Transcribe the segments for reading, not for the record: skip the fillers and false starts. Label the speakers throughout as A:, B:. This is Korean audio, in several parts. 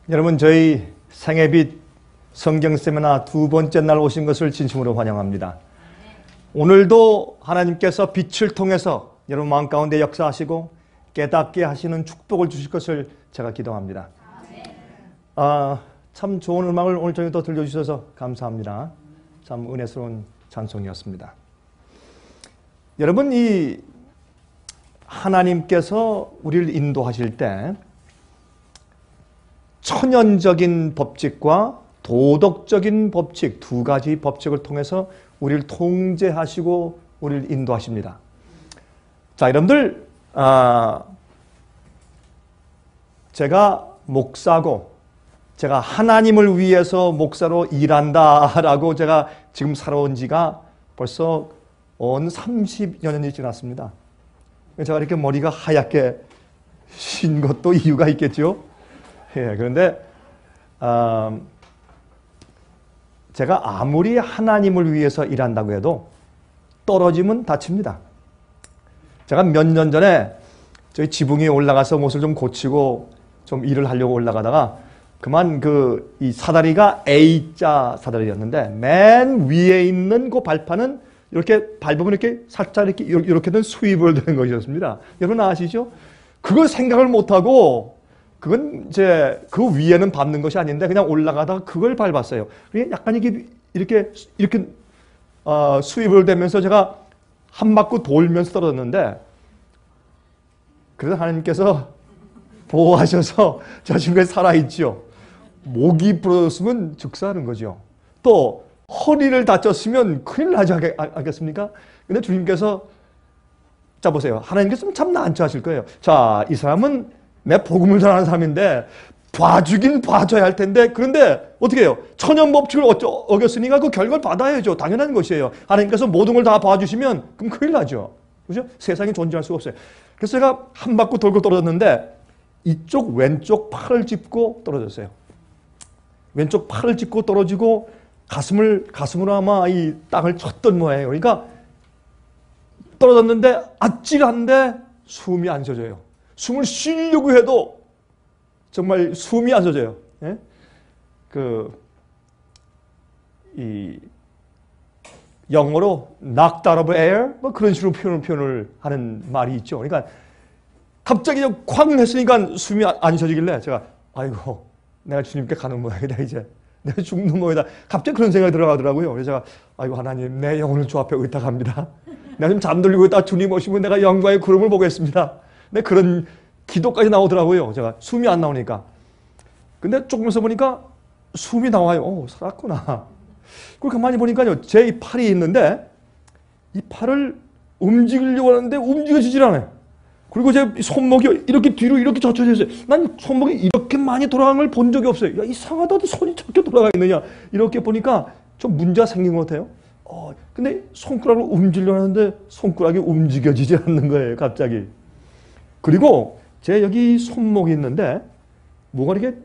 A: 여러분, 저희 생애빛 성경 세미나 두 번째 날 오신 것을 진심으로 환영합니다. 오늘도 하나님께서 빛을 통해서 여러분 마음 가운데 역사하시고 깨닫게 하시는 축복을 주실 것을 제가 기도합니다. 참 좋은 음악을 오늘 저녁도 들려주셔서 감사합니다. 참 은혜스러운 찬송이었습니다. 여러분, 이 하나님께서 우리를 인도하실 때 천연적인 법칙과 도덕적인 법칙, 두 가지 법칙을 통해서 우리를 통제하시고 우리를 인도하십니다. 자, 여러분들, 제가 목사고 제가 하나님을 위해서 목사로 일한다라고 제가 지금 살아온 지가 벌써 30여 년이 지났습니다. 제가 이렇게 머리가 하얗게 신 것도 이유가 있겠죠. 예, 그런데 제가 아무리 하나님을 위해서 일한다고 해도 떨어지면 다칩니다. 제가 몇 년 전에 저희 지붕에 올라가서 못을 좀 고치고 좀 일을 하려고 올라가다가 그만 이 사다리가 A자 사다리였는데 맨 위에 있는 그 발판은 이렇게 밟으면 이렇게 살짝 이렇게 된 스위블 되는 것이었습니다. 여러분 아시죠? 그걸 생각을 못하고 그건 이제 그 위에는 밟는 것이 아닌데 그냥 올라가다가 그걸 밟았어요. 약간 이렇게 스위블 되면서 제가 한 바퀴 돌면서 떨어졌는데 그래서 하나님께서 보호하셔서 저 지금까지 살아있죠. 목이 부러졌으면 즉사하는 거죠. 또 허리를 다쳤으면 큰일 나지 않겠습니까? 근데 주님께서 자 보세요. 하나님께서 참 나한테 하실 거예요. 자, 이 사람은 내 복음을 전하는 사람인데 봐주긴 봐줘야 할 텐데 그런데 어떻게 해요? 천연법칙을 어겼으니까 그 결과를 받아야죠. 당연한 것이에요. 하나님께서 모든 걸 다 봐주시면 그럼 큰일 나죠. 그죠? 세상에 존재할 수가 없어요. 그래서 제가 한 바퀴 돌고 떨어졌는데 이쪽 왼쪽 팔을 짚고 떨어졌어요. 왼쪽 팔을 짚고 떨어지고 가슴으로 아마 이 땅을 쳤던 모양이에요. 그러니까 떨어졌는데 아찔한데 숨이 안 쉬어져요. 숨을 쉬려고 해도 정말 숨이 안 쉬어져요. 예? 이 영어로 knocked out of air 뭐 그런 식으로 표현을 하는 말이 있죠. 그러니까 갑자기 쾅 했으니까 숨이 안 쉬어지길래 제가 아이고 내가 주님께 가는 모양이다 이제 내가 죽는 모양이다. 갑자기 그런 생각이 들어가더라고요. 그래서 제가 아이고 하나님 내 영혼을 주 앞에 의탁합니다. 내가 좀 잠들고 있다 주님 오시면 내가 영광의 구름을 보겠습니다. 네, 그런 기도까지 나오더라고요. 제가 숨이 안 나오니까. 근데 조금 있어 보니까 숨이 나와요. 살았구나. 그리고 가만히 보니까요. 제 이 팔이 있는데 이 팔을 움직이려고 하는데 움직여지질 않아요. 그리고 제 손목이 이렇게 뒤로 이렇게 젖혀져 있어요. 난 손목이 이렇게 많이 돌아가는 걸 본 적이 없어요. 야, 이상하다. 손이 저렇게 돌아가 있느냐. 이렇게 보니까 좀 문제가 생긴 것 같아요. 근데 손가락을 움직이려고 하는데 손가락이 움직여지지 않는 거예요. 갑자기. 그리고 제 여기 손목이 있는데 뭐가 이렇게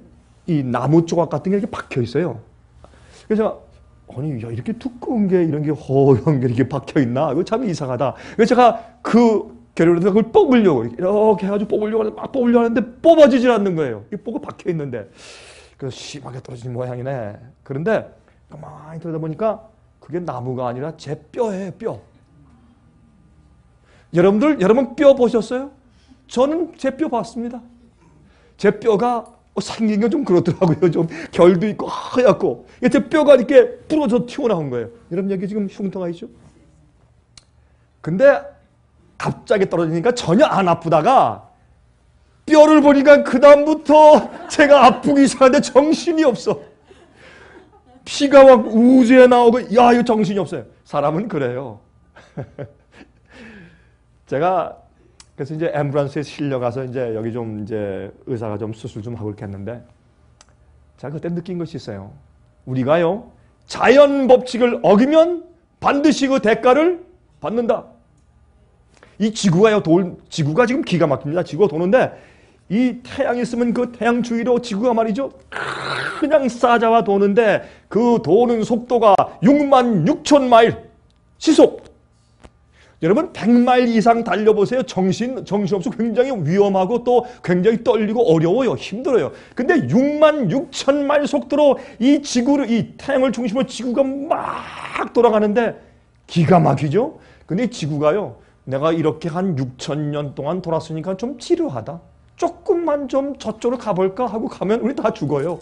A: 이 나무 조각 같은 게 이렇게 박혀 있어요. 그래서 제가 아니 야 이렇게 두꺼운 게 이런 게 허연 게 이렇게 박혀 있나? 이거 참 이상하다. 그래서 제가 그 결론을 그걸 뽑으려고 이렇게 해가지고 뽑으려고 하는데 뽑아지질 않는 거예요. 이 뽑고 박혀 있는데 그래서 심하게 떨어지는 모양이네. 그런데 가만히 들여다보니까 그게 나무가 아니라 제 뼈예요. 뼈. 여러분 뼈 보셨어요? 저는 제 뼈 봤습니다. 제 뼈가 생긴 건 좀 그렇더라고요. 좀 결도 있고 하얗고 제 뼈가 이렇게 부러져 튀어나온 거예요. 여러분 여기 지금 흉터가 있죠? 근데 갑자기 떨어지니까 전혀 안 아프다가 뼈를 보니까 그 다음부터 제가 아프기 시작하는데 정신이 없어. 피가 막 우주에 나오고 야 이거 정신이 없어요. 사람은 그래요. 제가 그래서 이제 앰뷸런스에 실려가서 이제 여기 좀 이제 의사가 좀 수술 좀 하고 이렇게 했는데 제가 그때 느낀 것이 있어요. 우리가요 자연 법칙을 어기면 반드시 그 대가를 받는다. 이 지구가요 지구가 지금 기가 막힙니다. 지구가 도는데 이 태양이 있으면 그 태양 주위로 지구가 말이죠 그냥 싸잡아 도는데 그 도는 속도가 66,000마일 시속. 여러분 100마일 이상 달려보세요. 정신없이 굉장히 위험하고 또 굉장히 떨리고 어려워요. 힘들어요. 근데 6만 6천 마일 속도로 이 지구를, 이 태양을 중심으로 지구가 막 돌아가는데 기가 막히죠? 근데 이 지구가요, 내가 이렇게 한 6천 년 동안 돌았으니까 좀 지루하다. 조금만 좀 저쪽으로 가볼까 하고 가면 우리 다 죽어요.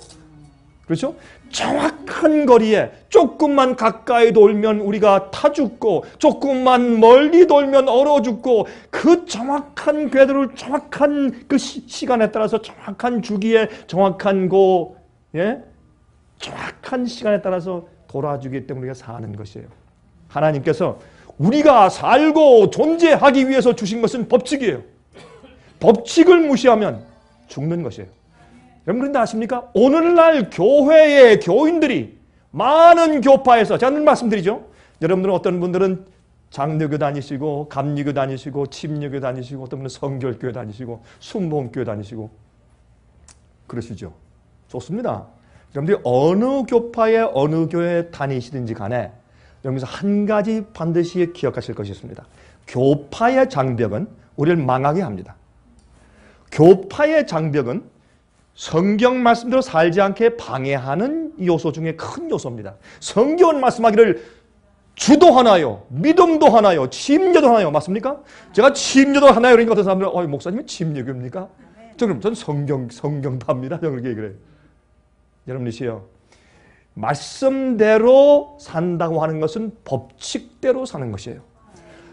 A: 그렇죠? 정확한 거리에 조금만 가까이 돌면 우리가 타 죽고 조금만 멀리 돌면 얼어 죽고 그 정확한 궤도를 정확한 그 시간에 따라서 정확한 주기에 정확한 정확한 시간에 따라서 돌아주기 때문에 우리가 사는 것이에요. 하나님께서 우리가 살고 존재하기 위해서 주신 것은 법칙이에요. 법칙을 무시하면 죽는 것이에요. 여러분 그런데 아십니까? 오늘날 교회의 교인들이 많은 교파에서 제가 늘 말씀드리죠. 여러분들은 어떤 분들은 장로교 다니시고 감리교 다니시고 침례교 다니시고 어떤 분은 성결교회 다니시고 순복음교회 다니시고 그러시죠. 좋습니다. 여러분들이 어느 교파에 어느 교회에 다니시든지 간에 여기서 한 가지 반드시 기억하실 것이 있습니다. 교파의 장벽은 우리를 망하게 합니다. 교파의 장벽은 성경 말씀대로 살지 않게 방해하는 요소 중에 큰 요소입니다. 성경은 말씀하기를 주도 하나요, 믿음도 하나요, 침례도 하나요. 맞습니까? 제가 침례도 하나요 그러니까 어떤 사람들은 목사님은 침례교입니까? 전 성경파입니다. 저는 그렇게 그래요. 여러분이시여, 말씀대로 산다고 하는 것은 법칙대로 사는 것이에요.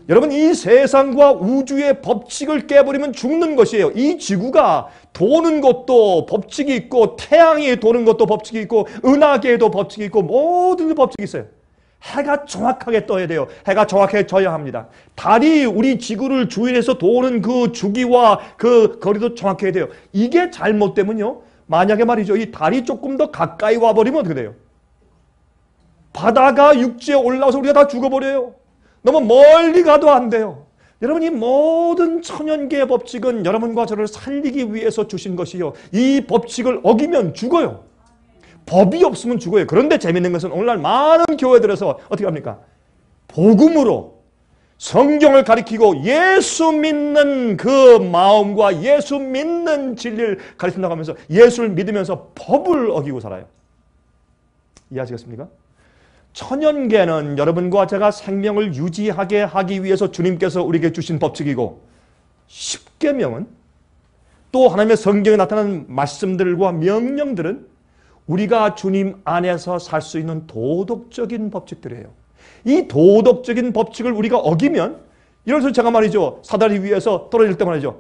A: 여러분 이 세상과 우주의 법칙을 깨버리면 죽는 것이에요. 이 지구가 도는 것도 법칙이 있고 태양이 도는 것도 법칙이 있고 은하계에도 법칙이 있고 모든 법칙이 있어요. 해가 정확하게 떠야 돼요. 해가 정확하게 져야 합니다. 달이 우리 지구를 주위에서 도는 그 주기와 그 거리도 정확해야 돼요. 이게 잘못되면요, 만약에 말이죠, 이 달이 조금 더 가까이 와버리면 어떻게 돼요? 바다가 육지에 올라와서 우리가 다 죽어버려요. 너무 멀리 가도 안 돼요. 여러분 이 모든 천연계의 법칙은 여러분과 저를 살리기 위해서 주신 것이요. 이 법칙을 어기면 죽어요. 법이 없으면 죽어요. 그런데 재밌는 것은 오늘날 많은 교회들에서 어떻게 합니까? 복음으로 성경을 가리키고 예수 믿는 그 마음과 예수 믿는 진리를 가르친다고 하면서 예수를 믿으면서 법을 어기고 살아요. 이해하시겠습니까? 천연계는 여러분과 제가 생명을 유지하게 하기 위해서 주님께서 우리에게 주신 법칙이고, 십계명은 또 하나님의 성경에 나타나는 말씀들과 명령들은 우리가 주님 안에서 살 수 있는 도덕적인 법칙들이에요. 이 도덕적인 법칙을 우리가 어기면, 이래서 제가 말이죠, 사다리 위에서 떨어질 때 말이죠,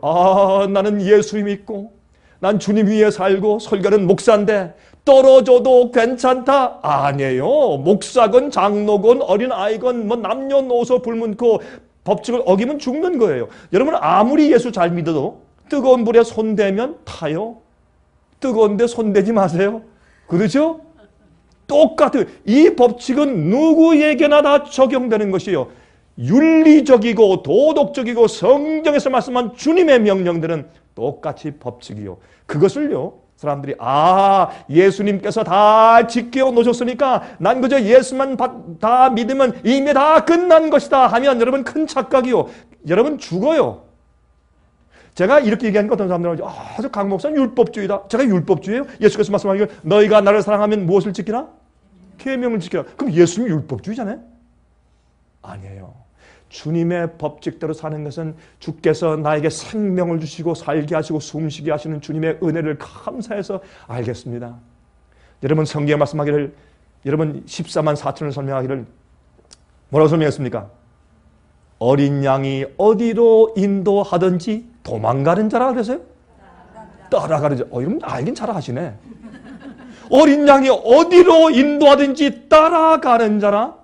A: 나는 예수 믿고 난 주님 위에 살고 설교는 목사인데 떨어져도 괜찮다? 아니에요. 목사건 장로건 어린아이건 뭐 남녀노소 불문고 법칙을 어기면 죽는 거예요. 여러분 아무리 예수 잘 믿어도 뜨거운 불에 손대면 타요. 뜨거운데 손대지 마세요. 그렇죠? 똑같아요. 이 법칙은 누구에게나 다 적용되는 것이에요. 윤리적이고 도덕적이고 성경에서 말씀한 주님의 명령들은 똑같이 법칙이요. 그것을요, 사람들이 예수님께서 다 지켜 놓으셨으니까 난 그저 예수만 다 믿으면 이미 다 끝난 것이다 하면 여러분 큰 착각이요. 여러분 죽어요. 제가 이렇게 얘기하니까 어떤 사람들은 저 강 목사는 율법주의다. 제가 율법주의예요? 예수께서 말씀하기를 너희가 나를 사랑하면 무엇을 지키라? 계명을 지키라. 그럼 예수님이 율법주의잖아요? 아니에요. 주님의 법칙대로 사는 것은 주께서 나에게 생명을 주시고 살게 하시고 숨쉬게 하시는 주님의 은혜를 감사해서 알겠습니다. 여러분 성경에 말씀하기를, 여러분 14만 4천을 설명하기를 뭐라고 설명했습니까? 어린 양이 어디로 인도하든지 도망가는 자라 그랬어요? 따라가는 자. 여러분 알긴 잘 아시네. 어린 양이 어디로 인도하든지 따라가는 자라.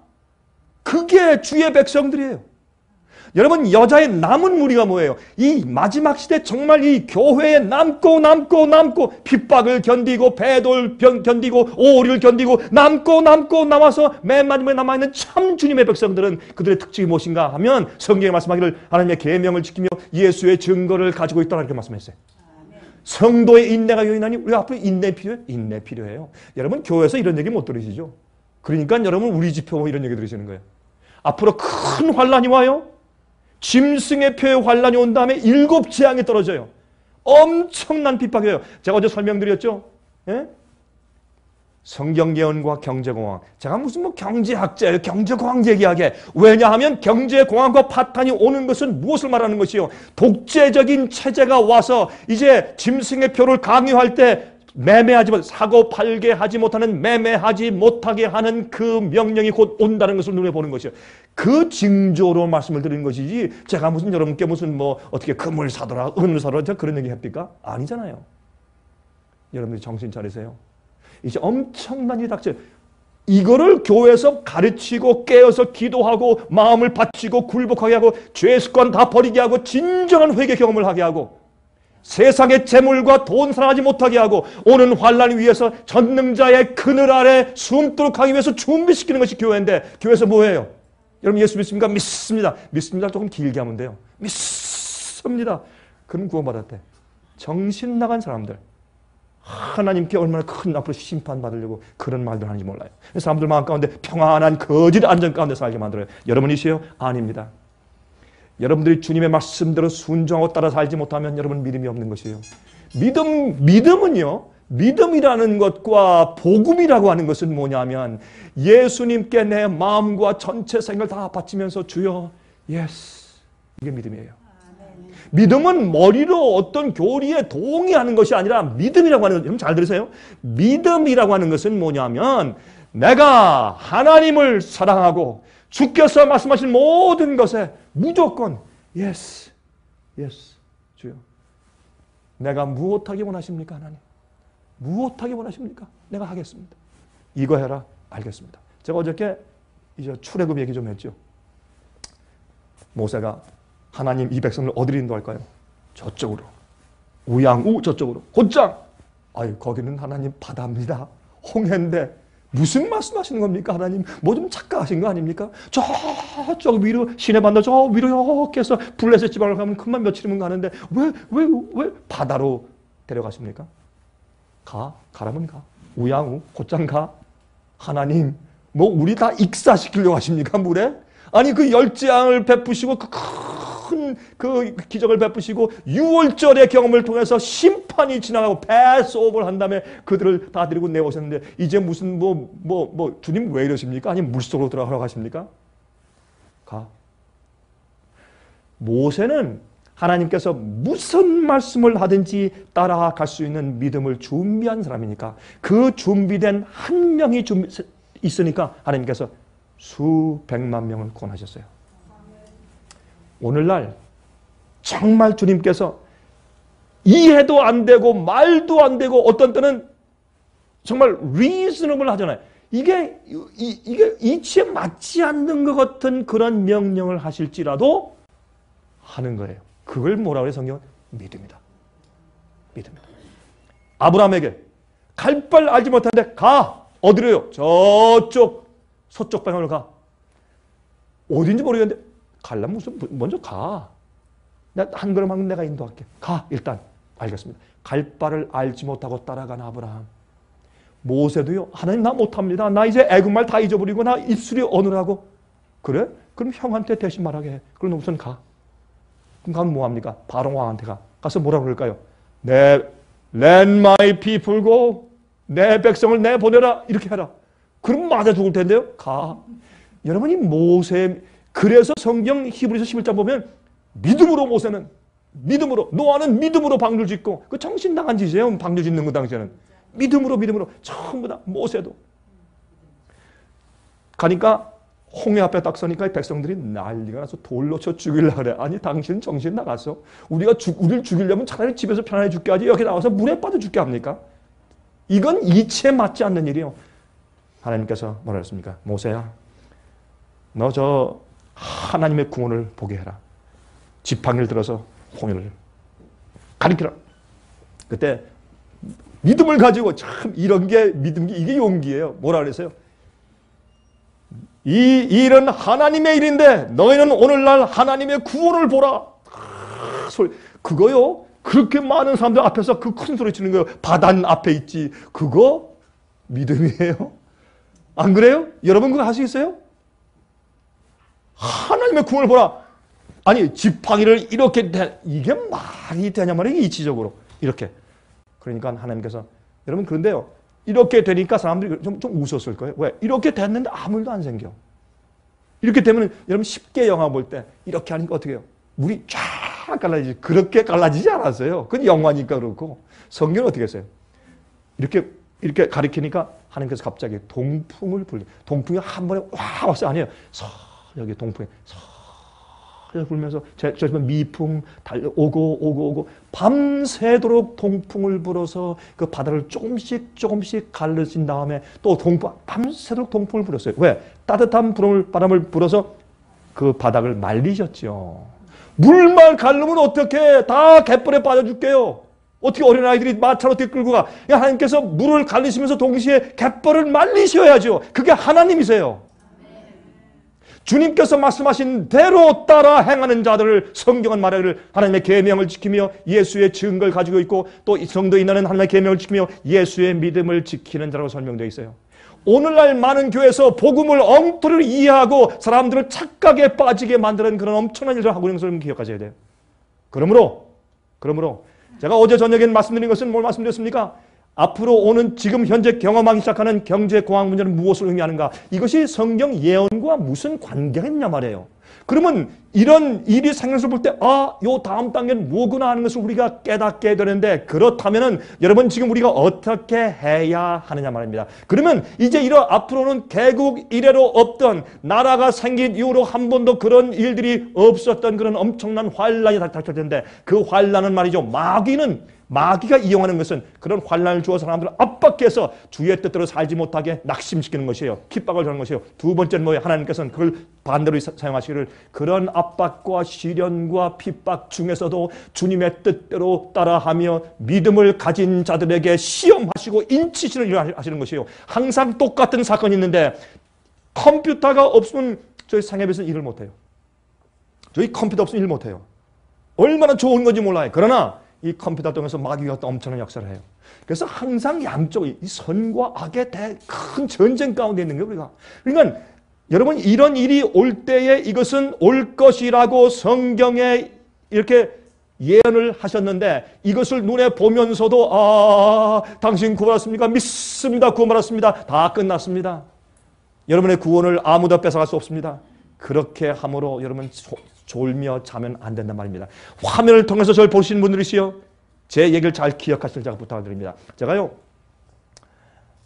A: 그게 주의 백성들이에요. 여러분 여자의 남은 무리가 뭐예요? 이 마지막 시대 정말 이 교회에 남고 핍박을 견디고 배돌 견디고 오리를 견디고 남고 남아서 맨 마지막에 남아있는 참 주님의 백성들은 그들의 특징이 무엇인가 하면 성경에 말씀하기를 하나님의 계명을 지키며 예수의 증거를 가지고 있다 이렇게 말씀했어요. 성도의 인내가 요인하니 우리 앞으로 인내 필요해요? 인내 필요해요. 여러분 교회에서 이런 얘기 못 들으시죠? 그러니까 여러분 우리 집회 이런 얘기 들으시는 거예요. 앞으로 큰 환란이 와요. 짐승의 표에 환란이 온 다음에 7 재앙이 떨어져요. 엄청난 핍박이에요. 제가 어제 설명드렸죠. 예? 성경예언과 경제공황. 제가 무슨 뭐 경제학자예요. 경제공황 얘기하게. 왜냐하면 경제공황과 파탄이 오는 것은 무엇을 말하는 것이요? 독재적인 체제가 와서 이제 짐승의 표를 강요할 때 매매하지 못, 사고 팔게 하지 못하는, 매매하지 못하게 하는 그 명령이 곧 온다는 것을 눈에 보는 것이요. 그 징조로 말씀을 드리는 것이지 제가 무슨 여러분께 무슨 뭐 어떻게 금을 사더라, 은을 사더라 그런 얘기 합니까? 아니잖아요. 여러분들이 정신 차리세요. 이제 엄청난 일이 닥쳐요. 이거를 교회에서 가르치고 깨어서 기도하고 마음을 바치고 굴복하게 하고 죄 습관 다 버리게 하고 진정한 회개 경험을 하게 하고 세상의 재물과 돈 사랑하지 못하게 하고 오는 환란을 위해서 전능자의 그늘 아래 숨도록 하기 위해서 준비시키는 것이 교회인데 교회에서 뭐예요? 여러분 예수 믿습니까? 믿습니다. 믿습니다. 조금 길게 하면 돼요. 믿습니다. 그럼 구원받았대. 정신 나간 사람들. 하나님께 얼마나 큰 앞으로 심판받으려고 그런 말들 하는지 몰라요. 사람들 마음 가운데 평안한 거짓 안전 가운데 살게 만들어요. 여러분이시요? 아닙니다. 여러분들이 주님의 말씀대로 순종하고 따라 살지 못하면 여러분 믿음이 없는 것이에요. 믿음은요. 믿음이라는 것과 복음이라고 하는 것은 뭐냐면 예수님께 내 마음과 전체 생각을 다 바치면서 주여 예스 이게 믿음이에요. 믿음은 머리로 어떤 교리에 동의하는 것이 아니라 믿음이라고 하는 것, 여러분 잘 들으세요? 믿음이라고 하는 것은 뭐냐면 내가 하나님을 사랑하고 주께서 말씀하신 모든 것에 무조건 yes, yes, 주여. 내가 무엇하기 원하십니까 하나님? 무엇하기 원하십니까? 내가 하겠습니다. 이거 해라. 알겠습니다. 제가 어저께 이제 출애굽 얘기 좀 했죠. 모세가 하나님 이 백성을 어디로 인도할까요? 저쪽으로. 우양우 저쪽으로. 곧장. 아유 거기는 하나님 바다입니다. 홍해인데 무슨 말씀하시는 겁니까 하나님? 뭐 좀 착각하신 거 아닙니까? 저쪽 위로 시내반도 저 위로 이렇게 해서 블레셋 지방을 가면 금방 며칠이면 가는데 왜 바다로 데려가십니까? 가라면 가. 우양우 곧장 가. 하나님 뭐 우리 다 익사시키려고 하십니까 물에? 아니 그 열재앙을 베푸시고 큰 그 기적을 베푸시고 6월절의 경험을 통해서 심판이 지나가고 패스오버를 한 다음에 그들을 다 데리고 내오셨는데 이제 무슨 뭐 주님 왜 이러십니까? 아니면 물속으로 들어가라고 하십니까? 가. 모세는 하나님께서 무슨 말씀을 하든지 따라갈 수 있는 믿음을 준비한 사람이니까 그 준비된 한 명이 있으니까 하나님께서 수백만 명을 구원하셨어요. 오늘날 정말 주님께서 이해도 안 되고 말도 안 되고 어떤 때는 정말 reasonable 하잖아요. 이게 이치에 맞지 않는 것 같은 그런 명령을 하실지라도 하는 거예요. 그걸 뭐라고 해요 성경은? 믿음이다. 믿음이다. 아브라함에게 갈 바 알지 못하는데 가. 어디로요? 저쪽 서쪽 방향으로 가. 어딘지 모르겠는데 가려면 무슨 먼저 가. 내가 한 걸음 하면 내가 인도할게. 가 일단. 알겠습니다. 갈 바를 알지 못하고 따라간 아브라함. 모세도요. 하나님 나 못합니다. 나 이제 애국말 다 잊어버리고 나 입술이 어느라고. 그래? 그럼 형한테 대신 말하게 해. 그럼 우선 가. 그럼 가면 뭐합니까? 바로 왕한테 가. 가서 뭐라고 그럴까요? Let my people go. 내 백성을 내보내라. 이렇게 해라. 그럼 맞아 죽을 텐데요. 가. 여러분이 모세 그래서 성경 히브리서 11장 보면 믿음으로 모세는 믿음으로 노아는 믿음으로 방주를 짓고 그 정신 나간 짓이에요. 방주 짓는 거 당시에는 믿음으로 전부 다 모세도 가니까 홍해 앞에 딱 서니까 백성들이 난리가 나서 돌로 쳐 죽이려고 그래. 아니 당신 정신 나갔어. 우리를 죽이려면 차라리 집에서 편안히 죽게 하지 여기 나와서 물에 빠져 죽게 합니까? 이건 이치에 맞지 않는 일이에요. 하나님께서 뭐라 했습니까? 모세야 너 저 하나님의 구원을 보게 해라. 지팡이를 들어서 홍해를 가리키라. 그때 믿음을 가지고 참 이런 게 믿음 이게 용기예요. 뭐라 그랬어요? 이 일은 하나님의 일인데 너희는 오늘날 하나님의 구원을 보라. 그거요. 그렇게 많은 사람들 앞에서 그 큰 소리 치는 거예요. 바단 앞에 있지. 그거 믿음이에요. 안 그래요? 여러분 그거 하시겠어요? 하나님의 구원을 보라. 아니 지팡이를 이렇게 이게 말이 되냐 말이에요. 이치적으로 이렇게. 그러니까 하나님께서 여러분 그런데요. 이렇게 되니까 사람들이 좀 웃었을 거예요. 왜? 이렇게 됐는데 아무 일도 안 생겨. 이렇게 되면 여러분 쉽게 영화 볼 때 이렇게 하니까 어떻게 해요? 물이 쫙 갈라지지. 그렇게 갈라지지 않았어요. 그건 영화니까 그렇고. 성경은 어떻게 했어요? 이렇게 가리키니까 하나님께서 갑자기 동풍을 불리. 동풍이 한 번에 와 왔어요. 아니에요. 여기 동풍이 불면서 저 미풍 오고 밤새도록 동풍을 불어서 그 바다를 조금씩 갈라진 다음에 또 밤새도록 동풍을 불었어요. 왜? 따뜻한 바람을 불어서 그 바닥을 말리셨죠. 물만 가르면 어떻게 다 갯벌에 빠져 죽게요. 어떻게 어린아이들이 마차로 어떻게 끌고 가. 하나님께서 물을 갈리시면서 동시에 갯벌을 말리셔야죠. 그게 하나님이세요. 주님께서 말씀하신 대로 따라 행하는 자들을 성경은 말하기를 하나님의 계명을 지키며 예수의 증거를 가지고 있고 또 성도인들은 하나님의 계명을 지키며 예수의 믿음을 지키는 자라고 설명되어 있어요. 오늘날 많은 교회에서 복음을 엉터리로 이해하고 사람들을 착각에 빠지게 만드는 그런 엄청난 일을 하고 있는 것을 기억하셔야 돼요. 그러므로 제가 어제 저녁에 말씀드린 것은 뭘 말씀드렸습니까? 앞으로 오는 지금 현재 경험하기 시작하는 경제 공황 문제는 무엇을 의미하는가? 이것이 성경 예언과 무슨 관계가 있냐 말이에요. 그러면 이런 일이 생겨서 볼 때 요 다음 단계는 뭐구나 하는 것을 우리가 깨닫게 되는데 그렇다면은 여러분 지금 우리가 어떻게 해야 하느냐 말입니다. 그러면 이제 앞으로는 개국 이래로 없던 나라가 생긴 이후로 한 번도 그런 일들이 없었던 그런 엄청난 환란이 닥칠 텐데 그 환란은 말이죠. 마귀가 이용하는 것은 그런 환란을 주어 사람들을 압박해서 주의 뜻대로 살지 못하게 낙심시키는 것이에요. 핍박을 주는 것이에요. 두 번째는 뭐예요? 하나님께서는 그걸 반대로 사용하시기를 그런 압박과 시련과 핍박 중에서도 주님의 뜻대로 따라하며 믿음을 가진 자들에게 시험하시고 인치시는 일을 하시는 것이에요. 항상 똑같은 사건이 있는데 컴퓨터가 없으면 저희 상해에서는 일을 못해요. 저희 컴퓨터 없으면 일 못해요. 얼마나 좋은 건지 몰라요. 그러나 이 컴퓨터 통해서 마귀가 또 엄청난 역사를 해요. 그래서 항상 양쪽이 이 선과 악의 큰 전쟁 가운데 있는 거예요, 우리가. 그러니까 여러분 이런 일이 올 때에 이것은 올 것이라고 성경에 이렇게 예언을 하셨는데 이것을 눈에 보면서도 당신 구원받았습니까? 믿습니다. 구원받았습니다. 다 끝났습니다. 여러분의 구원을 아무도 뺏어갈 수 없습니다. 그렇게 함으로 여러분 졸며 자면 안 된단 말입니다. 화면을 통해서 저를 보시는 분들이시요. 제 얘기를 잘 기억하시길 제가 부탁을 드립니다. 제가요.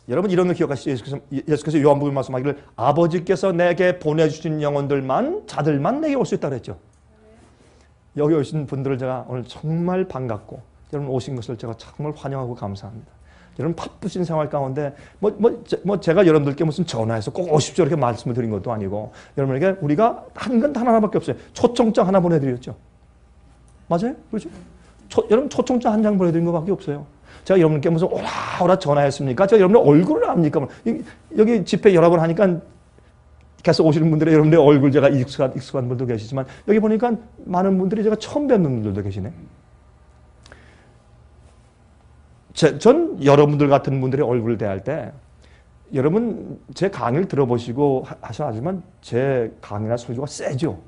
A: 여러분 이런 거 기억하시죠? 예수께서 요한복음 말씀하기를 아버지께서 내게 보내주신 자들만 내게 올 수 있다고 했죠. 여기 오신 분들을 제가 오늘 정말 반갑고 여러분 오신 것을 제가 정말 환영하고 감사합니다. 여러분 바쁘신 생활 가운데 제가 여러분들께 무슨 전화해서 꼭 오십시오 이렇게 말씀을 드린 것도 아니고 여러분에게 우리가 한 건 단 하나밖에 없어요. 초청장 하나 보내드렸죠. 맞아요? 그렇죠? 여러분 초청장 한 장 보내드린 것밖에 없어요. 제가 여러분께 무슨 오라 전화했습니까? 제가 여러분의 얼굴을 압니까? 여기 집회 여러 번 하니까 계속 오시는 분들의 여러분의 얼굴 제가 익숙한 분도 계시지만 여기 보니까 많은 분들이 제가 처음 뵙는 분들도 계시네. 전 여러분들 같은 분들의 얼굴을 대할 때 여러분 제 강의를 들어보시고 하셔야지만 제 강의나 설교가 세죠.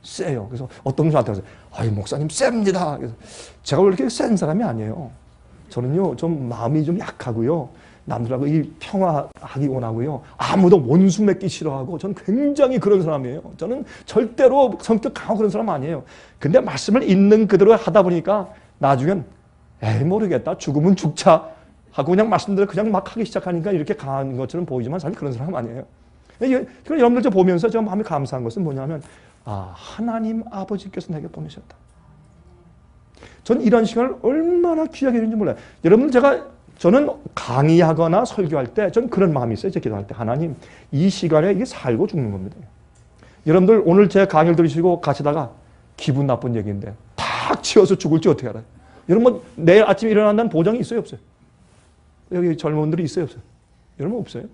A: 세요. 그래서 어떤 분이 저한테 그래서 목사님 셉니다. 그래서 제가 원래 이렇게 센 사람이 아니에요. 저는요 좀 마음이 좀 약하고요. 남들하고 이 평화하기 원하고요. 아무도 원수 맺기 싫어하고 저는 굉장히 그런 사람이에요. 저는 절대로 성격 강하고 그런 사람 아니에요. 근데 말씀을 있는 그대로 하다 보니까 나중엔 모르겠다. 죽으면 죽자 하고 그냥 말씀대로 그냥 막 하기 시작하니까 이렇게 강한 것처럼 보이지만 사실 그런 사람 아니에요. 여러분들 보면서 제가 마음이 감사한 것은 뭐냐면 하나님 아버지께서 내게 보내셨다. 저는 이런 시간을 얼마나 귀하게 했는지 몰라요. 여러분들 저는 강의하거나 설교할 때 저는 그런 마음이 있어요. 제 기도할 때 하나님 이 시간에 이게 살고 죽는 겁니다. 여러분들 오늘 제 강의를 들으시고 가시다가 기분 나쁜 얘기인데 탁 치어서 죽을지 어떻게 알아요? 여러분 내일 아침에 일어난다는 보장이 있어요 없어요? 여기 젊은 분들이 있어요 없어요? 여러분 없어요?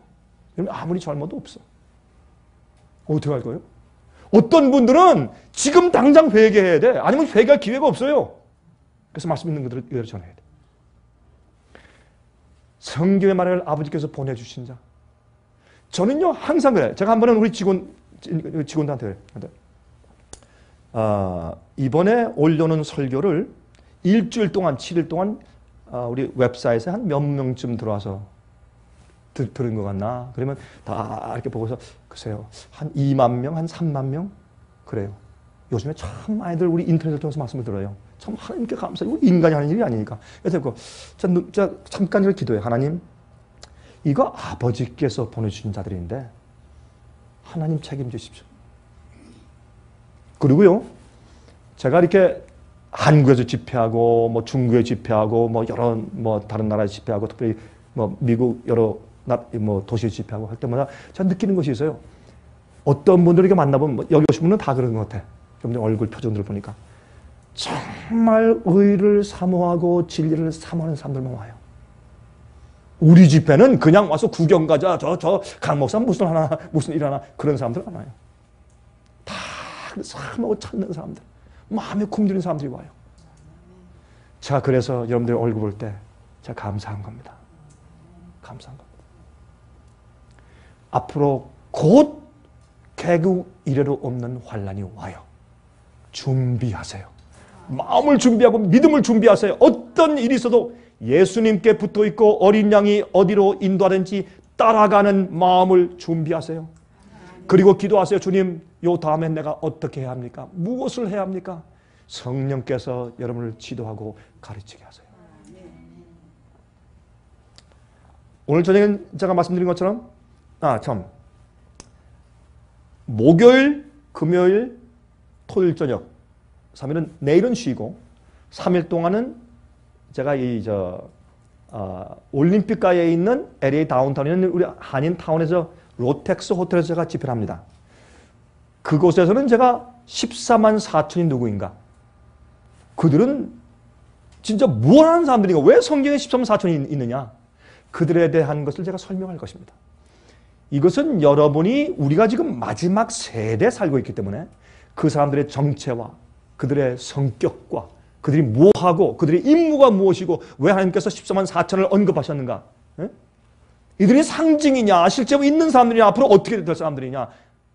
A: 여러분 아무리 젊어도 없어. 어떻게 할 거예요? 어떤 분들은 지금 당장 회개해야 돼. 아니면 회개할 기회가 없어요. 그래서 말씀 있는 그대로 전해야 돼. 성경의 말을 아버지께서 보내주신 자. 저는요 항상 그래요. 제가 한 번은 우리 직원들한테 그래요. 이번에 올려놓은 설교를 일주일 동안, 7일 동안 우리 웹사이트에 한 몇 명쯤 들어와서 들은 것 같나? 그러면 다 이렇게 보고서 글쎄요, 한 2만 명, 한 3만 명? 그래요. 요즘에 참 많이들 우리 인터넷을 통해서 말씀을 들어요. 참 하나님께 감사해요. 인간이 하는 일이 아니니까. 그래서 자, 잠깐 이렇게 기도해요. 하나님, 이거 아버지께서 보내주신 자들인데 하나님 책임지십시오. 그리고요, 제가 이렇게 한국에서 집회하고, 뭐 중국에 집회하고, 뭐 여러 다른 나라에 집회하고, 특별히 뭐 미국 여러 도시에 집회하고 할 때마다 제가 느끼는 것이 있어요. 어떤 분들에게 만나보면 여기 오신 분은 다 그런 것 같아. 좀 얼굴 표정들을 보니까 정말 의를 사모하고 진리를 사모하는 사람들만 와요. 우리 집회는 그냥 와서 구경 가자. 저 강 목사 무슨 일 하나 그런 사람들 안 와요. 다 사모하고 찾는 사람들, 마음에 굶주린 사람들이 와요. 제가 그래서 여러분들 얼굴 볼 때 제가 감사한 겁니다. 감사한 겁니다. 앞으로 곧 개국 이래로 없는 환란이 와요. 준비하세요. 마음을 준비하고 믿음을 준비하세요. 어떤 일이 있어도 예수님께 붙어 있고 어린 양이 어디로 인도하든지 따라가는 마음을 준비하세요. 그리고 기도하세요. 주님, 요 다음에 내가 어떻게 해야 합니까? 무엇을 해야 합니까? 성령께서 여러분을 지도하고 가르치게 하세요. 오늘 저녁에 제가 말씀드린 것처럼 목요일, 금요일, 토요일 저녁 3일은 내일은 쉬고 3일 동안은 제가 올림픽가에 있는 LA 다운타운에 있는 우리 한인타운에서 로텍스 호텔에서 제가 집회를 합니다. 그곳에서는 제가 14만 4천이 누구인가? 그들은 진짜 뭘 하는 사람들인가? 왜 성경에 14만 4천이 있느냐? 그들에 대한 것을 제가 설명할 것입니다. 이것은 여러분이 우리가 지금 마지막 세대에 살고 있기 때문에 그 사람들의 정체와 그들의 성격과 그들이 뭐하고 그들의 임무가 무엇이고 왜 하나님께서 14만 4천을 언급하셨는가? 예? 이들이 상징이냐 실제로 있는 사람들이냐 앞으로 어떻게 될 사람들이냐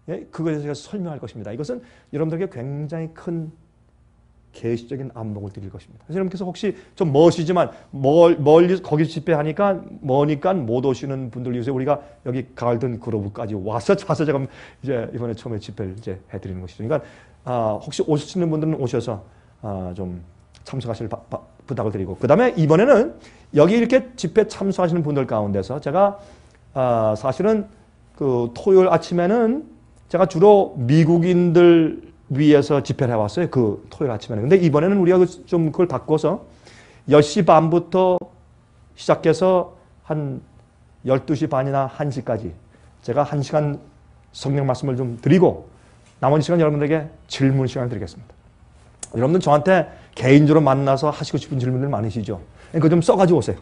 A: 예? 그것에 대해서 설명할 것입니다. 이것은 여러분들에게 굉장히 큰 계시적인 안목을 드릴 것입니다. 그래서 여러분께서 혹시 좀 멋이지만 멀리 거기 집회하니까 머니까 못 오시는 분들 위해서 우리가 여기 가을든 그로브까지 와서 제가 이제 이번에 처음에 집회를 이제 해드리는 것이죠. 그러니까 혹시 오시는 분들은 오셔서 좀 참석하실 부탁을 드리고 그 다음에 이번에는 여기 이렇게 집회 참석하시는 분들 가운데서 제가 사실은 그 토요일 아침에는 제가 주로 미국인들 위해서 집회를 해왔어요. 그 토요일 아침에는. 근데 이번에는 우리가 좀 그걸 바꿔서 10시 반부터 시작해서 한 12시 반이나 1시까지 제가 1시간 성령 말씀을 좀 드리고 나머지 시간 여러분들에게 질문 시간을 드리겠습니다. 여러분들 저한테 개인적으로 만나서 하시고 싶은 질문들 많으시죠? 그거 좀 써가지고 오세요.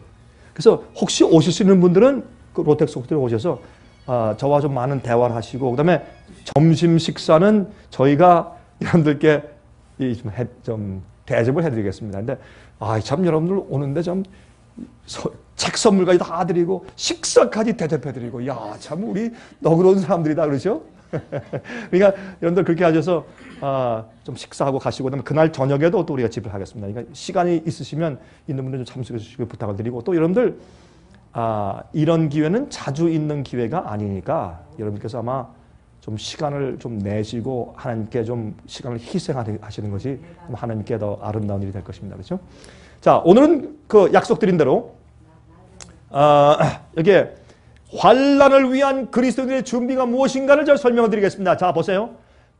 A: 그래서 혹시 오실 수 있는 분들은 그 로텍스 호텔에 오셔서 저와 좀 많은 대화를 하시고 그 다음에 점심 식사는 저희가 여러분들께 좀 대접을 해드리겠습니다. 근데 참 여러분들 오는데 좀 책 선물까지 다 드리고 식사까지 대접해드리고 참 우리 너그러운 사람들이다 그러죠? 그러니까 여러분들 그렇게 하셔서 좀 식사하고 가시고 그다음에 그날 저녁에도 또 우리가 집을 하겠습니다. 그러니까 시간이 있으시면 있는 분들 좀 참석해 주시길 부탁을 드리고 또 여러분들 이런 기회는 자주 있는 기회가 아니니까 여러분께서 아마 좀 시간을 좀 내시고 하나님께 좀 시간을 희생하시는 것이 하나님께 더 아름다운 일이 될 것입니다. 그렇죠? 자, 오늘은 그 약속드린 대로 여기에 환란을 위한 그리스도인의 준비가 무엇인가를 제가 설명을 드리겠습니다. 자, 보세요.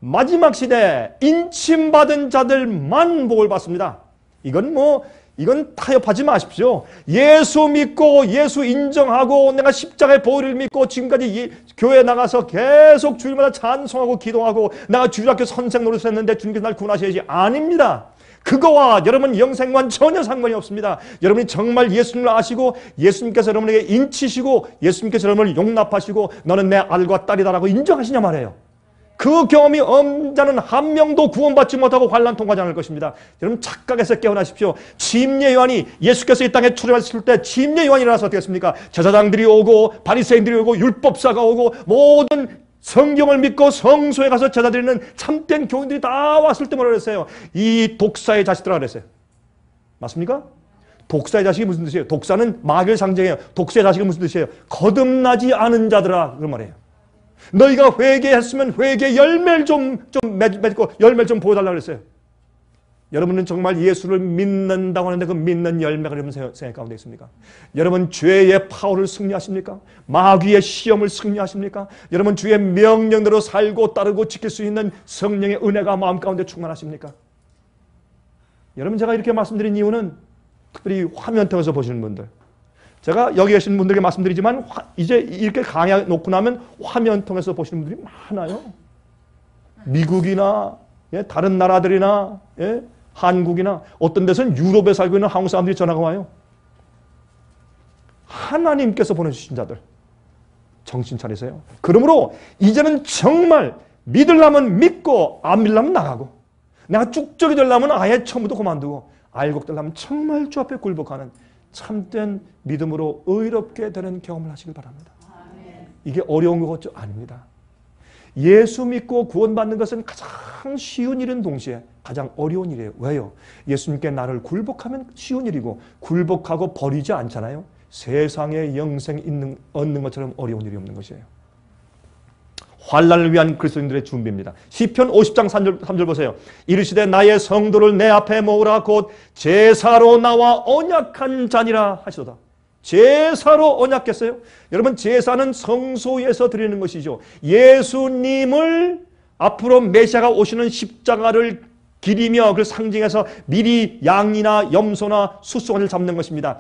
A: 마지막 시대에 인침받은 자들만 복을 받습니다. 이건 타협하지 마십시오. 예수 믿고 예수 인정하고 내가 십자가의 보혈을 믿고 지금까지 교회에 나가서 계속 주일마다 찬송하고 기도하고 내가 주일학교 선생 노릇을 했는데 주님께서 날 구원하셔야지. 아닙니다. 그거와 여러분 영생과는 전혀 상관이 없습니다. 여러분이 정말 예수님을 아시고 예수님께서 여러분에게 인치시고 예수님께서 여러분을 용납하시고 너는 내 아들과 딸이다라고 인정하시냐 말이에요. 그 경험이 없는 자는 한 명도 구원받지 못하고 환난 통과하지 않을 것입니다. 여러분 착각해서 깨어나십시오. 침례 요한이 예수께서 이 땅에 출애하셨을 때 침례 요한이 일어나서 어떻게 했습니까? 제사장들이 오고 바리새인들이 오고 율법사가 오고 모든 성경을 믿고 성소에 가서 제사 드리는 참된 교인들이 다 왔을 때 뭐라 그랬어요? 이 독사의 자식들아 그랬어요. 맞습니까? 독사의 자식이 무슨 뜻이에요? 독사는 마귀를 상징해요. 독사의 자식이 무슨 뜻이에요? 거듭나지 않은 자들아 그런 말이에요. 너희가 회개했으면 회개 열매를 좀 맺고 열매를 좀 보여달라고 그랬어요. 여러분은 정말 예수를 믿는다고 하는데 그 믿는 열매가 여러분 생각 가운데 있습니까? 여러분 죄의 파워를 승리하십니까? 마귀의 시험을 승리하십니까? 여러분 주의 명령대로 살고 따르고 지킬 수 있는 성령의 은혜가 마음 가운데 충만하십니까? 여러분 제가 이렇게 말씀드린 이유는 특별히 화면 통해서 보시는 분들, 제가 여기 계신 분들에게 말씀드리지만 이제 이렇게 강의 놓고 나면 화면 통해서 보시는 분들이 많아요. 미국이나 다른 나라들이나 한국이나 어떤 데서는 유럽에 살고 있는 한국 사람들이 전화가 와요. 하나님께서 보내주신 자들 정신 차리세요. 그러므로 이제는 정말 믿으려면 믿고 안 믿으려면 나가고 내가 쭉적이 되려면 아예 처음부터 그만두고 알곡 되려면 정말 주 앞에 굴복하는 참된 믿음으로 의롭게 되는 경험을 하시길 바랍니다. 이게 어려운 것 아닙니다. 예수 믿고 구원받는 것은 가장 쉬운 일인 동시에 가장 어려운 일이에요. 왜요? 예수님께 나를 굴복하면 쉬운 일이고 굴복하고 버리지 않잖아요. 세상에 영생 얻는 것처럼 어려운 일이 없는 것이에요. 환난을 위한 그리스도인들의 준비입니다. 시편 50장 3절 보세요. 이르시되 나의 성도를 내 앞에 모으라 곧 제사로 나와 언약한 자니라 하시도다. 제사로 언약했어요. 여러분 제사는 성소에서 드리는 것이죠. 예수님을 앞으로 메시아가 오시는 십자가를 기리며 그걸 상징해서 미리 양이나 염소나 숫송아지를 잡는 것입니다.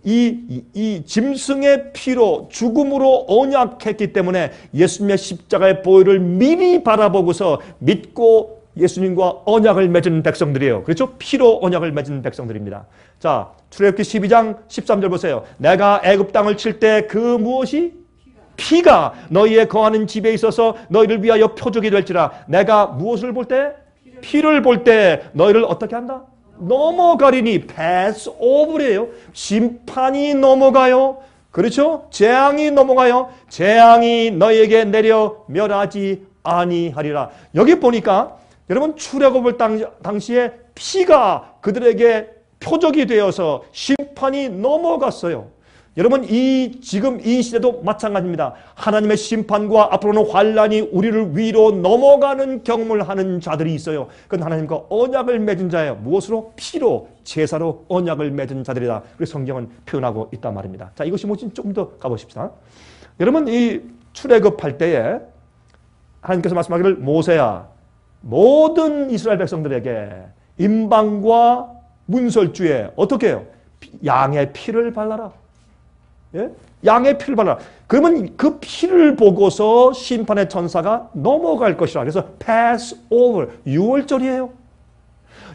A: 이 짐승의 피로 죽음으로 언약했기 때문에 예수님의 십자가의 보혈을 미리 바라보고서 믿고 예수님과 언약을 맺은 백성들이에요. 그렇죠? 피로 언약을 맺은 백성들입니다. 자, 출애굽기 12장 13절 보세요. 내가 애굽 땅을 칠 때 그 무엇이? 피가 너희의 거하는 집에 있어서 너희를 위하여 표적이 될지라. 내가 무엇을 볼 때? 피를 볼 때 너희를 어떻게 한다? 넘어가리니. pass over래요. 심판이 넘어가요. 그렇죠? 재앙이 넘어가요. 재앙이 너희에게 내려 멸하지 아니하리라. 여기 보니까 여러분 출애굽을 당시에 피가 그들에게 표적이 되어서 심판이 넘어갔어요. 여러분 지금 이 시대도 마찬가지입니다. 하나님의 심판과 앞으로는 환난이 우리를 위로 넘어가는 경험을 하는 자들이 있어요. 그건 하나님과 언약을 맺은 자예요. 무엇으로? 피로, 제사로 언약을 맺은 자들이다. 그래서 성경은 표현하고 있단 말입니다. 자, 이것이 뭐지? 좀 더 가보십시다. 여러분 이 출애굽할 때에 하나님께서 말씀하기를 모세야 모든 이스라엘 백성들에게 임방과 문설주에 어떻게 해요? 양의 피를 발라라. 예? 양의 피를 발라라. 그러면 그 피를 보고서 심판의 천사가 넘어갈 것이라. 그래서 pass over. 6월절이에요.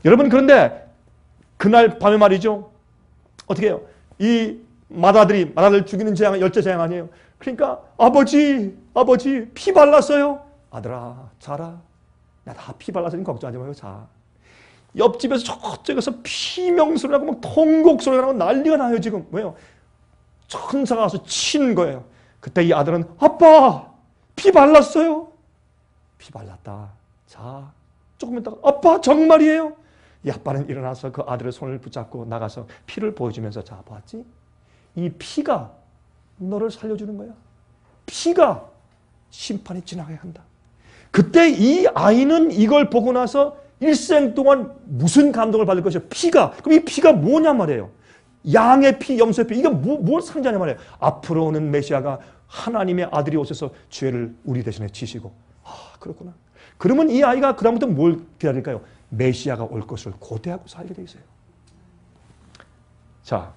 A: 여러분 그런데 그날 밤에 말이죠. 어떻게 해요? 이 마다들 죽이는 재앙, 열째 재앙 아니에요. 그러니까 아버지 피 발랐어요. 아들아 자라. 야, 다 피 발랐으니 걱정하지 마요. 자. 옆집에서 저쪽에서 피명소리 나고 막 통곡 소리가 나고 난리가 나요 지금. 왜요? 천사가 와서 치는 거예요. 그때 이 아들은 아빠 피 발랐어요. 피 발랐다. 자 조금 있다가 아빠 정말이에요. 이 아빠는 일어나서 그 아들의 손을 붙잡고 나가서 피를 보여주면서 자 봤지? 이 피가 너를 살려주는 거야. 피가 심판이 지나가야 한다. 그때 이 아이는 이걸 보고 나서 일생 동안 무슨 감동을 받을 것이요? 피가. 그럼 이 피가 뭐냐 말이에요. 양의 피, 염소의 피. 이게 뭘 상징하냐 말이에요. 앞으로 오는 메시아가 하나님의 아들이 오셔서 죄를 우리 대신에 지시고. 아, 그렇구나. 그러면 이 아이가 그다음부터 뭘 기다릴까요? 메시아가 올 것을 고대하고 살게 돼 있어요. 자,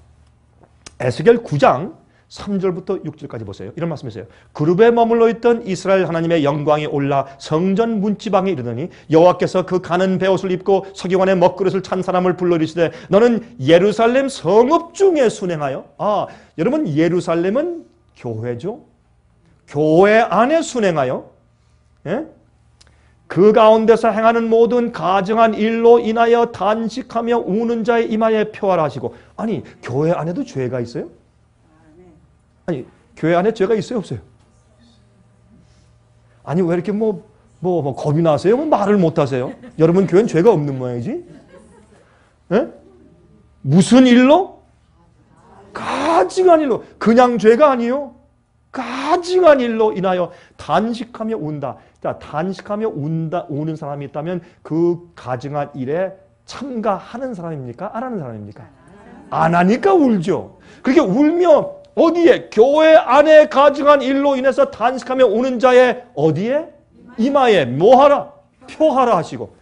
A: 에스겔 9장 3절부터 6절까지 보세요. 이런 말씀이세요. 그룹에 머물러 있던 이스라엘 하나님의 영광이 올라 성전 문지방에 이르더니 여호와께서 그 가는 베옷을 입고 서기관의 먹그릇을 찬 사람을 불러 이르시되 너는 예루살렘 성읍 중에 순행하여. 아, 여러분 예루살렘은 교회죠. 교회 안에 순행하여 그 가운데서 행하는 모든 가증한 일로 인하여 단식하며 우는 자의 이마에 표하라 하시고. 아니 교회 안에도 죄가 있어요? 아니 교회 안에 죄가 있어요 없어요? 아니 왜 이렇게 겁이 나세요? 말을 못 하세요? 여러분 교회는 죄가 없는 모양이지? 예? 무슨 일로? 가증한 일로. 그냥 죄가 아니요. 가증한 일로 인하여 단식하며 운다. 자, 단식하며 우는 사람이 있다면 그 가증한 일에 참가하는 사람입니까? 안 하는 사람입니까? 안 하니까 울죠. 그렇게 울며 어디에? 교회 안에 가증한 일로 인해서 단식하며 우는 자의 어디에? 이마에 뭐하라? 표하라 하시고.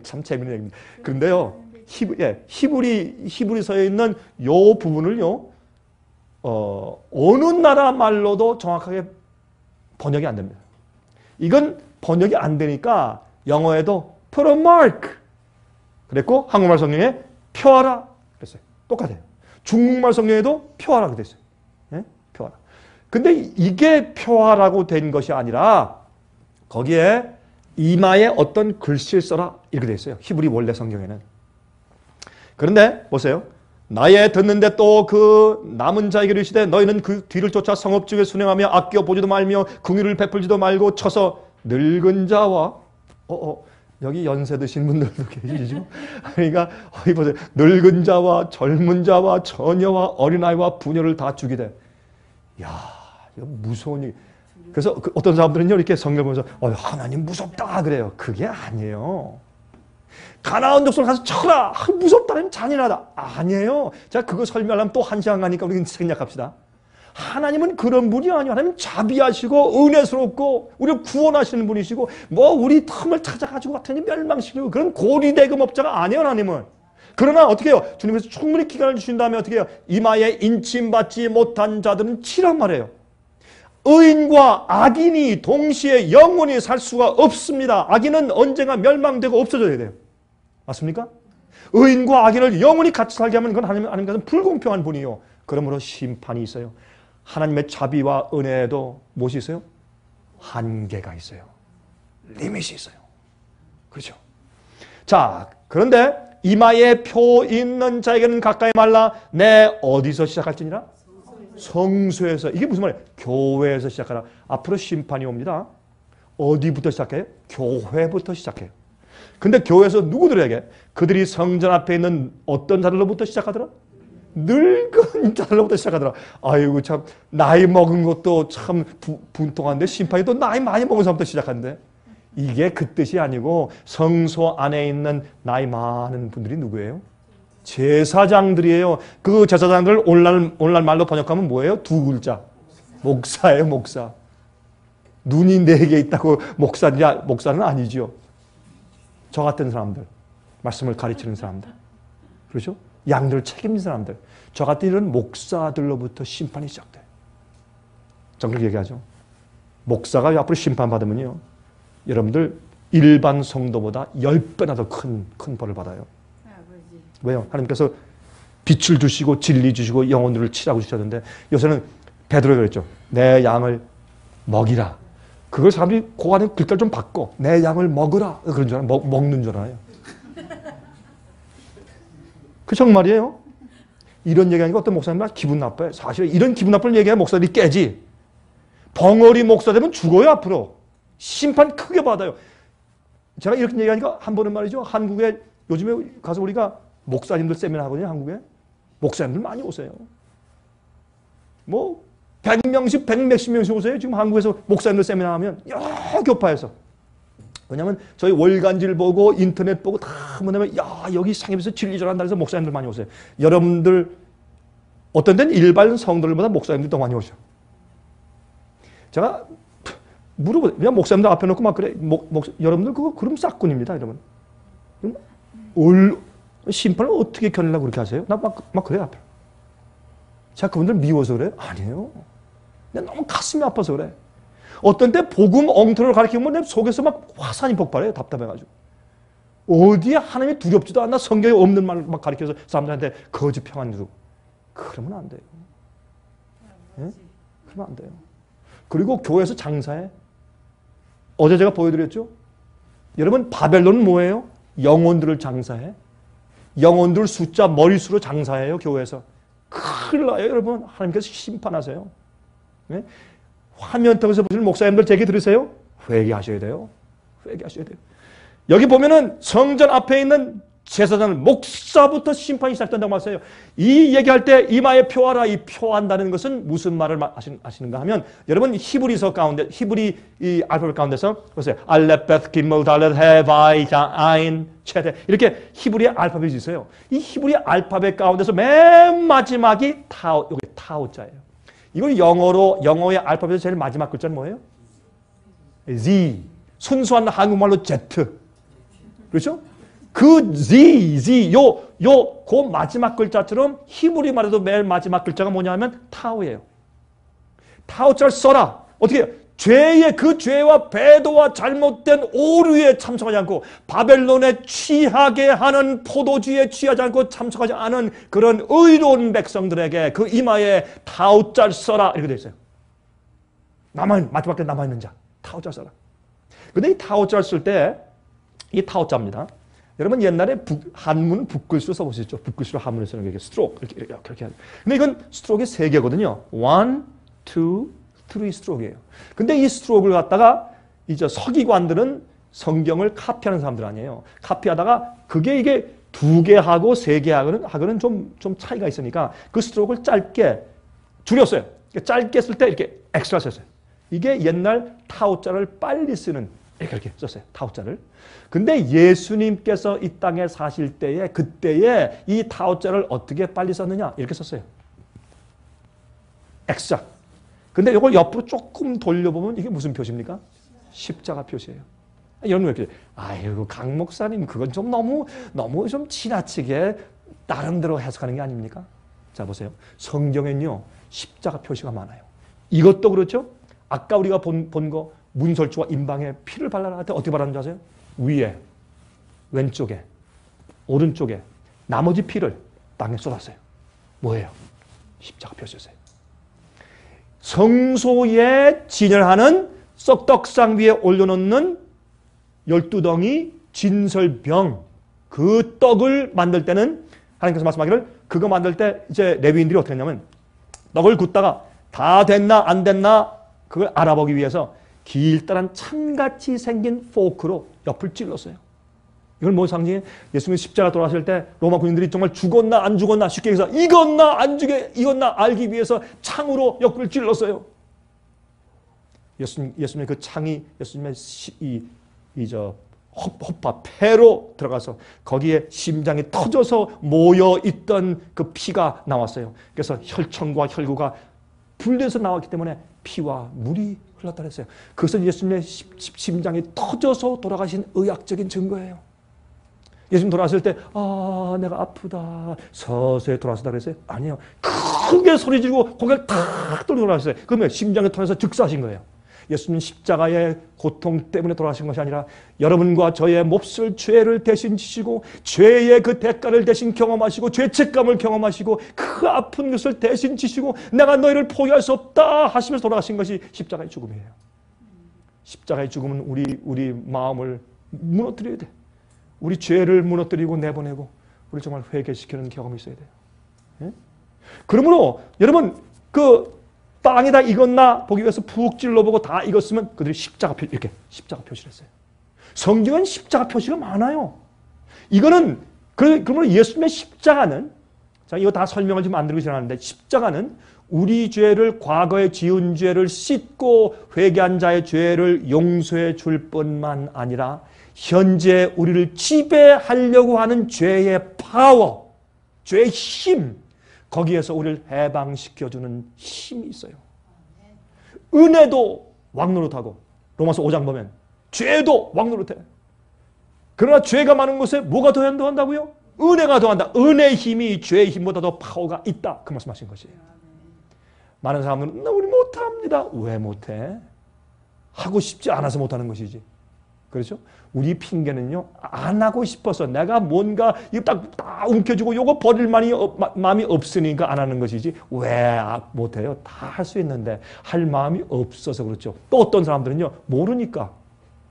A: 참 재밌는 얘기입니다. 그런데요, 히브리서에 있는 요 부분을요, 어느 나라 말로도 정확하게 번역이 안 됩니다. 이건 번역이 안 되니까 영어에도 put a mark 그랬고 한국말 성경에 표하라 그랬어요. 똑같아요. 중국말 성경에도 표하라 그랬어요. 예? 표하라. 근데 이게 표하라고 된 것이 아니라 거기에 이마에 어떤 글씨를 써라 이렇게 되어 있어요. 히브리 원래 성경에는. 그런데 보세요. 나의 듣는데 또 그 남은 자에게 이르시되 너희는 그 뒤를 쫓아 성읍중에 순행하며 아껴 보지도 말며 긍휼을 베풀지도 말고 쳐서 늙은 자와 여기 연세 드신 분들도 계시죠. 그러니까 보세요. 늙은 자와 젊은 자와 처녀와 어린아이와 부녀를 다 죽이되. 야, 이거 무서운 일. 그래서 어떤 사람들은요 이렇게 성경을 보면서 하나님 무섭다 그래요. 그게 아니에요. 가나안 족속을 가서 쳐라. 무섭다면 잔인하다. 아니에요. 제가 그거 설명하려면 또 한 시간 가니까 우리 생략합시다. 하나님은 그런 분이 아니에요. 하나님은 자비하시고 은혜스럽고 우리를 구원하시는 분이시고 우리 틈을 찾아가지고 같은 멸망시키고 그런 고리대금업자가 아니에요. 하나님은. 그러나 어떻게 해요? 주님께서 충분히 기간을 주신 다음에 어떻게 해요? 이마에 인침받지 못한 자들은 치란 말이에요. 의인과 악인이 동시에 영원히 살 수가 없습니다. 악인은 언젠가 멸망되고 없어져야 돼요. 맞습니까? 의인과 악인을 영원히 같이 살게 하면 그건 하나님께서는 불공평한 분이요. 그러므로 심판이 있어요. 하나님의 자비와 은혜에도 무엇이 있어요? 한계가 있어요. 리밋이 있어요. 그렇죠? 자, 그런데 이마에 표 있는 자에게는 가까이 말라. 내 어디서 시작할지니라? 성소에서. 이게 무슨 말이에요? 교회에서 시작하라. 앞으로 심판이 옵니다. 어디부터 시작해요? 교회부터 시작해요. 근데 교회에서 누구들에게? 그들이 성전 앞에 있는 어떤 자들로부터 시작하더라? 늙은 자들로부터 시작하더라. 아이고 참 나이 먹은 것도 참 분통한데 심판이 또 나이 많이 먹은 사람부터 시작한대. 이게 그 뜻이 아니고 성소 안에 있는 나이 많은 분들이 누구예요? 제사장들이에요. 그 제사장들 오늘날 말로 번역하면 뭐예요? 두 글자. 목사예요, 목사. 눈이 4개 있다고 목사는 아니죠. 저 같은 사람들, 말씀을 가르치는 사람들, 그렇죠? 양들을 책임진 사람들, 저 같은 이런 목사들로부터 심판이 시작돼요. 전 그렇게 얘기하죠. 목사가 앞으로 심판받으면요, 여러분들 일반 성도보다 10배나 더 큰 벌을 받아요. 왜요? 하나님께서 빛을 주시고 진리 주시고 영혼들을 치라고 주셨는데 요새는 베드로가 그랬죠. 내 양을 먹이라. 그걸 사람들이 그 안에 글자를 좀 바꿔. 내 양을 먹으라. 그런 줄 알아요. 먹는 줄 알아요. 그 정말이에요. 이런 얘기하니까 어떤 목사님들 기분 나빠요. 사실 이런 기분 나쁜 얘기하면 목사들이 깨지. 벙어리 목사 되면 죽어요 앞으로. 심판 크게 받아요. 제가 이렇게 얘기하니까 한 번은 말이죠. 한국에 요즘에 가서 우리가 목사님들 세미나 하거든요. 한국에. 목사님들 많이 오세요. 100명씩 100몇십 명씩 오세요. 지금 한국에서 목사님들 세미나 하면 여러 교파에서. 왜냐하면 저희 월간지를 보고 인터넷 보고 다 뭐냐면 여기 상임에서 진리 전한다 해서 목사님들 많이 오세요. 여러분들 어떤 데는 일반 성도들보다 목사님들이 더 많이 오죠. 제가 물어보세요. 그냥 목사님들 앞에 놓고 막 그래. 여러분들 그거 그럼 싹군입니다. 여러분. 심판을 어떻게 견디려고 그렇게 하세요? 나 막 그래 앞에. 제가 그분들 미워서 그래요? 아니에요. 내가 너무 가슴이 아파서 그래. 어떤 때 복음 엉터리를 가르치면 내 속에서 막 화산이 폭발해요. 답답해가지고. 어디에 하나님이 두렵지도 않나 성경에 없는 말 막 가르쳐서 사람들한테 거짓 평안 주고. 그러면 안 돼요. 네? 그러면 안 돼요. 그리고 교회에서 장사해. 어제 제가 보여드렸죠? 여러분 바벨론은 뭐예요? 영혼들을 장사해. 영혼들 숫자 머릿수로 장사해요. 교회에서. 큰일 나요. 여러분 하나님께서 심판하세요. 네? 화면 통해서 보시는 목사님들 제게 들으세요. 회개하셔야 돼요. 회개하셔야 돼요. 여기 보면은 성전 앞에 있는 제사장 목사부터 심판이 시작된다고 말했어요. 이 얘기할 때 이마에 표하라, 이 표한다는 것은 무슨 말을 하시는가 하면, 여러분 히브리서 가운데, 히브리 이 알파벳 가운데서 보세요. 알렙, 베트, 기멀, 달렛, 해, 바이, 자, 아인, 체데, 이렇게 히브리 알파벳이 있어요. 이 히브리 알파벳 가운데서 맨 마지막이 타오, 여기 타오자예요. 이걸 영어의 알파벳의 제일 마지막 글자는 뭐예요? Z. 순수한 한국말로 Z. 그렇죠? 그 그 마지막 글자처럼 히브리 말에도 맨 마지막 글자가 뭐냐면 타오예요. 타오자를 써라. 어떻게 해요? 그 죄와 배도와 잘못된 오류에 참석하지 않고, 바벨론에 취하게 하는 포도주에 취하지 않고 참석하지 않은 그런 의로운 백성들에게 그 이마에 타오자를 써라. 이렇게 되어 있어요. 마지막에 남아있는 자. 타오자를 써라. 근데 이 타오자를 쓸 때, 이 타오자입니다. 여러분 옛날에 한문 붓글씨로 써보셨죠? 붓글씨로 한문을 쓰는 게 스트로크 이렇게 하는. 근데 이건 스트로크가 3개거든요. 1, 2, 3 스트로크예요. 근데 이 스트로크를 갖다가 이제 서기관들은 성경을 카피하는 사람들 아니에요. 카피하다가 그게 이게 2개하고 3개하고는 좀 차이가 있으니까 그 스트로크를 짧게 줄였어요. 짧게 쓸 때 이렇게 엑스트라 썼어요. 이게 옛날 타오자를 빨리 쓰는 이렇게 썼어요. 타오자를. 근데 예수님께서 이 땅에 사실 때에 그때에 이 타오자를 어떻게 빨리 썼느냐? 이렇게 썼어요. X자. 근데 이걸 옆으로 조금 돌려보면 이게 무슨 표시입니까? 십자가 표시예요. 이런 거 이렇게, 아이고 강 목사님 그건 좀 너무 좀 지나치게 나름대로 해석하는 게 아닙니까? 자 보세요. 성경엔요 십자가 표시가 많아요. 이것도 그렇죠. 아까 우리가 본 거 문설주와 임방에 피를 발라라 할 때 어떻게 발랐는지 아세요? 위에, 왼쪽에, 오른쪽에 나머지 피를 땅에 쏟았어요. 뭐예요? 십자가 표시였어요. 성소에 진열하는 썩떡상 위에 올려놓는 12덩이 진설병, 그 떡을 만들 때는 하나님께서 말씀하기를 그거 만들 때 이제 레위인들이 어떻게 했냐면 떡을 굽다가 다 됐나 안 됐나 그걸 알아보기 위해서 길다란 창같이 생긴 포크로 옆을 찔렀어요. 이건 뭐 상징이에요? 예수님이 십자가 돌아가실 때 로마 군인들이 정말 죽었나 안 죽었나 쉽게 얘기해서 이겼나 알기 위해서 창으로 옆을 찔렀어요. 예수님의 그 창이 예수님의 허파 폐로 들어가서 거기에 심장이 터져서 모여있던 그 피가 나왔어요. 그래서 혈청과 혈구가 분리해서 나왔기 때문에 피와 물이 흘렀다 그랬어요. 그것은 예수님의 심장이 터져서 돌아가신 의학적인 증거예요. 예수님 돌아가실 때 내가 아프다 서서히 돌아서다 그랬어요? 아니에요. 크게 소리 지르고 고개를 탁 돌리고 돌아가셨어요. 그러면 심장이 터져서 즉사하신 거예요. 예수님 십자가의 고통 때문에 돌아가신 것이 아니라 여러분과 저의 몹쓸 죄를 대신 지시고 죄의 그 대가를 대신 경험하시고 죄책감을 경험하시고 그 아픈 것을 대신 지시고 내가 너희를 포기할 수 없다 하시면서 돌아가신 것이 십자가의 죽음이에요. 십자가의 죽음은 우리 마음을 무너뜨려야 돼. 우리 죄를 무너뜨리고 내보내고 우리 정말 회개시키는 경험이 있어야 돼요. 예? 그러므로 여러분 땅에다 익었나 보기 위해서 푹 찔러보고 다 익었으면 그들이 이렇게 십자가 표시를 했어요. 성경은 십자가 표시가 많아요. 이거는 그러므로 예수님의 십자가는 자 이거 다 설명을 지금 안 드리고 지나갔는데 십자가는 우리 죄를 과거에 지은 죄를 씻고 회개한 자의 죄를 용서해 줄 뿐만 아니라 현재 우리를 지배하려고 하는 죄의 파워, 죄의 힘 거기에서 우리를 해방시켜주는 힘이 있어요. 은혜도 왕노릇하고 로마서 5장 보면 죄도 왕노릇해. 그러나 죄가 많은 곳에 뭐가 더한다고요? 은혜가 더한다. 은혜의 힘이 죄의 힘보다 더 파워가 있다. 그 말씀하신 것이에요. 많은 사람들은 우리 못합니다. 왜 못해? 하고 싶지 않아서 못하는 것이지. 그렇죠? 우리 핑계는요, 안 하고 싶어서 내가 뭔가 이거 딱 움켜쥐고 요거 버릴 마음이 없으니까 안 하는 것이지 왜 못해요? 다 할 수 있는데 할 마음이 없어서 그렇죠. 또 어떤 사람들은요, 모르니까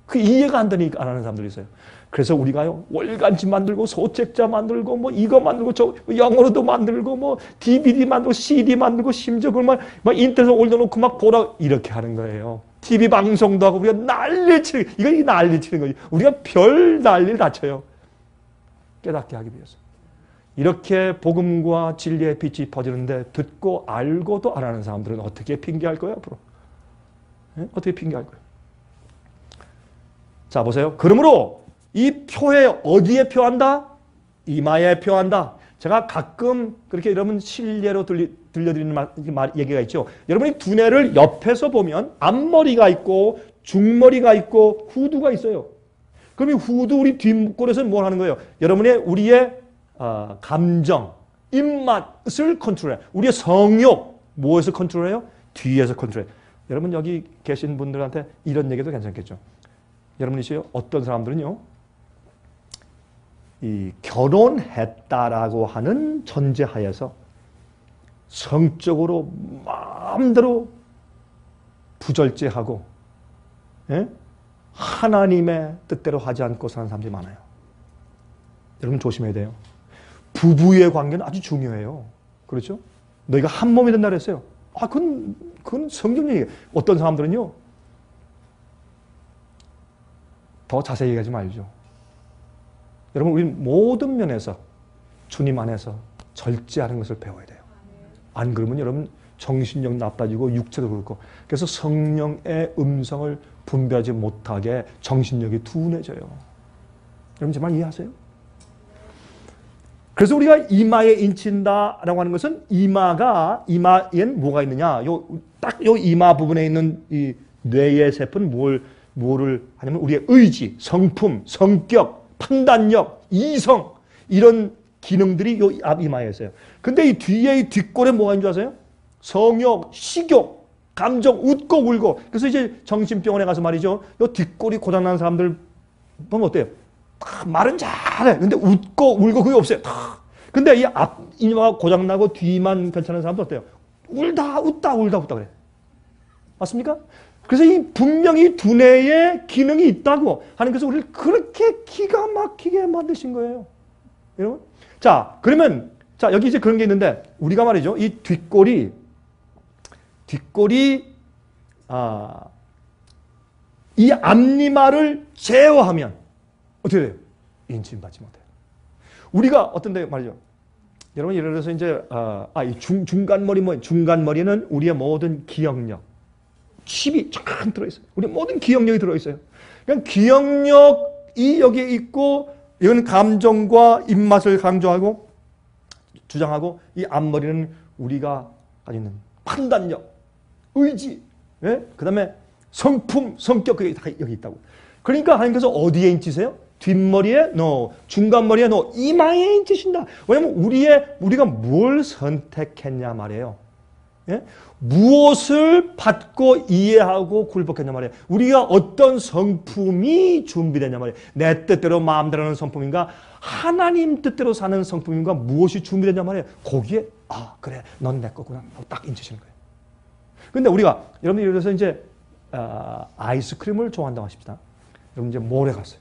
A: 그 이해가 안 되니까 안 하는 사람들이 있어요. 그래서 우리가요, 월간지 만들고 소책자 만들고 뭐 이거 만들고 저 영어로도 만들고 뭐 DVD 만들고 CD 만들고 심지어 그걸 막 인터넷에 올려놓고 막 보라 이렇게 하는 거예요. TV 방송도 하고 우리가 난리를 치는, 이거 난리를 치는 거지. 우리가 별 난리를 다 쳐요. 깨닫게 하기 위해서. 이렇게 복음과 진리의 빛이 퍼지는데 듣고 알고도 안 하는 사람들은 어떻게 핑계할 거예요, 앞으로? 네? 어떻게 핑계할 거예요? 자, 보세요. 그러므로 이 표에 어디에 표한다? 이마에 표한다. 제가 가끔 그렇게 여러분 실례로 들려드리는 얘기가 있죠. 여러분이 두뇌를 옆에서 보면 앞머리가 있고 중머리가 있고 후두가 있어요. 그럼 이 후두 우리 뒷골에서는 뭘 하는 거예요? 여러분의 우리의 감정, 입맛을 컨트롤해요. 우리의 성욕, 무엇을 컨트롤해요? 뒤에서 컨트롤해요. 여러분 여기 계신 분들한테 이런 얘기도 괜찮겠죠. 여러분이시요 어떤 사람들은요, 이 결혼했다라고 하는 전제하에서 성적으로 마음대로 부절제하고, 예? 하나님의 뜻대로 하지 않고 사는 사람들이 많아요. 여러분 조심해야 돼요. 부부의 관계는 아주 중요해요. 그렇죠? 너희가 한 몸이 된다 그랬어요. 그건 성경 얘기예요. 어떤 사람들은요, 더 자세히 얘기하지 말죠. 여러분, 우리는 모든 면에서 주님 안에서 절제하는 것을 배워야 돼요. 안 그러면 여러분 정신력 나빠지고 육체도 그렇고, 그래서 성령의 음성을 분별하지 못하게 정신력이 둔해져요. 여러분 제 말 이해하세요? 그래서 우리가 이마에 인친다라고 하는 것은 이마엔 뭐가 있느냐? 딱 요 이마 부분에 있는 이 뇌의 세포는 뭐를 하냐면 우리의 의지, 성품, 성격, 판단력, 이성, 이런 기능들이 요 앞 이마에 있어요. 근데 이 뒤에 이 뒷골에 뭐가 있는 줄 아세요? 성욕, 식욕, 감정, 웃고 울고. 그래서 이제 정신병원에 가서 말이죠, 요 뒷골이 고장난 사람들 보면 어때요? 말은 잘해. 근데 웃고 울고 그게 없어요. 근데 이 앞 이마가 고장나고 뒤만 괜찮은 사람도 어때요? 웃다 그래. 맞습니까? 그래서 이 분명히 두뇌에 기능이 있다고 하는 것을 우리를 그렇게 기가 막히게 만드신 거예요. 여러분? 자, 그러면 자, 여기 이제 그런 게 있는데 우리가 말이죠, 이 뒷골이 이 앞니마를 제어하면 어떻게 돼요? 인침받지 못해요. 우리가 어떤데 말이죠. 여러분 예를 들어서 이제 이 중간머리 중간머리는 우리의 모든 기억력, 칩이 쫙 들어있어요. 우리 모든 기억력이 들어있어요. 그러니까 기억력이 여기에 있고, 이건 감정과 입맛을 강조하고 주장하고, 이 앞머리는 우리가 가지고 있는 판단력, 의지, 예? 그 다음에 성품, 성격, 그게 다 여기 있다고. 그러니까 하나님께서 어디에 인치세요? 뒷머리에 no, 중간머리에 no, 이마에 인치신다. 왜냐면 우리가 뭘 선택했냐 말이에요. 예? 무엇을 받고 이해하고 굴복했냐 말이에요. 우리가 어떤 성품이 준비됐냐 말이에요. 내 뜻대로 마음대로 하는 성품인가, 하나님 뜻대로 사는 성품인가, 무엇이 준비됐냐 말이에요. 거기에 그래, 넌 내 거구나 하고 딱 인치시는 거예요. 근데 우리가 여러분 예를 들어서 이제 아이스크림을 좋아한다고 하십시다. 여러분 이제 몰에 갔어요.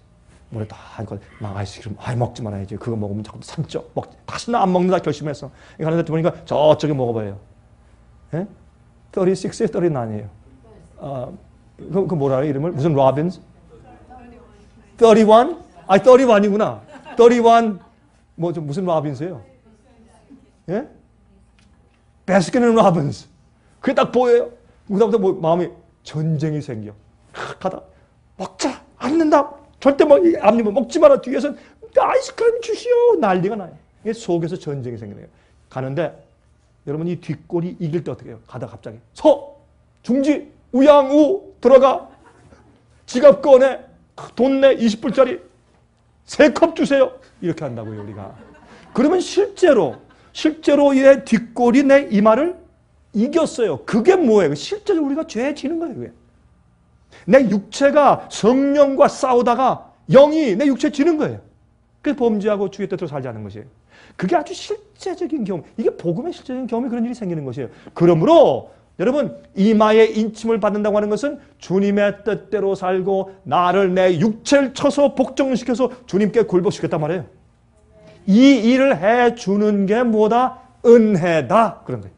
A: 몰에 다 하니까 막 아이스크림 먹지 말아야지. 그거 먹으면 자꾸 산쪄. 다시는 안 먹는다 결심했어. 가는데 보니까 저쪽에 먹어봐요. 예? 36에 39이에요. 그 뭐라 이름을? 무슨 로빈스? 31? 31이구나. 31 무슨 로빈스예요? 예? 베스킨앤 로빈스. 그게 딱 보여요. 그다음부터 마음이 전쟁이 생겨. 가다 먹자 않는다. 절대 앞니만 먹지 마라. 뒤에서 아이스크림 주시오. 난리가 나요. 이게 속에서 전쟁이 생기네요. 가는데 여러분 이 뒷골이 이길 때 어떻게 해요? 가다 갑자기 중지, 우양우 들어가. 지갑 꺼내. 돈 내 20불짜리. 3컵 주세요. 이렇게 한다고요, 우리가. 그러면 실제로 이 뒷골이 내 이마를 이겼어요. 그게 뭐예요? 실제로 우리가 죄 지는 거예요. 그게. 내 육체가 성령과 싸우다가 영이 내 육체에 지는 거예요. 그래서 범죄하고 주의 뜻대로 살지 않는 것이에요. 그게 아주 실제적인 경험. 이게 복음의 실제적인 경험이 그런 일이 생기는 것이에요. 그러므로 여러분 이마에 인침을 받는다고 하는 것은 주님의 뜻대로 살고 나를 내 육체를 쳐서 복종시켜서 주님께 굴복시켰단 말이에요. 이 일을 해주는 게 뭐다? 은혜다. 그런 거예요.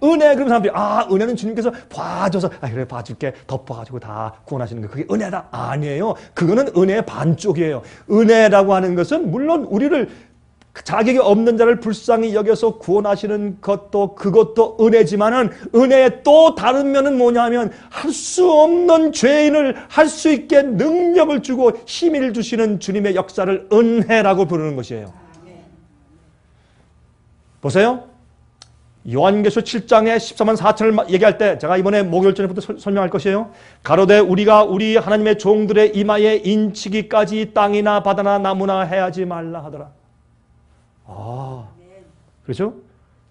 A: 은혜, 그러면 사람들이, 아, 은혜는 주님께서 봐줘서, 아, 그래, 봐줄게. 덮어가지고 다 구원하시는 거. 그게 은혜다. 아니에요. 그거는 은혜의 반쪽이에요. 은혜라고 하는 것은 물론 우리를 자격이 없는 자를 불쌍히 여겨서 구원하시는 것도 그것도 은혜지만은 은혜의 또 다른 면은 뭐냐면 할 수 없는 죄인을 할 수 있게 능력을 주고 힘을 주시는 주님의 역사를 은혜라고 부르는 것이에요. 보세요. 요한계시록 7장에 14만 4천을 얘기할 때 제가 이번에 목요일 전에부터 설명할 것이에요. 가로되 우리가 우리 하나님의 종들의 이마에 인치기까지 땅이나 바다나 나무나 해하지 말라 하더라. 아, 그렇죠?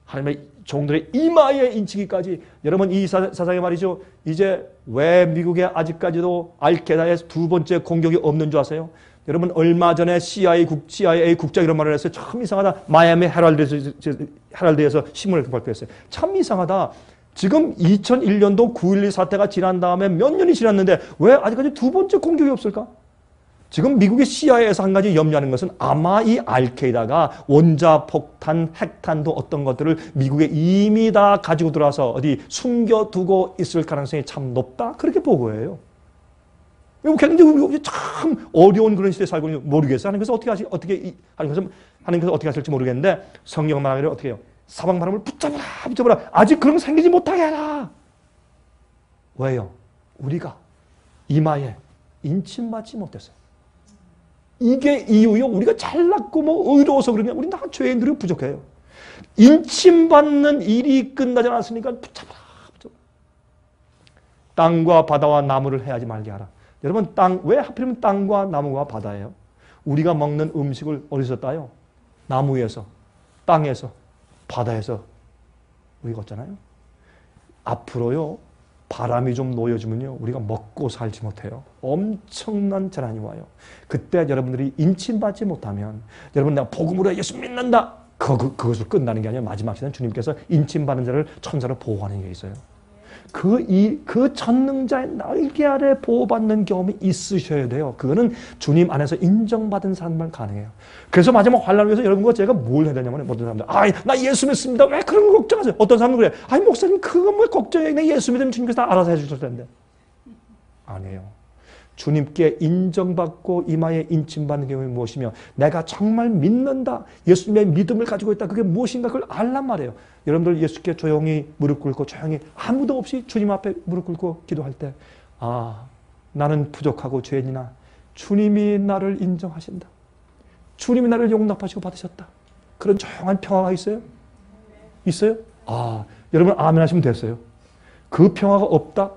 A: 하나님의 종들의 이마에 인치기까지. 여러분 이 사상에 말이죠. 이제 왜 미국에 아직까지도 알케다의 두 번째 공격이 없는 줄 아세요? 여러분 얼마 전에 CIA 국장 이런 말을 했어요. 참 이상하다. 마이애미 헤럴드에서 신문을 발표했어요. 참 이상하다. 지금 2001년도 9.12 사태가 지난 다음에 몇 년이 지났는데 왜 아직까지 두 번째 공격이 없을까? 지금 미국의 CIA에서 한 가지 염려하는 것은 아마 이 알케이다가 원자폭탄, 핵탄도 어떤 것들을 미국에 이미 다 가지고 들어와서 어디 숨겨두고 있을 가능성이 참 높다. 그렇게 보고해요. 굉장히 참 어려운 그런 시대에 살고 있는 모르겠어요. 하나님께서 하나님께서 어떻게 하실지 모르겠는데 성경은 말하기를 어떻게 해요? 사방바람을 붙잡아라. 아직 그런 거 생기지 못하게 해라. 왜요? 우리가 이마에 인침받지 못했어요. 이게 이유요. 우리가 잘났고 뭐 의로워서 그러냐. 우리 다 죄인들이 부족해요. 인침받는 일이 끝나지 않았으니까 붙잡아라. 땅과 바다와 나무를 해하지 말게 하라. 여러분 왜 하필이면 땅과 나무와 바다예요? 우리가 먹는 음식을 어디서 따요? 나무 위에서, 땅에서, 바다에서 우리가 얻잖아요. 앞으로요. 바람이 좀 놓여지면요. 우리가 먹고 살지 못해요. 엄청난 재난이 와요. 그때 여러분들이 인침받지 못하면 여러분 내가 복음으로 예수 믿는다. 그것으로 끝나는 게 아니라 마지막 시대는 주님께서 인침받는 자를 천사로 보호하는 게 있어요. 그 전능자의 날개 아래 보호받는 경험이 있으셔야 돼요. 그거는 주님 안에서 인정받은 사람만 가능해요. 그래서 마지막 환란을 위해서 여러분과 제가 뭘 해야 되냐면 모든 사람들 나 예수 믿습니다. 왜 그런 거 걱정하세요? 어떤 사람은 그래. 목사님 그거 뭐 걱정해. 내 예수 믿으면 주님께서 다 알아서 해주실 텐데. 아니에요. 주님께 인정받고 이마에 인침받는 경험이 무엇이며 내가 정말 믿는다. 예수님의 믿음을 가지고 있다. 그게 무엇인가 그걸 알란 말이에요. 여러분들 예수께 조용히 무릎 꿇고 조용히 아무도 없이 주님 앞에 무릎 꿇고 기도할 때 나는 부족하고 죄인이나 주님이 나를 인정하신다. 주님이 나를 용납하시고 받으셨다. 그런 조용한 평화가 있어요? 있어요? 여러분 아멘 하시면 됐어요. 그 평화가 없다?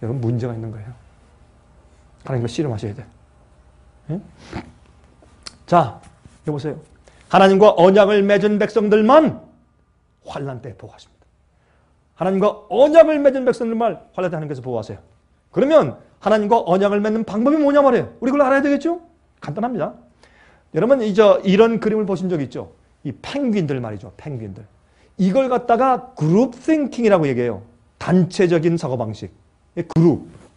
A: 여러분 문제가 있는 거예요. 하나님과 씨름하셔야 돼. 예? 자, 여보세요. 하나님과 언약을 맺은 백성들만 환난 때 보호하십니다. 하나님과 언약을 맺은 백성들만 환난 때 하나님께서 보호하세요. 그러면 하나님과 언약을 맺는 방법이 뭐냐 말이에요. 우리 그걸 알아야 되겠죠? 간단합니다. 여러분 이런 그림을 보신 적 있죠? 이 펭귄들 말이죠. 펭귄들. 이걸 갖다가 그룹 띵킹이라고 얘기해요. 단체적인 사고방식.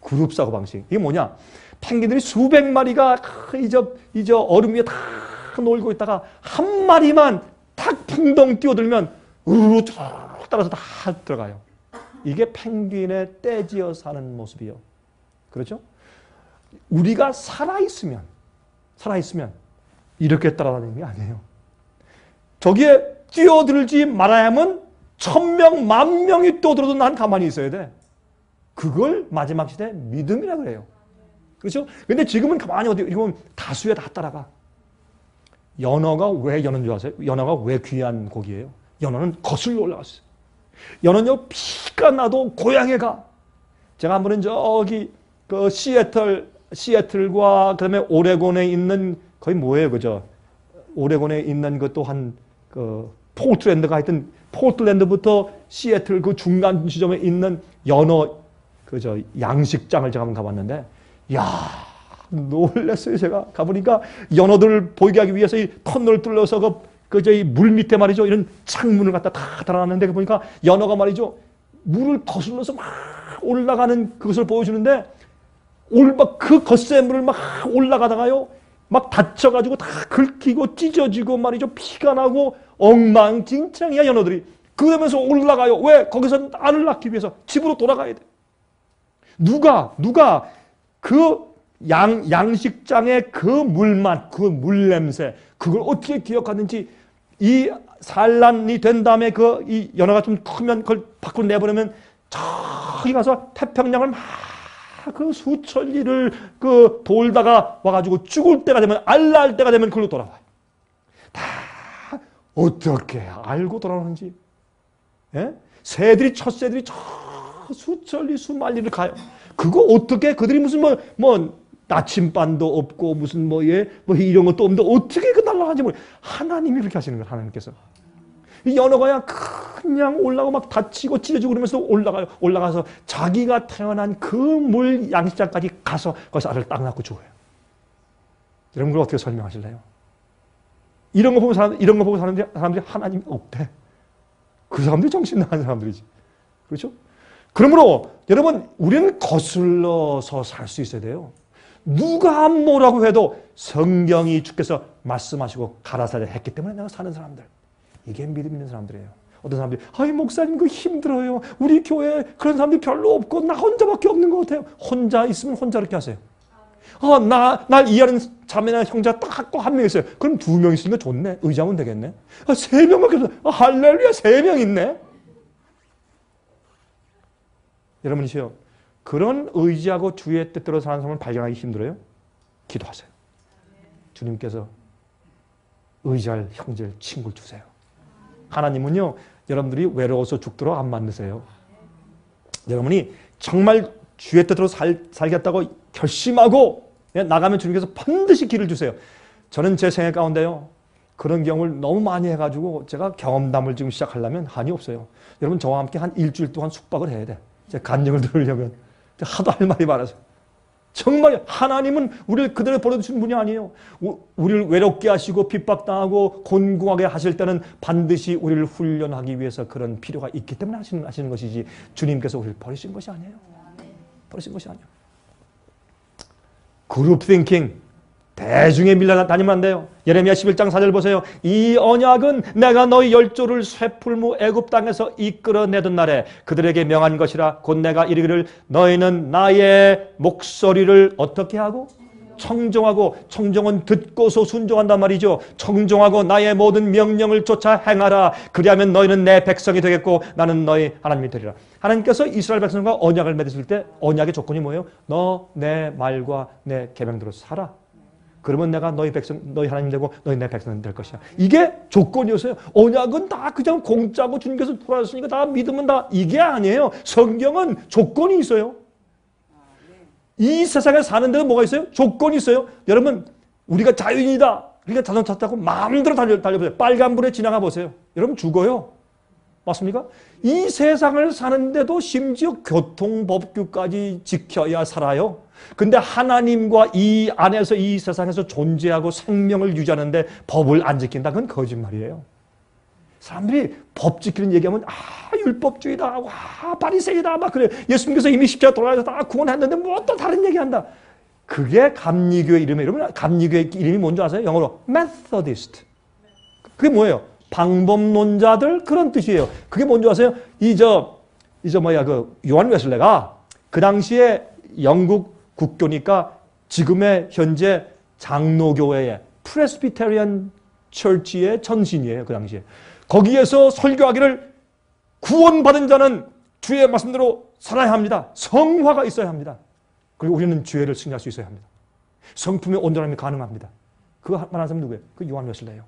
A: 그룹 사고방식. 이게 뭐냐? 펭귄들이 수백 마리가 이 얼음 위에 다 놀고 있다가 한 마리만 탁 풍덩 뛰어들면 우르르 따라서 다 들어가요. 이게 펭귄의 떼지어 사는 모습이요. 그렇죠? 우리가 살아있으면 이렇게 따라다니는 게 아니에요. 저기에 뛰어들지 말아야만 1000명, 10,000명이 뛰어들어도 난 가만히 있어야 돼. 그걸 마지막 시대 믿음이라고 그래요. 그렇죠? 근데 지금은 가만히 이건 다수에 다 따라가. 연어가 왜 연어인 줄 아세요? 연어가 왜 귀한 고기예요? 연어는 거슬러 올라갔어요. 연어는요, 피가 나도 고향에 가. 제가 한 번은 저기 그 시애틀과 그다음에 오레곤에 있는 거의 뭐예요, 그죠? 오레곤에 있는 그 또한 그 포틀랜드가 하여튼 포틀랜드부터 시애틀 그 중간 지점에 있는 연어 양식장을 제가 한번 가봤는데, 놀랐어요. 제가 가보니까 연어들을 보이게 하기 위해서 이 터널을 뚫려서 물 밑에 말이죠. 이런 창문을 갖다 다 달아놨는데, 보니까 연어가 말이죠. 물을 거슬러서 막 올라가는 그것을 보여주는데, 그 겉샘물을 막 올라가다가요. 막 다쳐가지고 다 긁히고 찢어지고 말이죠. 피가 나고 엉망진창이야, 연어들이. 그러면서 올라가요. 왜? 거기서 알을 낳기 위해서 집으로 돌아가야 돼. 누가 그 양식장의 그 물맛, 그 물냄새, 그걸 어떻게 기억하는지, 이 산란이 된 다음에 이 연어가 좀 크면 그걸 밖으로 내보내면 저기 가서 태평양을 막 그 수천 리를 그 돌다가 와가지고 죽을 때가 되면, 알 낳을 때가 되면 그걸로 돌아와요. 다 어떻게 알고 돌아오는지. 예? 첫 새들이 저 수천 리 수만 리를 가요. 그거 어떻게 그들이 무슨 나침반도 없고 무슨 이런 것도 없는데 어떻게 그 날아가는지 모르겠어요. 하나님이 그렇게 하시는 거예요. 하나님께서. 이 연어가 그냥 올라가고 막 다치고 찢어지고 그러면서 올라가서 자기가 태어난 그 물 양식장까지 가서 거기서 알을 딱 낳고 죽어요. 여러분 그걸 어떻게 설명하실래요? 이런 거 보고 사람들이 하나님이 없대. 그 사람들이 정신 나간 사람들이지. 그렇죠? 그러므로 여러분, 우리는 거슬러서 살 수 있어야 돼요. 누가 뭐라고 해도 성경이 주께서 말씀하시고 가라사대 했기 때문에 내가 사는 사람들. 이게 믿음 있는 사람들이에요. 어떤 사람들이 아이 목사님 그거 힘들어요. 우리 교회에 그런 사람들이 별로 없고 나 혼자밖에 없는 것 같아요. 혼자 있으면 혼자 이렇게 하세요. 날 이해하는 자매나 형제 딱 한 명 있어요. 그럼 2명 있으니까 좋네. 의지하면 되겠네. 3명밖에 없어. 할렐루야, 3명 있네. 여러분이시여, 그런 의지하고 주의 뜻대로 사는 사람을 발견하기 힘들어요? 기도하세요. 주님께서 의지할 형제를, 친구를 주세요. 하나님은요, 여러분들이 외로워서 죽도록 안 만드세요. 여러분이 정말 주의 뜻대로 살겠다고 결심하고 나가면 주님께서 반드시 길을 주세요. 저는 제 생애 가운데요, 그런 경험을 너무 많이 해가지고 제가 경험담을 지금 시작하려면 한이 없어요. 여러분 저와 함께 한 일주일 동안 숙박을 해야 돼. 제 간증을 들으려면 하도 할 말이 많아서. 정말 하나님은 우리를 그대로 버려두시는 분이 아니에요. 우리를 외롭게 하시고 핍박당하고 곤궁하게 하실 때는 반드시 우리를 훈련하기 위해서 그런 필요가 있기 때문에 하시는 것이지, 주님께서 우리를 버리신 것이 아니에요. 버리신 것이 아니에요. 그룹 띵킹, 대중에 밀려다니면 안 돼요. 예레미야 11장 4절 보세요. 이 언약은 내가 너희 열조를 쇠풀무 애굽 땅에서 이끌어내던 날에 그들에게 명한 것이라. 곧 내가 이르기를 너희는 나의 목소리를 어떻게 하고? 청종하고. 청종은 듣고서 순종한단 말이죠. 청종하고 나의 모든 명령을 쫓아 행하라. 그리하면 너희는 내 백성이 되겠고 나는 너희 하나님이 되리라. 하나님께서 이스라엘 백성과 언약을 맺으실 때 언약의 조건이 뭐예요? 너 내 말과 내 계명대로 살아. 그러면 내가 너희 백성, 너희 하나님 되고 너희 내 백성 될 것이야. 이게 조건이었어요. 언약은 다 그냥 공짜고 주님께서 돌아왔으니까 다 믿으면 다, 이게 아니에요. 성경은 조건이 있어요. 이 세상에 사는 데는 뭐가 있어요? 조건이 있어요. 여러분, 우리가 자유인이다. 그러니까 자동차 타고 마음대로 달려보세요. 빨간불에 지나가 보세요. 여러분 죽어요. 맞습니까? 이 세상을 사는데도 심지어 교통법규까지 지켜야 살아요. 근데 하나님과 이 안에서, 이 세상에서 존재하고 생명을 유지하는데 법을 안 지킨다? 그건 거짓말이에요. 사람들이 법 지키는 얘기하면 율법주의다, 바리새이다 막 그래. 예수님께서 이미 십자가 돌아가서 다 구원했는데 뭐 또 다른 얘기한다. 그게 감리교의 이름이에요. 감리교의 이름이 뭔지 아세요? 영어로 Methodist. 그게 뭐예요? 방법론자들, 그런 뜻이에요. 그게 뭔지 아세요? 요한 웨슬레가 그 당시에 영국 국교니까 지금의 현재 장로교회의 프레스비테리안 처치의 전신이에요. 그 당시에. 거기에서 설교하기를 구원받은 자는 주의 말씀대로 살아야 합니다. 성화가 있어야 합니다. 그리고 우리는 죄를 승리할 수 있어야 합니다. 성품의 온전함이 가능합니다. 그거 말하는 사람이 누구예요? 그 요한 웨슬레예요.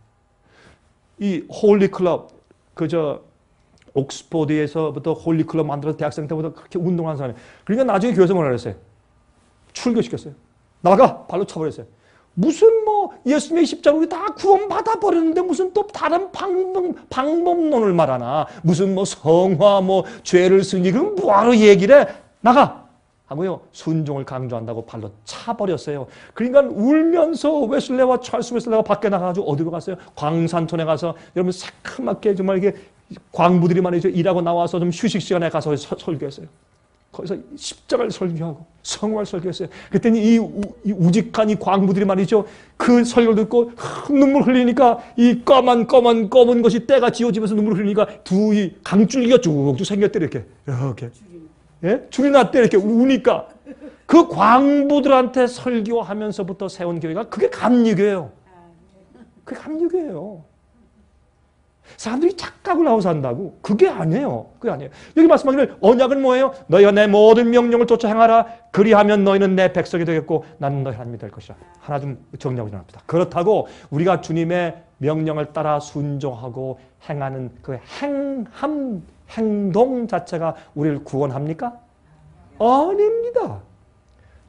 A: 이 홀리 클럽, 옥스포드에서부터 홀리 클럽 만들어서 대학생 때부터 그렇게 운동하는 사람이에요. 그러니까 나중에 교회에서 뭐라 그랬어요? 출교시켰어요. 나가! 발로 차버렸어요. 무슨 예수님의 십자가로 다 구원받아 버렸는데 무슨 또 다른 방법론을 말하나? 무슨 성화, 죄를 승리, 그럼 뭐하러 얘기를 해? 나가! 하고요, 순종을 강조한다고 발로 차버렸어요. 그러니까 울면서 웨슬레와 찰스 웨슬레가 밖에 나가가지고 어디로 갔어요? 광산촌에 가서 여러분 새카맣게 정말 이게 광부들이 말이죠, 일하고 나와서 좀 휴식 시간에 가서 설교했어요. 거기서 십자가를 설교하고 성화를 설교했어요. 그랬더니 이 우직한 이 광부들이 말이죠. 그 설교를 듣고 눈물 흘리니까 이 검은 것이 때가 지워지면서 눈물 흘리니까 두 이 강줄기가 쭉쭉 생겼대 이렇게. 예? 줄이 났대 이렇게 우니까. 그 광부들한테 설교하면서부터 세운 교회가 그게 감리교예요. 그게 감리교예요. 사람들이 착각을 하고 산다고. 그게 아니에요. 그게 아니에요. 여기 말씀하기를 언약은 뭐예요? 너희가 내 모든 명령을 쫓아 행하라. 그리하면 너희는 내 백성이 되겠고 나는 너희 하나님이 될 것이라. 하나 좀 정리하고 전합니다. 그렇다고 우리가 주님의 명령을 따라 순종하고 행하는 그 행동 자체가 우리를 구원합니까? 아닙니다.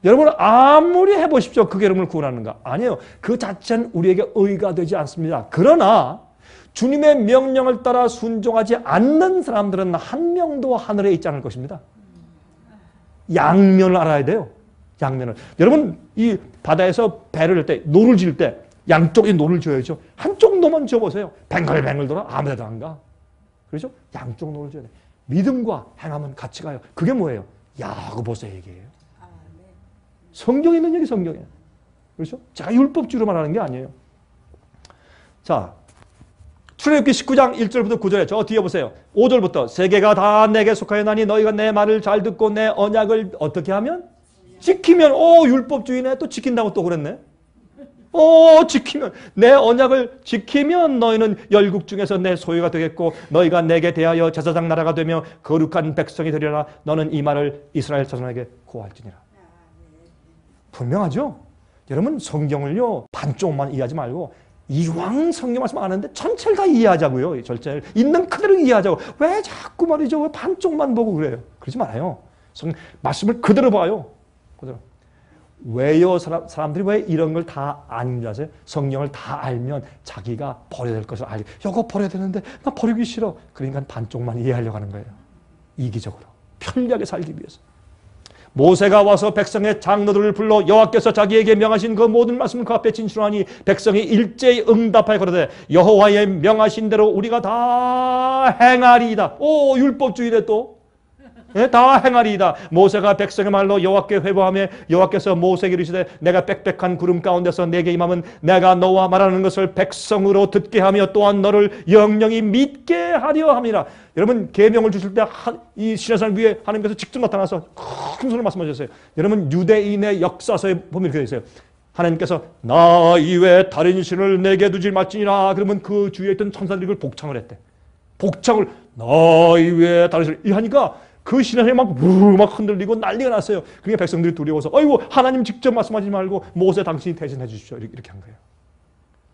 A: 여러분 아무리 해보십시오. 그게 여러분을 구원하는가? 아니에요. 그 자체는 우리에게 의가 되지 않습니다. 그러나 주님의 명령을 따라 순종하지 않는 사람들은 한 명도 하늘에 있지 않을 것입니다. 양면을 알아야 돼요. 양면을. 여러분 이 바다에서 배를 할 때 노를 지을 때 양쪽에 노를 지어야죠. 한쪽 노만 지어보세요. 뱅글뱅글 돌아 아무 데도 안 가. 그렇죠? 양쪽 노를 지어야 돼. 믿음과 행함은 같이 가요. 그게 뭐예요? 야고보서 얘기예요. 성경에 있는 얘기 성경이에요. 그렇죠? 제가 율법주의로 말하는 게 아니에요. 자, 출애굽기 19장 1절부터 9절에 저 뒤에 보세요. 5절부터 세계가 다 내게 속하였나니 너희가 내 말을 잘 듣고 내 언약을 어떻게 하면? 지키면. 율법주의네. 또 지킨다고 또 그랬네. 지키면. 내 언약을 지키면 너희는 열국 중에서 내 소유가 되겠고 너희가 내게 대하여 제사장 나라가 되며 거룩한 백성이 되리라. 너는 이 말을 이스라엘 자손에게 고할지니라. 분명하죠? 여러분 성경을요 반쪽만 이해하지 말고 이왕 성경 말씀 안 하는데 전체를 다 이해하자고요. 전체를 있는 그대로 이해하자고. 왜 자꾸 말이죠? 왜 반쪽만 보고 그래요? 그러지 말아요. 말씀을 그대로 봐요. 그대로. 왜요? 사람들이 왜 이런 걸 다 아는 줄 아세요? 성경을 다 알면 자기가 버려야 될 것을 알고 이거 버려야 되는데 나 버리기 싫어. 그러니까 반쪽만 이해하려고 하는 거예요. 이기적으로. 편리하게 살기 위해서. 모세가 와서 백성의 장로들을 불러 여호와께서 자기에게 명하신 그 모든 말씀을 그 앞에 진술하니 백성이 일제히 응답하여 그러되 여호와의 명하신 대로 우리가 다 행하리이다. 율법주의래 또. 네, 다 행하리이다. 모세가 백성의 말로 여호와께 회복하며 여호와께서 모세에게 이르시되 내가 빽빽한 구름 가운데서 내게 임하면 내가 너와 말하는 것을 백성으로 듣게 하며 또한 너를 영영히 믿게 하려 함이라. 여러분 계명을 주실 때 이 시내산 위에 하나님께서 직접 나타나서 큰 소리로 말씀하셨어요. 여러분 유대인의 역사서에 보면 이렇게 되어 있어요. 하나님께서 나 이외에 다른 신을 내게 두지 말지니라. 그러면 그 주위에 있던 천사들이 그걸 복창을 했대. 복창을 나 이외에 다른 신을 하니까 그 신의 막 흔들리고 난리가 났어요. 그러니까 백성들이 두려워서 아이고 하나님 직접 말씀하지 말고 모세 당신이 대신해 주십시오. 이렇게 한 거예요.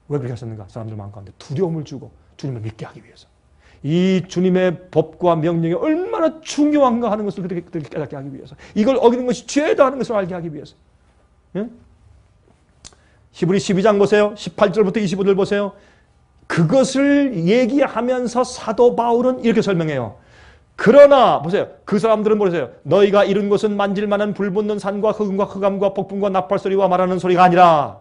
A: 왜 그렇게 하셨는가? 사람들 마음 가운데 두려움을 주고 주님을 믿게 하기 위해서. 이 주님의 법과 명령이 얼마나 중요한가 하는 것을 그들이 깨닫게 하기 위해서. 이걸 어기는 것이 죄다 하는 것을 알게 하기 위해서. 예? 히브리 12장 보세요. 18절부터 25절 보세요. 그것을 얘기하면서 사도 바울은 이렇게 설명해요. 그러나 보세요. 그 사람들은 보세요. 너희가 이룬 것은 만질만한 불붙는 산과 흑음과 흑암과 폭풍과 나팔 소리와 말하는 소리가 아니라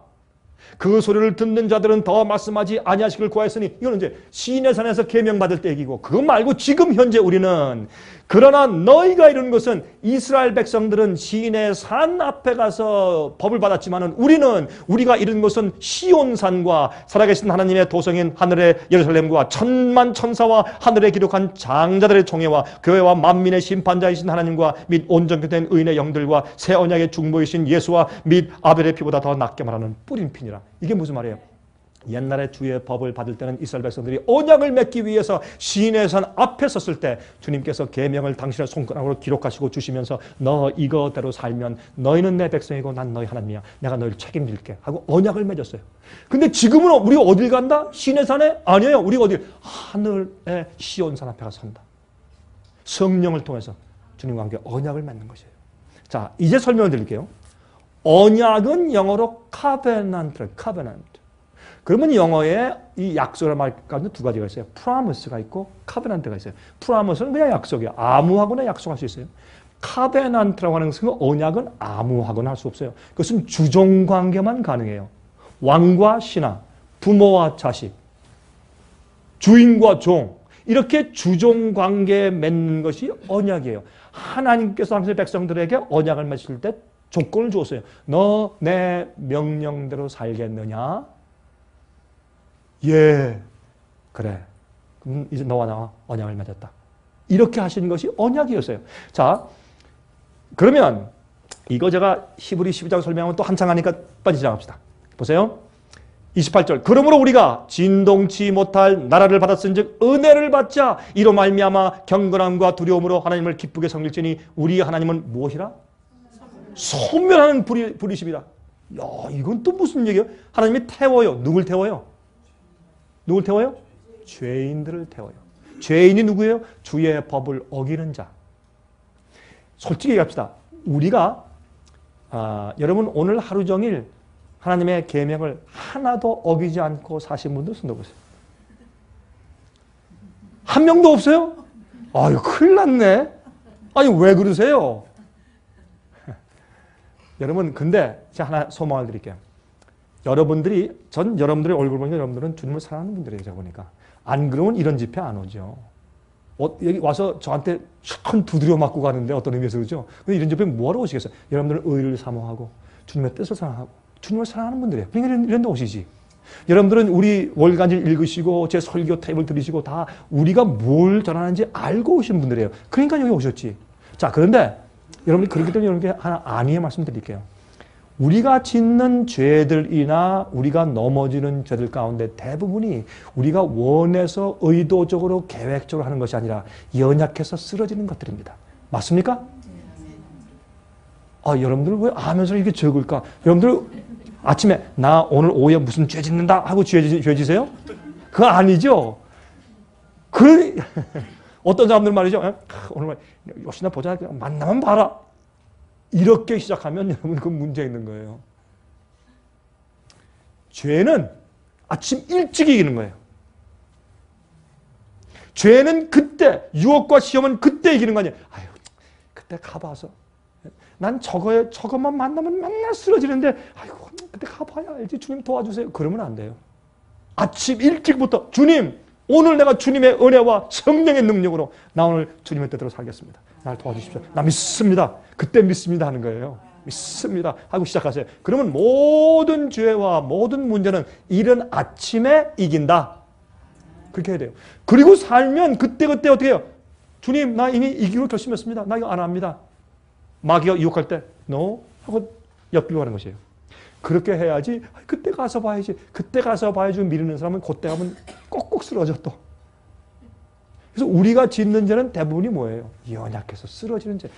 A: 그 소리를 듣는 자들은 더 말씀하지 아니하시길 구하였으니 이거는 이제 시인의 산에서 계명받을 때 얘기고 그거 말고 지금 현재 우리는 그러나 너희가 이룬 것은 이스라엘 백성들은 시인의 산 앞에 가서 법을 받았지만은 우리가 이룬 것은 시온산과 살아계신 하나님의 도성인 하늘의 예루살렘과 천만 천사와 하늘에 기록한 장자들의 총회와 교회와 만민의 심판자이신 하나님과 및 온전케 된 의인의 영들과 새 언약의 중보이신 예수와 및 아벨의 피보다 더 낫게 말하는 뿌린 피니라. 이게 무슨 말이에요? 옛날에 주의 법을 받을 때는 이스라엘 백성들이 언약을 맺기 위해서 시인의 산 앞에 섰을 때 주님께서 계명을 당신의 손가락으로 기록하시고 주시면서 너 이거대로 살면 너희는 내 백성이고 난 너희 하나님이야. 내가 너희를 책임질게 하고 언약을 맺었어요. 근데 지금은 우리 어딜 간다? 시인의 산에? 아니에요. 우리가 어딜? 하늘의 시온산 앞에 가서 산다. 성령을 통해서 주님과 함께 언약을 맺는 것이에요. 자, 이제 설명을 드릴게요. 언약은 영어로 covenant. 그러면 영어에 이 약속이라는 말 가운데 두 가지가 있어요. promise가 있고 covenant가 있어요. promise는 그냥 약속이에요. 아무하거나 약속할 수 있어요. covenant라고 하는 것은 언약은 아무하거나 할 수 없어요. 그것은 주종관계만 가능해요. 왕과 신하, 부모와 자식, 주인과 종 이렇게 주종관계에 맺는 것이 언약이에요. 하나님께서 당시 백성들에게 언약을 맺을 때 조건을 주었어요. 너 내 명령대로 살겠느냐? 예, 그래. 그럼 이제 너와 나와 언약을 맺었다. 이렇게 하시는 것이 언약이었어요. 자, 그러면 이거 제가 히브리 12장 설명하면 또 한창 하니까 빨리 지나갑시다. 보세요. 28절. 그러므로 우리가 진동치 못할 나라를 받았은즉 은혜를 받자. 이로 말미암아 경건함과 두려움으로 하나님을 기쁘게 섬길지니 우리 하나님은 무엇이라? 소멸하는 불이십니다. 야, 이건 또 무슨 얘기예요? 하나님이 태워요. 누굴 태워요? 누굴 태워요? 죄인들을 태워요. 죄인이 누구예요? 주의 법을 어기는 자. 솔직히 얘기합시다. 우리가 여러분 오늘 하루 종일 하나님의 계명을 하나도 어기지 않고 사신 분들 손 들어보세요. 한 명도 없어요? 아유, 큰일 났네. 아니, 왜 그러세요? 여러분, 근데 제가 하나 소망을 드릴게요. 여러분들이, 전 여러분들의 얼굴 보니까 여러분들은 주님을 사랑하는 분들이에요, 제가 보니까. 안 그러면 이런 집회 안 오죠. 여기 와서 저한테 큰 두드려 맞고 가는데 어떤 의미에서 그러죠? 근데 이런 집회 뭐하러 오시겠어요? 여러분들은 의를 사모하고 주님의 뜻을 사랑하고 주님을 사랑하는 분들이에요. 그러니까 이런 데 오시지. 여러분들은 우리 월간지를 읽으시고 제 설교 탭을 들으시고 다 우리가 뭘 전하는지 알고 오신 분들이에요. 그러니까 여기 오셨지. 자, 그런데 여러분이 그렇기 때문에 여러분께 하나 안위의 말씀 드릴게요. 우리가 짓는 죄들이나 우리가 넘어지는 죄들 가운데 대부분이 우리가 원해서 의도적으로 계획적으로 하는 것이 아니라 연약해서 쓰러지는 것들입니다. 맞습니까? 여러분들 왜 하면서 이렇게 적을까? 여러분들 아침에 나 오늘 오후에 무슨 죄 짓는다 하고 죄 지세요? 그거 아니죠? 어떤 사람들 말이죠. 오늘 역시나 보자. 만나면 봐라. 이렇게 시작하면 여러분 그 문제 있는 거예요. 죄는 아침 일찍 이기는 거예요. 죄는 그때, 유혹과 시험은 그때 이기는 거 아니에요. 아유, 그때 가봐서. 난 저것만 만나면 맨날 쓰러지는데, 아이고, 그때 가봐야 알지. 주님 도와주세요. 그러면 안 돼요. 아침 일찍부터 주님, 오늘 내가 주님의 은혜와 성령의 능력으로 나 오늘 주님의 뜻대로 살겠습니다. 날 도와주십시오. 나 믿습니다. 그때 믿습니다 하는 거예요. 믿습니다 하고 시작하세요. 그러면 모든 죄와 모든 문제는 이른 아침에 이긴다. 그렇게 해야 돼요. 그리고 살면 그때그때 어떻게 해요? 주님, 나 이미 이기로 결심했습니다. 나 이거 안 합니다. 마귀가 유혹할 때 no 하고 엮이려고 하는 것이에요. 그렇게 해야지. 그때 가서 봐야지. 그때 가서 봐야지. 미루는 사람은 그때 가면 꼭꼭 쓰러져 또. 그래서 우리가 짓는 죄는 대부분이 뭐예요? 연약해서 쓰러지는 죄.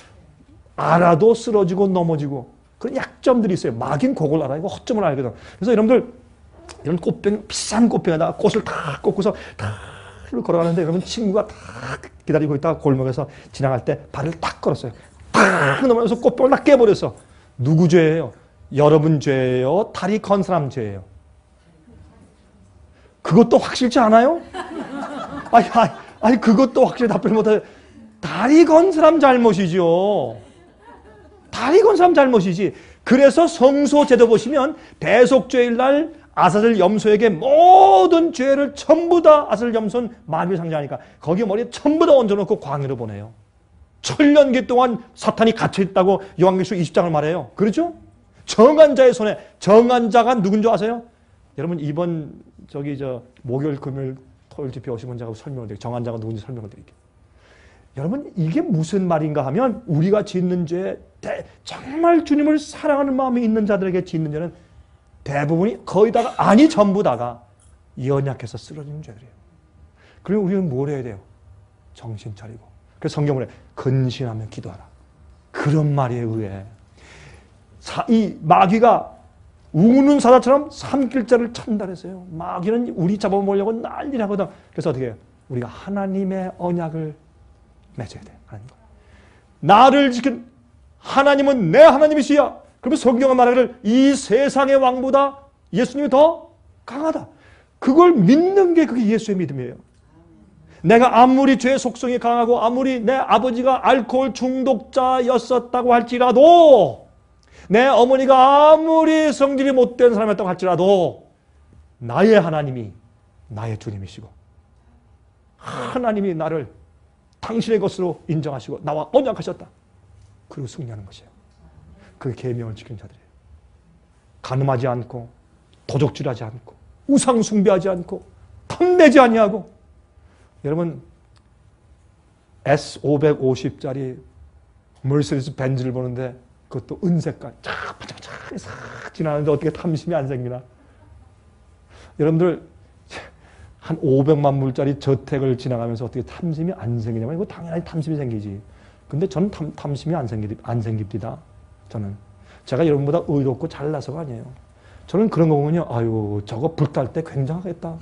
A: 알아도 쓰러지고 넘어지고 그런 약점들이 있어요. 마귀는 그걸 알아요. 허점을 알거든. 그래서 여러분들 이런 꽃병, 비싼 꽃병에다가 꽃을 다 꽂고서 다 걸어가는데 여러분 친구가 다 기다리고 있다가 골목에서 지나갈 때 발을 딱 걸었어요. 딱 넘어가서 꽃병을 다 깨버렸어. 누구 죄예요? 여러분 죄예요? 다리 건 사람 죄예요? 그것도 확실치 않아요? 아니 그것도 확실히 답변을 못해요. 다리 건 사람 잘못이죠. 다리 건 사람 잘못이지. 그래서 성소 제도 보시면 대속죄일 날 아사셀 염소에게 모든 죄를 전부 다 아사셀 염소는 마귀를 상징하니까 거기 머리에 전부 다 얹어놓고 광야로 보내요. 천년기 동안 사탄이 갇혀있다고 요한계시록 20장을 말해요. 그렇죠? 정한 자의 손에, 정한 자가 누군 줄 아세요? 여러분 이번 목요일, 금요일, 토요일 집회 오시면 제가 설명을 드릴게요. 정한 자가 누군지 설명을 드릴게요. 여러분 이게 무슨 말인가 하면 우리가 짓는 죄, 정말 주님을 사랑하는 마음이 있는 자들에게 짓는 죄는 대부분이 거의 다가 아니 전부 다가 연약해서 쓰러지는 죄들이에요. 그리고 우리는 뭘 해야 돼요? 정신 차리고. 그래서 성경을 해. 근신하며 기도하라. 그런 말에 의해 이 마귀가 우는 사자처럼 삼킬자를 천달했어요. 마귀는 우리 잡아먹으려고 난리 나거든. 그래서 어떻게 해요? 우리가 하나님의 언약을 맺어야 돼. 하나님과. 나를 지킨 하나님은 내 하나님이시야. 그러면 성경은 말하기를 이 세상의 왕보다 예수님이 더 강하다. 그걸 믿는 게 그게 예수의 믿음이에요. 내가 아무리 죄의 속성이 강하고 아무리 내 아버지가 알코올 중독자였었다고 할지라도 내 어머니가 아무리 성질이 못된 사람이었다고 할지라도 나의 하나님이 나의 주님이시고 하나님이 나를 당신의 것으로 인정하시고 나와 언약하셨다. 그리고 승리하는 것이에요. 그게 계명을 지키는 자들이에요. 간음하지 않고 도적질하지 않고 우상 숭배하지 않고 탐내지 아니하고. 여러분 S550짜리 머세디스 벤츠를 보는데 그것도 은색깔 싹 지나는데 어떻게 탐심이 안 생기나? 여러분들 한 500만 불짜리 저택을 지나가면서 어떻게 탐심이 안 생기냐면 이거 당연히 탐심이 생기지. 근데 저는 탐심이 안 생깁니다. 저는 제가 여러분보다 의롭고 잘나서가 아니에요. 저는 그런 거 보면요, 아유 저거 불탈 때 굉장하겠다.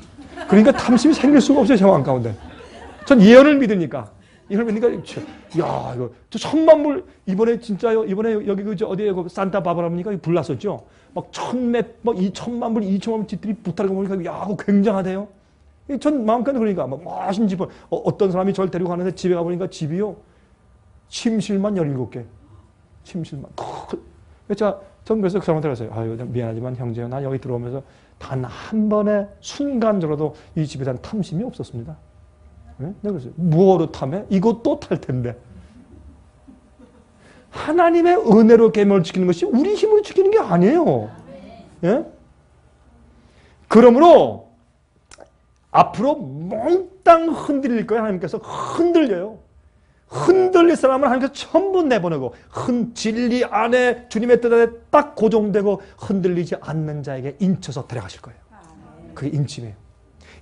A: 그러니까 탐심이 생길 수가 없어요. 제 마음 가운데. 전 예언을 믿으니까. 이걸 믿으니까 야 이거 저 1000만 불 이번에 진짜요. 이번에 여기 그 어디에 그 산타 바바라입니까? 불 났었죠. 막 2000만 불, 2000만 불 집들이 불타는 거 보니까 야 그거 굉장하대요. 전 마음껏 그러니까 막 멋진 집을 어떤 사람이 저를 데리고 가는데 집에 가보니까 집이요 침실만 17개. 침실만. 전 그래서 그 사람한테 그랬어요. 아유 미안하지만 형제요, 나 여기 들어오면서 단 한 번의 순간적으로도 이 집에 대한 탐심이 없었습니다. 네? 내가 그랬어요. 무엇으로 탐해? 이것도 탈 텐데. 하나님의 은혜로 계명을 지키는 것이 우리 힘으로 지키는 게 아니에요. 예? 그러므로 앞으로 몽땅 흔들릴 거예요. 하나님께서 흔들려요. 흔들릴 사람은 하나님께서 전부 내보내고 진리 안에 주님의 뜻 안에 딱 고정되고 흔들리지 않는 자에게 인쳐서 데려가실 거예요. 그게 인침이에요.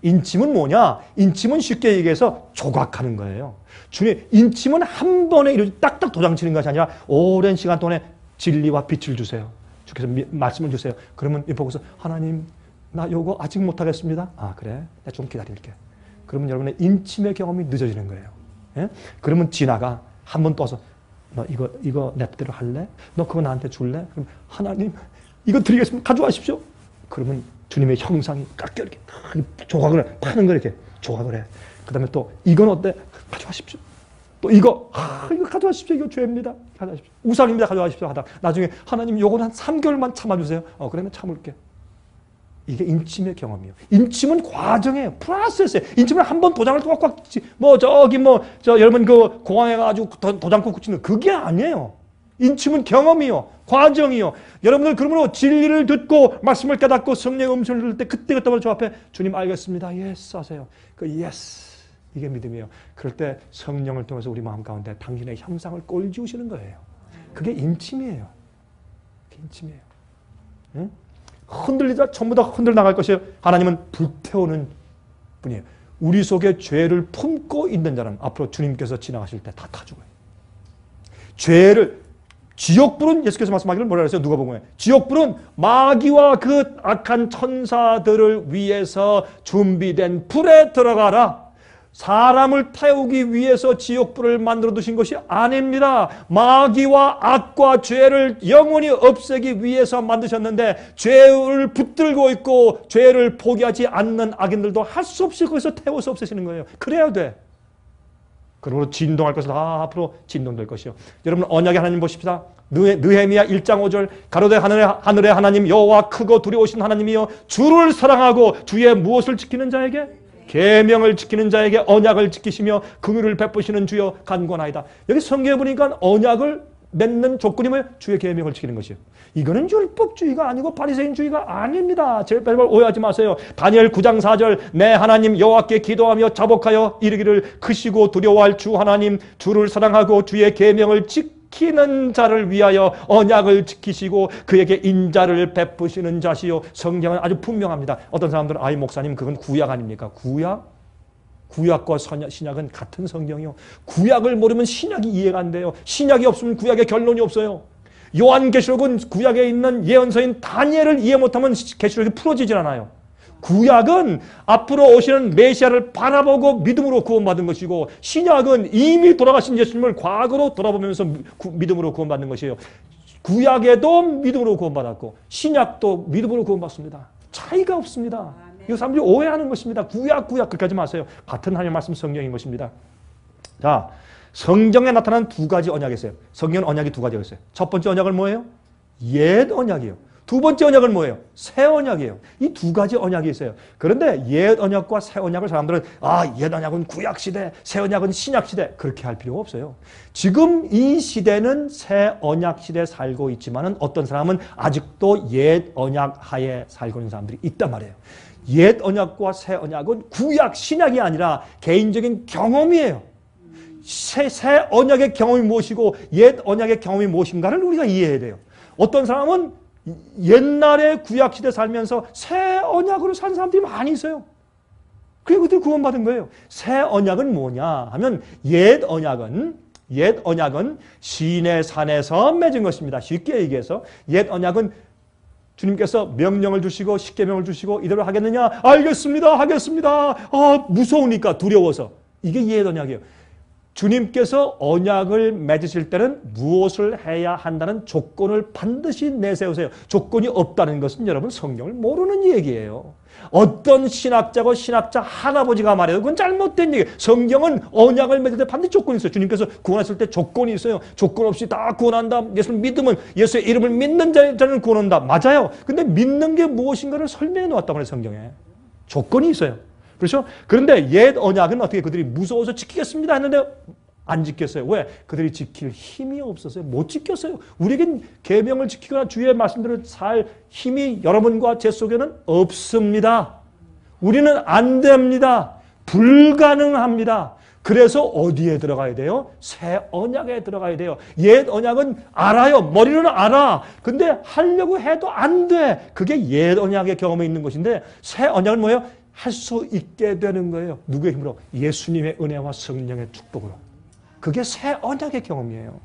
A: 인침은 뭐냐? 인침은 쉽게 얘기해서 조각하는 거예요. 주님, 인침은 한 번에 이렇게 딱딱 도장치는 것이 아니라 오랜 시간 동안에 진리와 빛을 주세요. 주께서 말씀을 주세요. 그러면 보고서 하나님 나 요거 아직 못하겠습니다. 아 그래? 내가 좀 기다릴게. 그러면 여러분의 인침의 경험이 늦어지는 거예요. 예? 그러면 지나가 한 번 떠서 너 이거 내 뜻대로 할래? 너 그거 나한테 줄래? 그럼 하나님 이거 드리겠습니다. 가져가십시오. 그러면 주님의 형상이 깎여 이렇게 조각을 파는 거 이렇게 조각을 해. 그 다음에 또 이건 어때? 가져가십시오. 또 이거 가져가십시오. 이거 죄입니다. 가져가십시오. 우상입니다. 가져가십시오. 하다 나중에 하나님 요건 한 3개월만 참아주세요. 그래 나 참을게. 이게 인침의 경험이에요. 인침은 과정이에요. 프로세스예요. 인침은 한 번 도장을 꽉꽉 여러분 그 공항에 가지고 도장 꾹 치는 그게 아니에요. 인침은 경험이요. 과정이요. 여러분들 그러므로 진리를 듣고 말씀을 깨닫고 성령의 음성을 들을 때 그때부터 저 앞에 주님 알겠습니다. 예스 하세요. 그 예스 이게 믿음이에요. 그럴 때 성령을 통해서 우리 마음 가운데 당신의 형상을 꼴지우시는 거예요. 그게 인침이에요. 그게 인침이에요. 응? 흔들리다 전부 다 흔들어 나갈 것이에요. 하나님은 불태우는 분이에요. 우리 속에 죄를 품고 있는 자는 앞으로 주님께서 지나가실 때 다 타 죽어요. 지옥불은 예수께서 말씀하기를 뭐라 그랬어요? 누가복음에 지옥불은 마귀와 그 악한 천사들을 위해서 준비된 불에 들어가라. 사람을 태우기 위해서 지옥불을 만들어 두신 것이 아닙니다. 마귀와 악과 죄를 영원히 없애기 위해서 만드셨는데 죄를 붙들고 있고 죄를 포기하지 않는 악인들도 할 수 없이 거기서 태워서 없애시는 거예요. 그래야 돼. 그러므로 진동할 것은 다 앞으로 진동될 것이요. 여러분 언약의 하나님 보십시다. 느헤미야 1장 5절 가로되 하늘의 하나님 여호와 크고 두려우신 하나님이여 주를 사랑하고 주의 무엇을 지키는 자에게? 계명을 지키는 자에게 언약을 지키시며 긍휼을 베푸시는 주여 간구하나이다. 여기 성경에 보니까 언약을 맺는 조건이 뭐예요? 주의 계명을 지키는 것이에요. 이거는 율법주의가 아니고 바리새인주의가 아닙니다. 제발 오해하지 마세요. 다니엘 9장 4절 내 하나님 여호와께 기도하며 자복하여 이르기를 크시고 두려워할 주 하나님 주를 사랑하고 주의 계명을 지키는 자를 위하여 언약을 지키시고 그에게 인자를 베푸시는 자시요. 성경은 아주 분명합니다. 어떤 사람들은 아이 목사님 그건 구약 아닙니까? 구약과 신약은 같은 성경이요. 구약을 모르면 신약이 이해가 안 돼요. 신약이 없으면 구약의 결론이 없어요. 요한계시록은 구약에 있는 예언서인 다니엘을 이해 못하면 계시록이 풀어지질 않아요. 구약은 앞으로 오시는 메시아를 바라보고 믿음으로 구원받은 것이고 신약은 이미 돌아가신 예수님을 과거로 돌아보면서 믿음으로 구원받는 것이에요. 구약에도 믿음으로 구원받았고 신약도 믿음으로 구원받습니다. 차이가 없습니다. 이 사람들이 오해하는 것입니다. 구약 그렇게 하지 마세요. 같은 하나님의 말씀 성경인 것입니다. 자, 성경에 나타난 두 가지 언약이 있어요. 성경은 언약이 두 가지가 있어요. 첫 번째 언약은 뭐예요? 옛 언약이에요. 두 번째 언약은 뭐예요? 새 언약이에요. 이 두 가지 언약이 있어요. 그런데 옛 언약과 새 언약을 사람들은 옛 언약은 구약시대, 새 언약은 신약시대 그렇게 할 필요가 없어요. 지금 이 시대는 새 언약 시대에 살고 있지만 어떤 사람은 아직도 옛 언약 하에 살고 있는 사람들이 있단 말이에요. 옛 언약과 새 언약은 구약, 신약이 아니라 개인적인 경험이에요. 새 언약의 경험이 무엇이고 옛 언약의 경험이 무엇인가를 우리가 이해해야 돼요. 어떤 사람은 옛날에 구약시대 살면서 새 언약으로 산 사람들이 많이 있어요. 그리고 그들이 구원받은 거예요. 새 언약은 뭐냐 하면 옛 언약은 시내 산에서 맺은 것입니다. 쉽게 얘기해서 옛 언약은 주님께서 명령을 주시고 십계명을 주시고 이대로 하겠느냐? 알겠습니다. 하겠습니다. 무서우니까 두려워서. 이게 옛 언약이에요. 주님께서 언약을 맺으실 때는 무엇을 해야 한다는 조건을 반드시 내세우세요. 조건이 없다는 것은 여러분 성경을 모르는 얘기예요. 어떤 신학자고 신학자 할아버지가 말해도 그건 잘못된 얘기예요. 성경은 언약을 맺을 때 반드시 조건이 있어요. 주님께서 구원하실 때 조건이 있어요. 조건 없이 다 구원한다. 예수를 믿으면 예수의 이름을 믿는 자는 구원한다. 맞아요. 근데 믿는 게 무엇인가를 설명해 놓았단 말이에요. 성경에. 조건이 있어요. 그렇죠? 그런데 옛 언약은 어떻게 그들이 무서워서 지키겠습니다 했는데 안 지켰어요. 왜? 그들이 지킬 힘이 없었어요. 못 지켰어요. 우리에겐 계명을 지키거나 주의 말씀대로 살 힘이 여러분과 제 속에는 없습니다. 우리는 안 됩니다. 불가능합니다. 그래서 어디에 들어가야 돼요? 새 언약에 들어가야 돼요. 옛 언약은 알아요. 머리로는 알아. 근데 하려고 해도 안 돼. 그게 옛 언약의 경험에 있는 것인데 새 언약은 뭐예요? 할 수 있게 되는 거예요. 누구의 힘으로? 예수님의 은혜와 성령의 축복으로. 그게 새 언약의 경험이에요.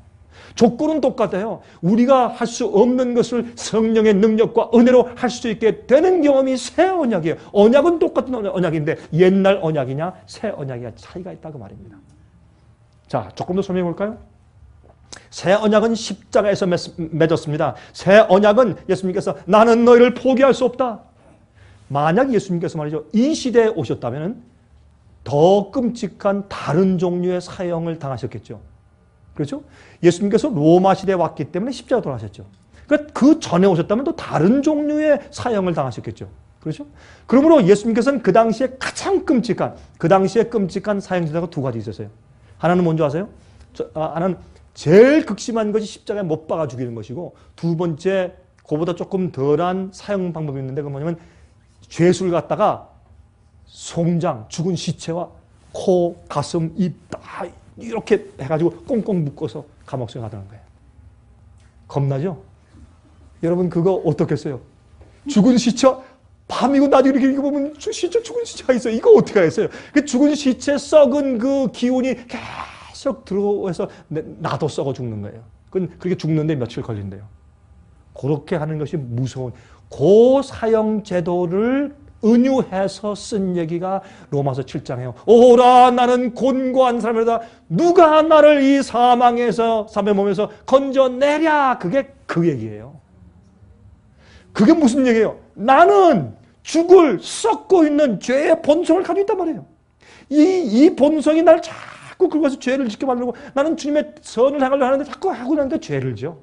A: 조건은 똑같아요. 우리가 할 수 없는 것을 성령의 능력과 은혜로 할 수 있게 되는 경험이 새 언약이에요. 언약은 똑같은 언약인데 옛날 언약이냐 새 언약이냐 차이가 있다고 말입니다. 자, 조금 더 설명해 볼까요? 새 언약은 십자가에서 맺었습니다. 새 언약은 예수님께서 나는 너희를 포기할 수 없다. 만약 예수님께서 말이죠. 이 시대에 오셨다면 더 끔찍한 다른 종류의 사형을 당하셨겠죠. 그렇죠? 예수님께서 로마 시대에 왔기 때문에 십자가 돌아가셨죠. 그러니까 그 전에 오셨다면 또 다른 종류의 사형을 당하셨겠죠. 그렇죠? 그러므로 예수님께서는 그 당시에 가장 끔찍한, 그 당시에 끔찍한 사형제도가 두 가지 있었어요. 하나는 뭔지 아세요? 하나는 제일 극심한 것이 십자가에 못 박아 죽이는 것이고 두 번째, 그보다 조금 덜한 사형 방법이 있는데 그건 뭐냐면 죄수를 갖다가 송장, 죽은 시체와 코, 가슴, 입 다 이렇게 해가지고 꽁꽁 묶어서 감옥 속에 가두는 거예요. 겁나죠? 여러분 그거 어떻겠어요? 죽은 시체, 밤이고 낮이고 이렇게 보면 진짜 죽은 시체가 있어요. 이거 어떻게 하겠어요? 그 죽은 시체 썩은 그 기운이 계속 들어와서 나도 썩어 죽는 거예요. 그렇게 죽는데 며칠 걸린대요. 그렇게 하는 것이 무서운 고사형 제도를 은유해서 쓴 얘기가 로마서 7장이에요. 오라 나는 곤고한 사람이다. 누가 나를 이 사망에서 삶의 몸에서 건져내랴. 그게 그 얘기예요. 그게 무슨 얘기예요? 나는 죽을 썩고 있는 죄의 본성을 가지고 있단 말이에요. 이 본성이 날 자꾸 긁어서 죄를 짓게 만들고 나는 주님의 선을 행하려고 하는데 자꾸 하고 나니까 죄를 지어.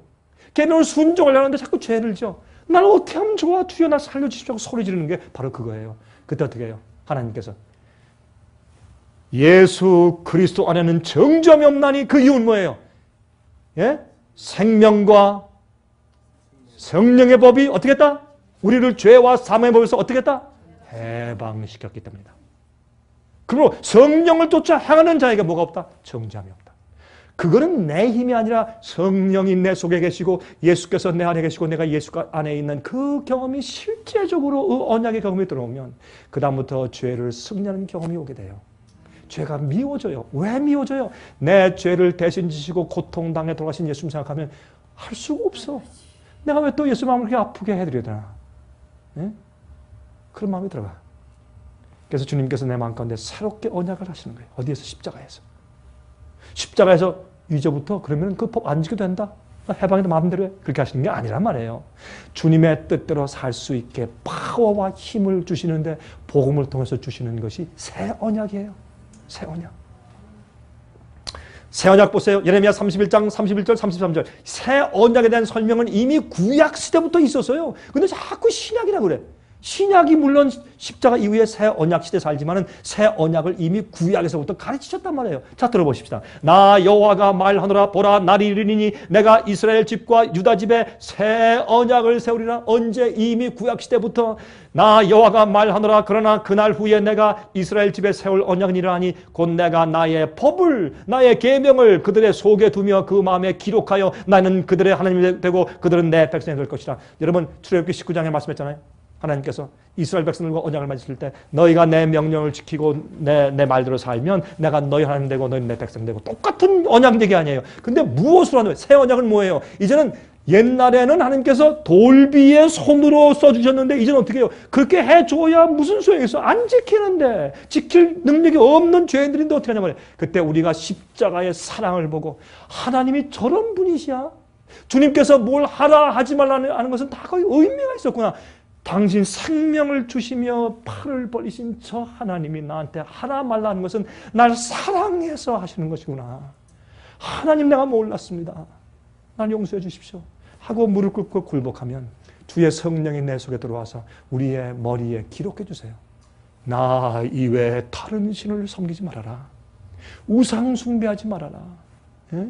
A: 계명을 순종하려고 하는데 자꾸 죄를 지어. 나는 어떻게 하면 좋아? 주여 나 살려주십시오 하고 소리 지르는 게 바로 그거예요. 그때 어떻게 해요? 하나님께서 예수 그리스도 안에는 정죄함이 없나니 그 이유는 뭐예요? 예? 생명과 성령의 법이 어떻게 했다? 우리를 죄와 사망의 법에서 어떻게 했다? 해방시켰기 때문이다. 그러므로 성령을 쫓아 행하는 자에게 뭐가 없다? 정죄함이 없다. 그거는 내 힘이 아니라 성령이 내 속에 계시고 예수께서 내 안에 계시고 내가 예수 안에 있는 그 경험이 실제적으로 그 언약의 경험이 들어오면 그 다음부터 죄를 승리하는 경험이 오게 돼요. 죄가 미워져요. 왜 미워져요? 내 죄를 대신 지시고 고통당해 돌아가신 예수님 생각하면 할 수가 없어. 내가 왜 또 예수 마음을 그렇게 아프게 해드려야 되나? 네? 그런 마음이 들어가. 그래서 주님께서 내 마음 가운데 새롭게 언약을 하시는 거예요. 어디에서? 십자가에서. 십자가에서 이제부터 그러면 그 법 안 지켜도 된다. 해방해도 마음대로 해. 그렇게 하시는 게 아니란 말이에요. 주님의 뜻대로 살 수 있게 파워와 힘을 주시는데 복음을 통해서 주시는 것이 새 언약이에요. 새 언약. 새 언약 보세요. 예레미야 31장 31절 33절. 새 언약에 대한 설명은 이미 구약 시대부터 있었어요. 근데 자꾸 신약이라고 그래. 신약이 물론 십자가 이후에 새 언약 시대 살지만은 새 언약을 이미 구약에서부터 가르치셨단 말이에요. 자, 들어보십시다. 나 여호와가 말하노라. 보라, 날이 이르리니 내가 이스라엘 집과 유다 집에 새 언약을 세우리라. 언제? 이미 구약 시대부터 나 여호와가 말하노라. 그러나 그날 후에 내가 이스라엘 집에 세울 언약은 이러하니 곧 내가 나의 법을, 나의 계명을 그들의 속에 두며 그 마음에 기록하여 나는 그들의 하나님이 되고 그들은 내 백성이 될 것이라. 여러분, 출애굽기 19장에 말씀했잖아요. 하나님께서 이스라엘 백성들과 언약을 맺으실 때 너희가 내 명령을 지키고 내 말대로 살면 내가 너희 하나님 되고 너희 내 백성 되고, 똑같은 언약 얘기 아니에요. 근데 무엇으로 하는 거예요? 새 언약은 뭐예요? 이제는 옛날에는 하나님께서 돌비에 손으로 써주셨는데 이제는 어떻게 해요? 그렇게 해줘야 무슨 소용이 있어? 안 지키는데, 지킬 능력이 없는 죄인들인데 어떻게 하냐 말이에요. 그때 우리가 십자가의 사랑을 보고 하나님이 저런 분이시야? 주님께서 뭘 하라 하지 말라 하는 것은 다 거의 의미가 있었구나. 당신 생명을 주시며 팔을 벌리신 저 하나님이 나한테 하라 말라 하는 것은 날 사랑해서 하시는 것이구나. 하나님, 내가 몰랐습니다. 날 용서해 주십시오 하고 무릎 꿇고 굴복하면 주의 성령이 내 속에 들어와서 우리의 머리에 기록해 주세요. 나 이외에 다른 신을 섬기지 말아라. 우상 숭배하지 말아라. 예?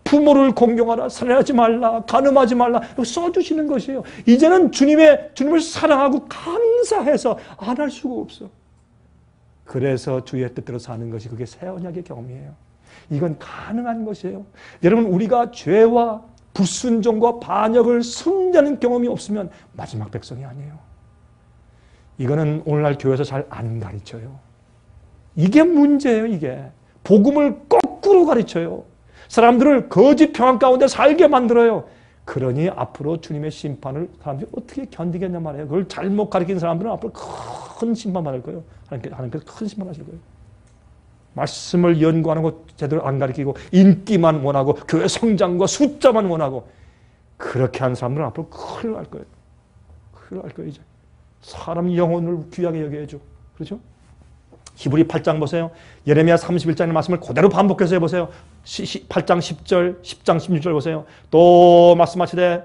A: 부모를 공경하라, 살인하지 말라, 간음하지 말라, 써주시는 것이에요. 이제는 주님을 사랑하고 감사해서 안 할 수가 없어. 그래서 주의 뜻대로 사는 것이 그게 새 언약의 경험이에요. 이건 가능한 것이에요. 여러분, 우리가 죄와 불순종과 반역을 승리하는 경험이 없으면 마지막 백성이 아니에요. 이거는 오늘날 교회에서 잘 안 가르쳐요. 이게 문제예요. 이게 복음을 거꾸로 가르쳐요. 사람들을 거짓 평안 가운데 살게 만들어요. 그러니 앞으로 주님의 심판을 사람들이 어떻게 견디겠냐 말이에요. 그걸 잘못 가르친 사람들은 앞으로 큰 심판 받을 거예요. 하나님께서 큰 심판 하실 거예요. 말씀을 연구하는 거 제대로 안 가르치고 인기만 원하고 교회 성장과 숫자만 원하고 그렇게 하는 사람들은 앞으로 큰일 날 거예요. 큰일 날 거예요. 이제 사람 영혼을 귀하게 여겨야죠. 그렇죠? 히브리 8장 보세요. 예레미야 31장의 말씀을 그대로 반복해서 해보세요. 8장 10절, 10장 16절 보세요. 또 말씀하시되,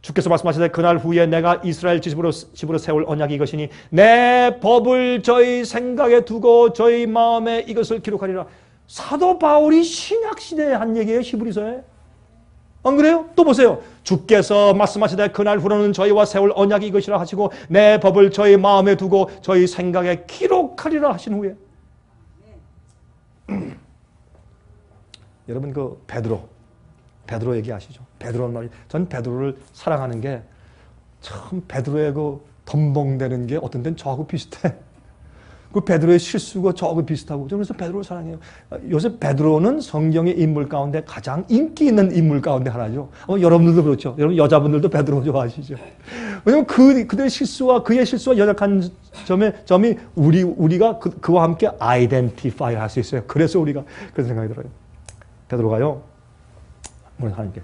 A: 주께서 말씀하시되 그날 후에 내가 이스라엘 집으로 세울 언약이 이것이니 내 법을 저희 생각에 두고 저희 마음에 이것을 기록하리라. 사도 바울이 신약시대에 한 얘기예요. 히브리서에. 안 그래요? 또 보세요. 주께서 말씀하시되 그날 후로는 저희와 세울 언약이 이것이라 하시고 내 법을 저희 마음에 두고 저희 생각에 기록하리라 하신 후에 여러분, 그 베드로 얘기하시죠. 베드로는 말이, 전 베드로를 사랑하는 게 참, 베드로의 그 덤벙대는 게 어떤 때는 저하고 비슷해. 그 베드로의 실수가 저하고 비슷하고, 그래서 베드로를 사랑해요. 요새 베드로는 성경의 인물 가운데 가장 인기 있는 인물 가운데 하나죠. 여러분들도 그렇죠. 여러분 여자분들도 베드로 좋아하시죠. 왜냐면 그들의 실수와 그의 실수와 연약한 점이 우리가 그와 함께 아이덴티파이 할 수 있어요. 그래서 우리가 그런 생각이 들어요. 베드로가요,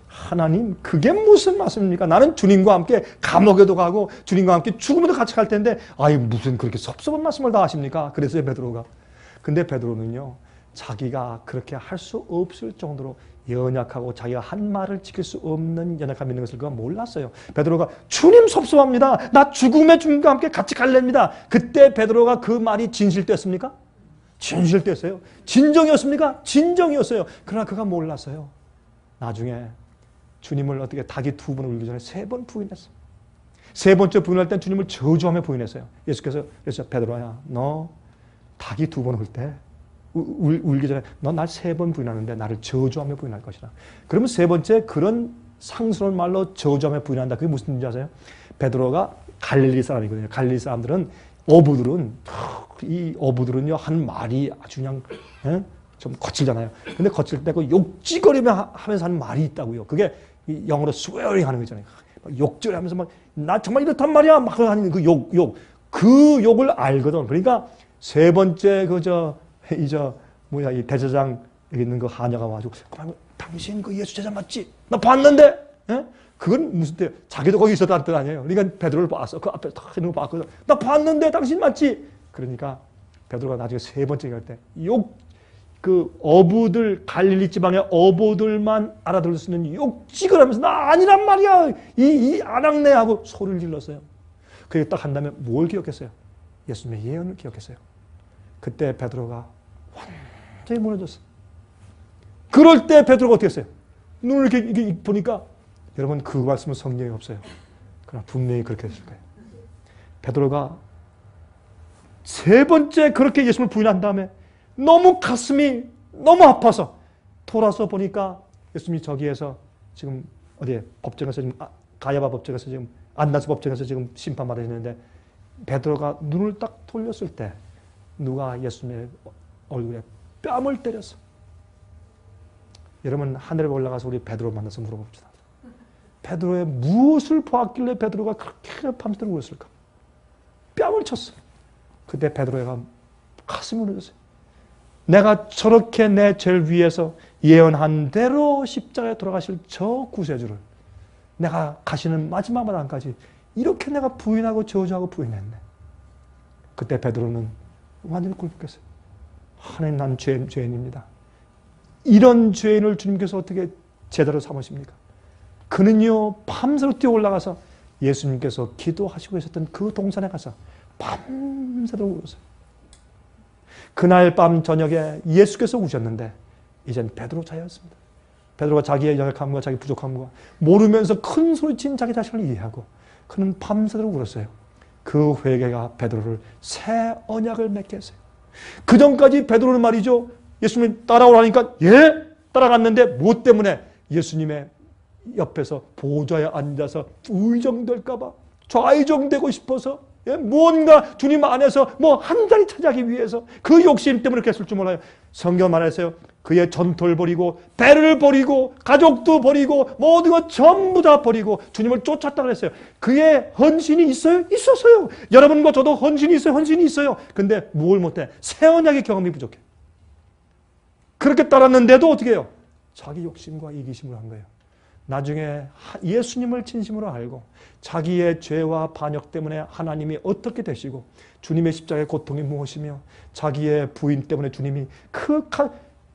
A: 하나님, 그게 무슨 말씀입니까? 나는 주님과 함께 감옥에도 가고 주님과 함께 죽음에도 같이 갈 텐데 아이 무슨 그렇게 섭섭한 말씀을 다 하십니까? 그래서요, 베드로가. 근데 베드로는요, 자기가 그렇게 할 수 없을 정도로 연약하고 자기가 한 말을 지킬 수 없는 연약함이 있는 것을 그가 몰랐어요. 베드로가 주님 섭섭합니다. 나 죽음의 주님과 함께 같이 갈랍니다. 그때 베드로가 그 말이 진실됐습니까? 진실됐어요. 진정이었습니까? 진정이었어요. 그러나 그가 몰랐어요. 나중에 주님을 어떻게 닭이 2번 울기 전에 3번 부인했어요. 3번째 부인할 땐 주님을 저주하며 부인했어요. 예수께서 베드로야, 너 닭이 2번 울 때 울기 전에 너 날 3번 부인하는데 나를 저주하며 부인할 것이라. 그러면 3번째 그런 상스러운 말로 저주하며 부인한다. 그게 무슨 뜻인지 아세요? 베드로가 갈릴리 사람이거든요. 갈릴리 사람들은 이 어부들은요, 한 말이 아주 그냥 좀 거칠잖아요. 근데 거칠 때 그 욕지거리며 하면서 하는 말이 있다고요. 그게 영어로 swearing 하는 거 있잖아요. 욕절 하면서 막, 나 정말 이렇단 말이야. 막 하는 그 그 욕을 알거든. 그러니까 3번째 이 대제장 여기 있는 그 하녀가 와가지고, 당신 그 예수 제자 맞지? 나 봤는데? 예? 그건 무슨 뜻이에요? 자기도 거기 있었다는 뜻 아니에요. 그러니까 베드로를 봤어. 그 앞에 딱 있는 거 봤거든. 나 봤는데 당신 맞지? 그러니까 베드로가 나중에 3번째 갈 때 그 어부들, 갈릴리 지방의 어부들만 알아들을 수 있는 욕직을 하면서 나 아니란 말이야. 이 아낙네하고 소리를 질렀어요. 그게 딱 한 다음에 뭘 기억했어요? 예수님의 예언을 기억했어요. 그때 베드로가 완전히 무너졌어요. 그럴 때 베드로가 어떻게 했어요? 눈을 이렇게 보니까 여러분 그 말씀은 성경에 없어요. 그러나 분명히 그렇게 했을 거예요. 베드로가 세 번째 그렇게 예수님을 부인한 다음에 너무 가슴이 너무 아파서 돌아서 보니까 예수님이 저기에서 지금 어디에 법정에서 지금 가야바 법정에서 지금 안나스 법정에서 지금 심판 받으시는데 베드로가 눈을 딱 돌렸을 때 누가 예수님의 얼굴에 뺨을 때렸어. 여러분 하늘에 올라가서 우리 베드로 만나서 물어봅시다. 베드로의 무엇을 보았길래 베드로가 그렇게 밤새도록 울었을까? 뺨을 쳤어. 그때 베드로가 가슴이 울어졌어요. 내가 저렇게 내 죄를 위해서 예언한 대로 십자가에 돌아가실 저 구세주를 내가 가시는 마지막 마당까지 이렇게 내가 부인하고 저주하고 부인했네. 그때 베드로는 완전히 굴복했어요. 하나님 난 죄인입니다. 이런 죄인을 주님께서 어떻게 제자로 삼으십니까? 그는요 밤새도록 뛰어 올라가서 예수님께서 기도하시고 계셨던 그 동산에 가서 밤새도록 울었어요. 그날 밤 저녁에 예수께서 우셨는데 이젠 베드로 차였습니다. 베드로가 자기의 연약함과 자기 부족함과 모르면서 큰 소리친 자기 자신을 이해하고 그는 밤새도록 울었어요. 그 회개가 베드로를 새 언약을 맺게 했어요. 그 전까지 베드로는 말이죠. 예수님이 따라오라니까 예? 따라갔는데 무엇 때문에? 예수님의 옆에서 보좌에 앉아서 의정될까 봐 좌의정되고 싶어서 무언가 주님 안에서 뭐 한 자리 차지하기 위해서 그 욕심 때문에 그랬을 줄 몰라요. 성경 말했어요. 그의 전토를 버리고 배를 버리고 가족도 버리고 모든 것 전부 다 버리고 주님을 쫓았다고 했어요. 그의 헌신이 있어요? 있었어요. 여러분과 저도 헌신이 있어요. 헌신이 있어요. 근데 뭘 못해? 새 언약의 경험이 부족해. 그렇게 따랐는데도 어떻게 해요? 자기 욕심과 이기심을 한 거예요. 나중에 예수님을 진심으로 알고 자기의 죄와 반역 때문에 하나님이 어떻게 되시고 주님의 십자가의 고통이 무엇이며 자기의 부인 때문에 주님이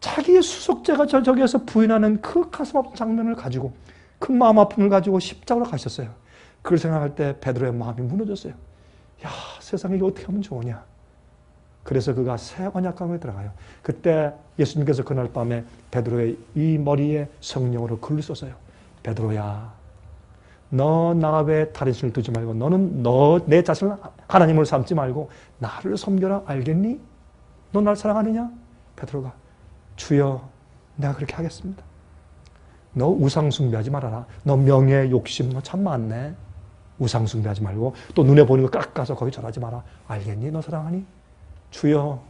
A: 자기의 수속죄가 저기에서 부인하는 그 가슴 아픈 장면을 가지고 그 마음 아픔을 가지고 십자가로 가셨어요. 그걸 생각할 때 베드로의 마음이 무너졌어요. 야, 세상에 이거 어떻게 하면 좋으냐. 그래서 그가 새 언약 가운데 들어가요. 그때 예수님께서 그날 밤에 베드로의 이 머리에 성령으로 글을 썼어요. 베드로야, 너 나 외에 다른 신을 두지 말고 너는 내 자신을 하나님으로 삼지 말고 나를 섬겨라. 알겠니? 너 날 사랑하느냐? 베드로가 주여 내가 그렇게 하겠습니다. 너 우상 숭배하지 말아라. 너 명예 욕심 너 참 많네. 우상 숭배하지 말고 또 눈에 보이는 거 깎아서 거기 절하지 마라. 알겠니? 너 사랑하니? 주여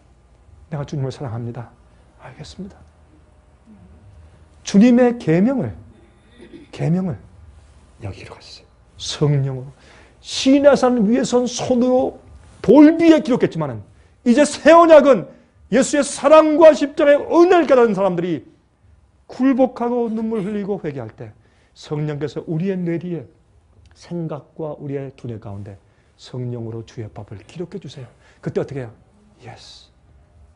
A: 내가 주님을 사랑합니다. 알겠습니다. 주님의 계명을 여기로 갔어요. 성령으로. 시내산 위에 선 손으로 돌 위에 기록했지만 이제 새 언약은 예수의 사랑과 십자가의 은혜를 깨달은 사람들이 굴복하고 눈물 흘리고 회개할 때 성령께서 우리의 뇌리에 생각과 우리의 두뇌 가운데 성령으로 주의 법을 기록해 주세요. 그때 어떻게 해요? 예스,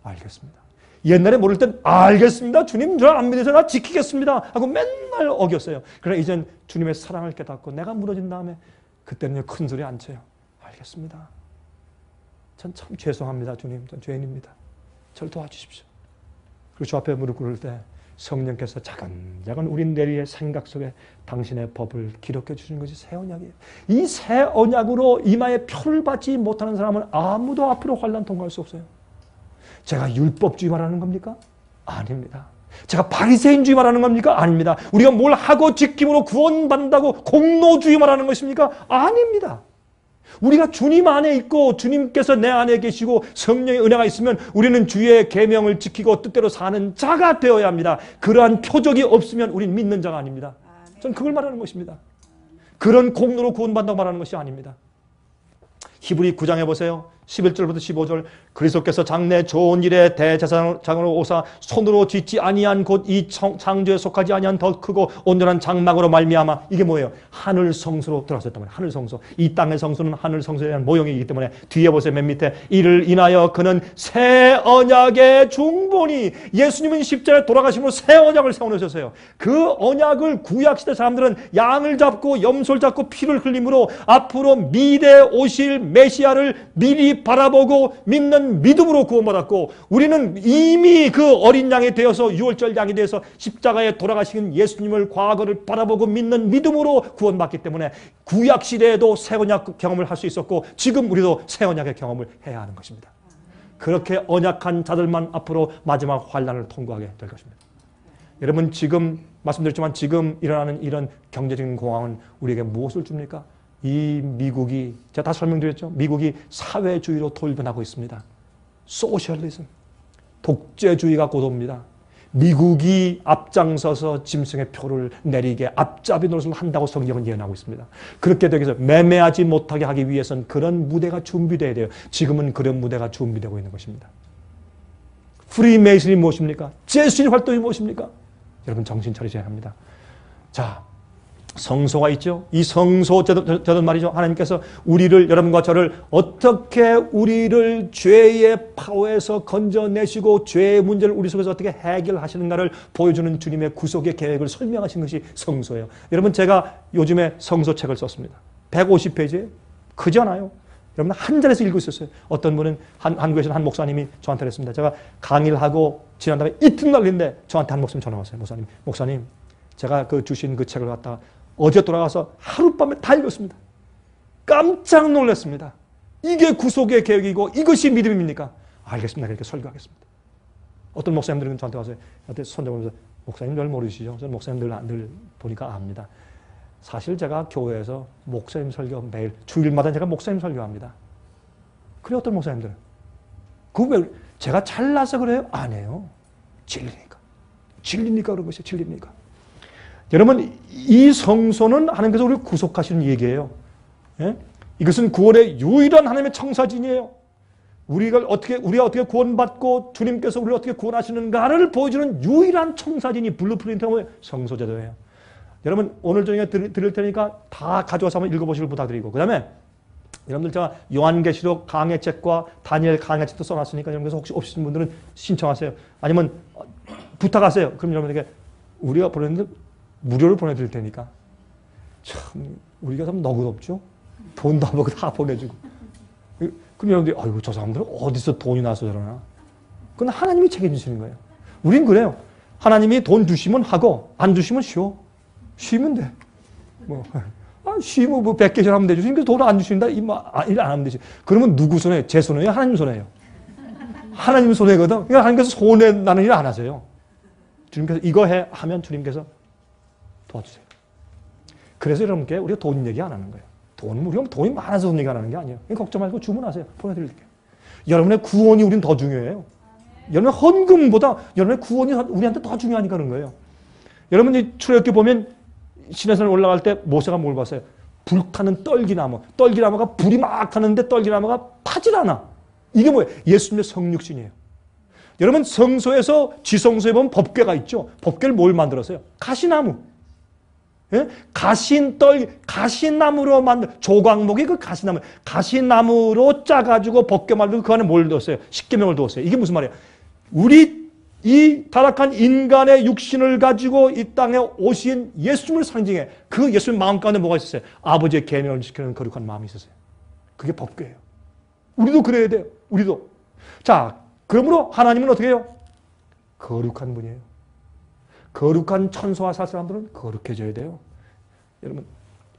A: 알겠습니다. 옛날에 모를 땐 알겠습니다. 주님 저 안 믿어서 나 지키겠습니다 하고 맨날 어겼어요. 그러나 이젠 주님의 사랑을 깨닫고 내가 무너진 다음에 그때는 큰 소리 안 쳐요. 알겠습니다. 전 참 죄송합니다. 주님 전 죄인입니다. 저를 도와주십시오. 그리고 주 앞에 무릎 꿇을 때 성령께서 자근자근 우리 뇌리의 생각 속에 당신의 법을 기록해 주시는 것이 새 언약이에요. 이 새 언약으로 이마에 표를 받지 못하는 사람은 아무도 앞으로 환난 통과할 수 없어요. 제가 율법주의 말하는 겁니까? 아닙니다. 제가 바리새인주의 말하는 겁니까? 아닙니다. 우리가 뭘 하고 지킴으로 구원받는다고 공로주의 말하는 것입니까? 아닙니다. 우리가 주님 안에 있고 주님께서 내 안에 계시고 성령의 은혜가 있으면 우리는 주의 계명을 지키고 뜻대로 사는 자가 되어야 합니다. 그러한 표적이 없으면 우리는 믿는 자가 아닙니다. 전 그걸 말하는 것입니다. 그런 공로로 구원받는다고 말하는 것이 아닙니다. 히브리 9장에 보세요. 11절부터 15절 그리스도께서 장래 좋은 일에 대제사장으로 오사 손으로 짓지 아니한 곧 이 창조에 속하지 아니한 더 크고 온전한 장막으로 말미암아 이게 뭐예요? 하늘 성소로 들어갔단 말이에요. 하늘 성소. 이 땅의 성소는 하늘 성소에 대한 모형이기 때문에 뒤에 보세요. 맨 밑에 이를 인하여 그는 새 언약의 중본이 예수님은 십자가에 돌아가심으로 새 언약을 세워놓으셨어요. 그 언약을 구약시대 사람들은 양을 잡고 염소를 잡고 피를 흘림으로 앞으로 미래 오실 메시아를 미리 바라보고 믿는 믿음으로 구원받았고 우리는 이미 그 어린 양이 되어서 유월절 양이 되어서 십자가에 돌아가신 예수님을 과거를 바라보고 믿는 믿음으로 구원받기 때문에 구약시대에도 새 언약 경험을 할 수 있었고 지금 우리도 새 언약의 경험을 해야 하는 것입니다. 그렇게 언약한 자들만 앞으로 마지막 환난을 통과하게 될 것입니다. 여러분 지금 말씀드렸지만 지금 일어나는 이런 경제적인 공황은 우리에게 무엇을 줍니까? 이 미국이 제가 다 설명드렸죠. 미국이 사회주의로 돌변하고 있습니다. 소셜리즘, 독재주의가 곧 옵니다. 미국이 앞장서서 짐승의 표를 내리게 앞잡이 노릇을 한다고 성경은 예언하고 있습니다. 그렇게 되기 위해서 매매하지 못하게 하기 위해서는 그런 무대가 준비되어야 돼요. 지금은 그런 무대가 준비되고 있는 것입니다. 프리메이슨이 무엇입니까? 제수인 활동이 무엇입니까? 여러분 정신 차리셔야 합니다. 자, 성소가 있죠. 이 성소 저는 말이죠. 하나님께서 우리를 여러분과 저를 어떻게 우리를 죄의 파워에서 건져내시고 죄의 문제를 우리 속에서 어떻게 해결하시는가를 보여주는 주님의 구속의 계획을 설명하신 것이 성소예요. 여러분 제가 요즘에 성소책을 썼습니다. 150페이지예요. 크지 않아요. 여러분 한 자리에서 읽고 있었어요. 어떤 분은 한국에서 한 목사님이 저한테 그랬습니다. 제가 강의를 하고 지난 다음에 이튿날인데 저한테 한 목사님 전화 왔어요. 목사님 제가 그 주신 그 책을 갖다가 어제 돌아가서 하룻밤에 다 읽었습니다. 깜짝 놀랐습니다. 이게 구속의 계획이고 이것이 믿음입니까? 알겠습니다. 그렇게 설교하겠습니다. 어떤 목사님들은 저한테 와서 손잡으면서 목사님 늘 모르시죠? 저는 목사님 늘 보니까 압니다. 사실 제가 교회에서 목사님 설교 매일 주일마다 제가 목사님 설교합니다. 그래 어떤 목사님들은 왜 제가 잘나서 그래요? 아니에요. 진리니까 그런 것이에요. 진리니까. 여러분 이 성소는 하나님께서 우리를 구속하시는 얘기예요. 예? 이것은 구원의 유일한 하나님의 청사진이에요. 우리가 어떻게 구원받고 주님께서 우리를 어떻게 구원하시는가를 보여주는 유일한 청사진이 블루프린트가 성소제도예요. 여러분 오늘 저녁에 드릴 테니까 다 가져와서 한번 읽어보시길 부탁드리고 그 다음에 여러분들 제가 요한계시록 강해책과 다니엘 강해책도 써놨으니까 여러분께서 혹시 없으신 분들은 신청하세요. 아니면 부탁하세요. 그럼 여러분에게 우리가 보냈는데 무료로 보내드릴 테니까. 참 우리가 참 너그럽죠. 돈도 안 받고 다 보내주고. 그럼 여러분들이 아이고 저 사람들은 어디서 돈이 나서 저러나. 그건 하나님이 책임지시는 거예요. 우린 그래요. 하나님이 돈 주시면 하고 안 주시면 쉬어. 쉬면 돼. 쉬면 100개 전하면 되죠. 그러니까 돈을 안 주신다. 일 안 하면 되지. 그러면 누구 손에? 제 손에요? 하나님 손에요? 하나님 손해거든. 그러니까 하나님께서 손해 나는 일 안 하세요. 주님께서 이거 해 하면 주님께서 도와주세요. 그래서 여러분께 우리가 돈 얘기 안 하는 거예요. 우리가 돈이 많아서 돈 얘기 안 하는 게 아니에요. 걱정 말고 주문하세요. 보내드릴게요. 여러분의 구원이 우린 더 중요해요. 여러분의 헌금보다 여러분의 구원이 우리한테 더 중요하니까 그런 거예요. 여러분이 출애굽기 보면 시내산에 올라갈 때 모세가 뭘 봤어요? 불타는 떨기나무. 떨기나무가 불이 막 타는데 떨기나무가 타질 않아. 이게 뭐예요? 예수님의 성육신이에요. 여러분 성소에서 지성소에 보면 법궤가 있죠. 법궤를 뭘 만들었어요? 가시나무. 예? 가시나무로 만든 조각목이 그 가시나무. 가시나무로 짜가지고 법궤 만들고 그 안에 뭘 넣었어요? 십계명을 넣었어요. 이게 무슨 말이에요? 우리 이 타락한 인간의 육신을 가지고 이 땅에 오신 예수님을 상징해. 그 예수님 마음 가운데 뭐가 있었어요? 아버지의 계명을 지키는 거룩한 마음이 있었어요. 그게 법궤예요. 우리도 그래야 돼요. 우리도. 자, 그러므로 하나님은 어떻게 해요? 거룩한 분이에요. 거룩한 천소와 사람들은 거룩해져야 돼요. 여러분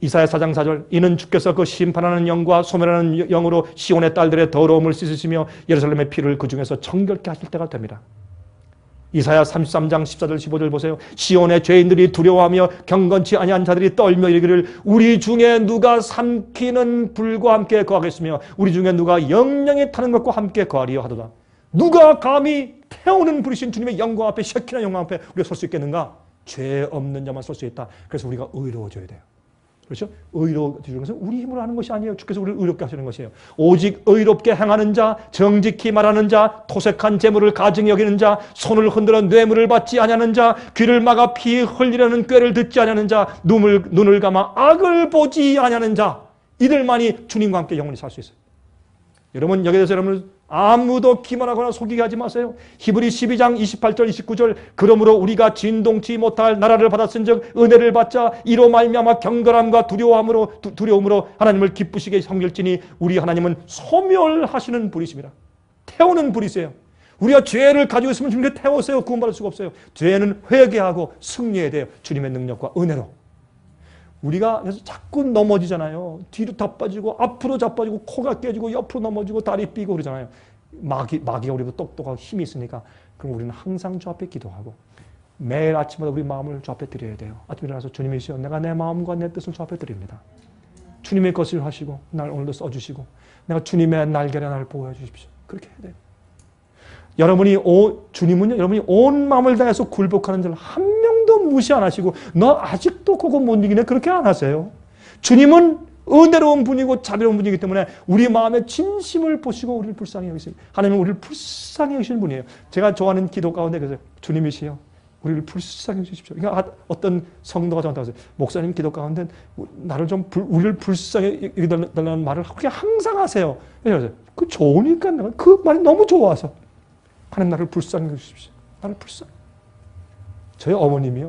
A: 이사야 4장 4절 이는 주께서 그 심판하는 영과 소멸하는 영으로 시온의 딸들의 더러움을 씻으시며 예루살렘의 피를 그 중에서 정결케 하실 때가 됩니다. 이사야 33장 14절 15절 보세요. 시온의 죄인들이 두려워하며 경건치 아니한 자들이 떨며 이르기를 우리 중에 누가 삼키는 불과 함께 거하겠으며 우리 중에 누가 영영이 타는 것과 함께 거하리요 하도다. 누가 감히 태우는 불이신 주님의 영광 앞에 셰키나 영광 앞에 우리가 설 수 있겠는가? 죄 없는 자만 설 수 있다. 그래서 우리가 의로워져야 돼요. 그렇죠? 의로워 주는 것은 우리 힘으로 하는 것이 아니에요. 주께서 우리를 의롭게 하시는 것이에요. 오직 의롭게 행하는 자, 정직히 말하는 자, 토색한 재물을 가증히 여기는 자, 손을 흔들어 뇌물을 받지 아니하는 자, 귀를 막아 피 흘리려는 꾀를 듣지 아니하는 자, 눈을 감아 악을 보지 아니하는 자, 이들만이 주님과 함께 영원히 살 수 있어요. 여러분, 여기에 대해서 여러분 아무도 기만하거나 속이게 하지 마세요. 히브리 12장 28절 29절 그러므로 우리가 진동치 못할 나라를 받았은즉 은혜를 받자 이로 말미암아 경건함과 두려움으로 하나님을 기쁘시게 섬길지니 우리 하나님은 소멸하시는 분이십니다. 태우는 분이세요. 우리가 죄를 가지고 있으면 주님께 태우세요. 구원받을 수가 없어요. 죄는 회개하고 승리해야 돼요. 주님의 능력과 은혜로. 우리가 그래서 자꾸 넘어지잖아요. 뒤로 다 빠지고 앞으로 자빠지고 코가 깨지고 옆으로 넘어지고 다리 삐고 그러잖아요. 마귀가 우리보다 똑똑하고 힘이 있으니까. 그럼 우리는 항상 주 앞에 기도하고 매일 아침마다 우리 마음을 주 앞에 드려야 돼요. 아침에 일어나서 주님이시여 내가 내 마음과 내 뜻을 주 앞에 드립니다. 주님의 것을 하시고 날 오늘도 써주시고 내가 주님의 날개를 날 보호해 주십시오. 그렇게 해야 돼요. 주님은요, 여러분이 온 마음을 다해서 굴복하는 자를 한 명도 무시 안 하시고, 너 아직도 그거 못 이기네? 그렇게 안 하세요. 주님은 은혜로운 분이고 자비로운 분이기 때문에 우리 마음의 진심을 보시고 우리를 불쌍히 여기십니다. 하나님은 우리를 불쌍히 여기시는 분이에요. 제가 좋아하는 기도 가운데 그래서 주님이시여, 우리를 불쌍히 여기십시오. 그러니까 어떤 성도가 저한테 하세요. 목사님 기도 가운데 우리를 불쌍히 여기달라는 말을 그렇게 항상 하세요. 그래서 그 좋으니까 그 말이 너무 좋아서. 하나님 나를 불쌍히 여기십시오. 나를 불쌍히. 저희 어머님이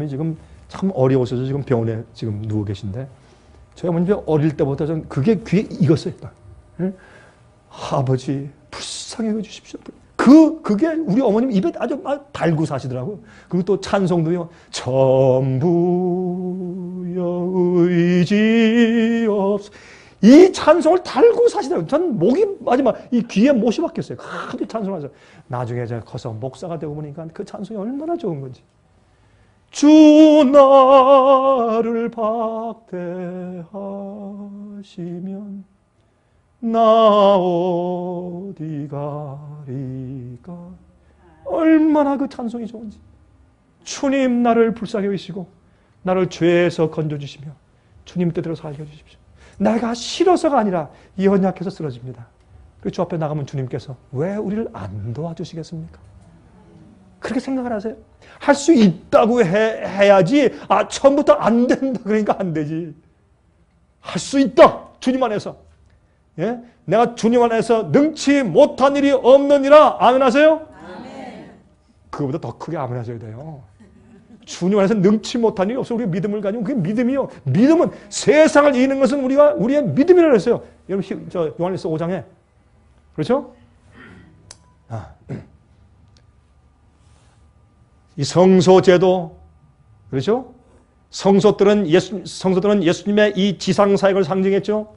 A: 지금 참 어려우셔서 지금 병원에 지금 누워 계신데 저희 어머님이 어릴 때부터 전 그게 귀에 익었어요. 응? 아버지 불쌍히 여겨주십시오. 그게 우리 어머님 입에 아주 달고 사시더라고요. 그리고 또 찬송도요. 전부여 의지 없어. 이 찬송을 달고 사시더라고요. 전 목이 마지막 이 귀에 못이 박혔어요. 크게 찬송하죠. 나중에 제가 커서 목사가 되고 보니까 그 찬송이 얼마나 좋은 건지. 주 나를 박대하시면 나 어디 가리까. 얼마나 그 찬송이 좋은지. 주님 나를 불쌍히 여기시고 나를 죄에서 건져주시며 주님 뜻대로 살게 해주십시오. 내가 싫어서가 아니라 연약해서 쓰러집니다. 그리고 주 앞에 나가면 주님께서 왜 우리를 안 도와주시겠습니까? 그렇게 생각을 하세요? 할 수 있다고 해야지 처음부터 안 된다 그러니까 안 되지. 할 수 있다. 주님 안에서. 예? 내가 주님 안에서 능치 못한 일이 없느니라. 아멘 하세요? 아멘. 그거보다 더 크게 아멘 하셔야 돼요. 주님 안에서 능치 못한 일이 없어. 우리가 믿음을 가지고 그게 믿음이요. 믿음은 세상을 이기는 것은 우리의 믿음이라고 했어요. 여러분 요한일서 5장에 그렇죠? 이 성소제도 그렇죠? 성소들은 예수님의 이 지상 사역을 상징했죠.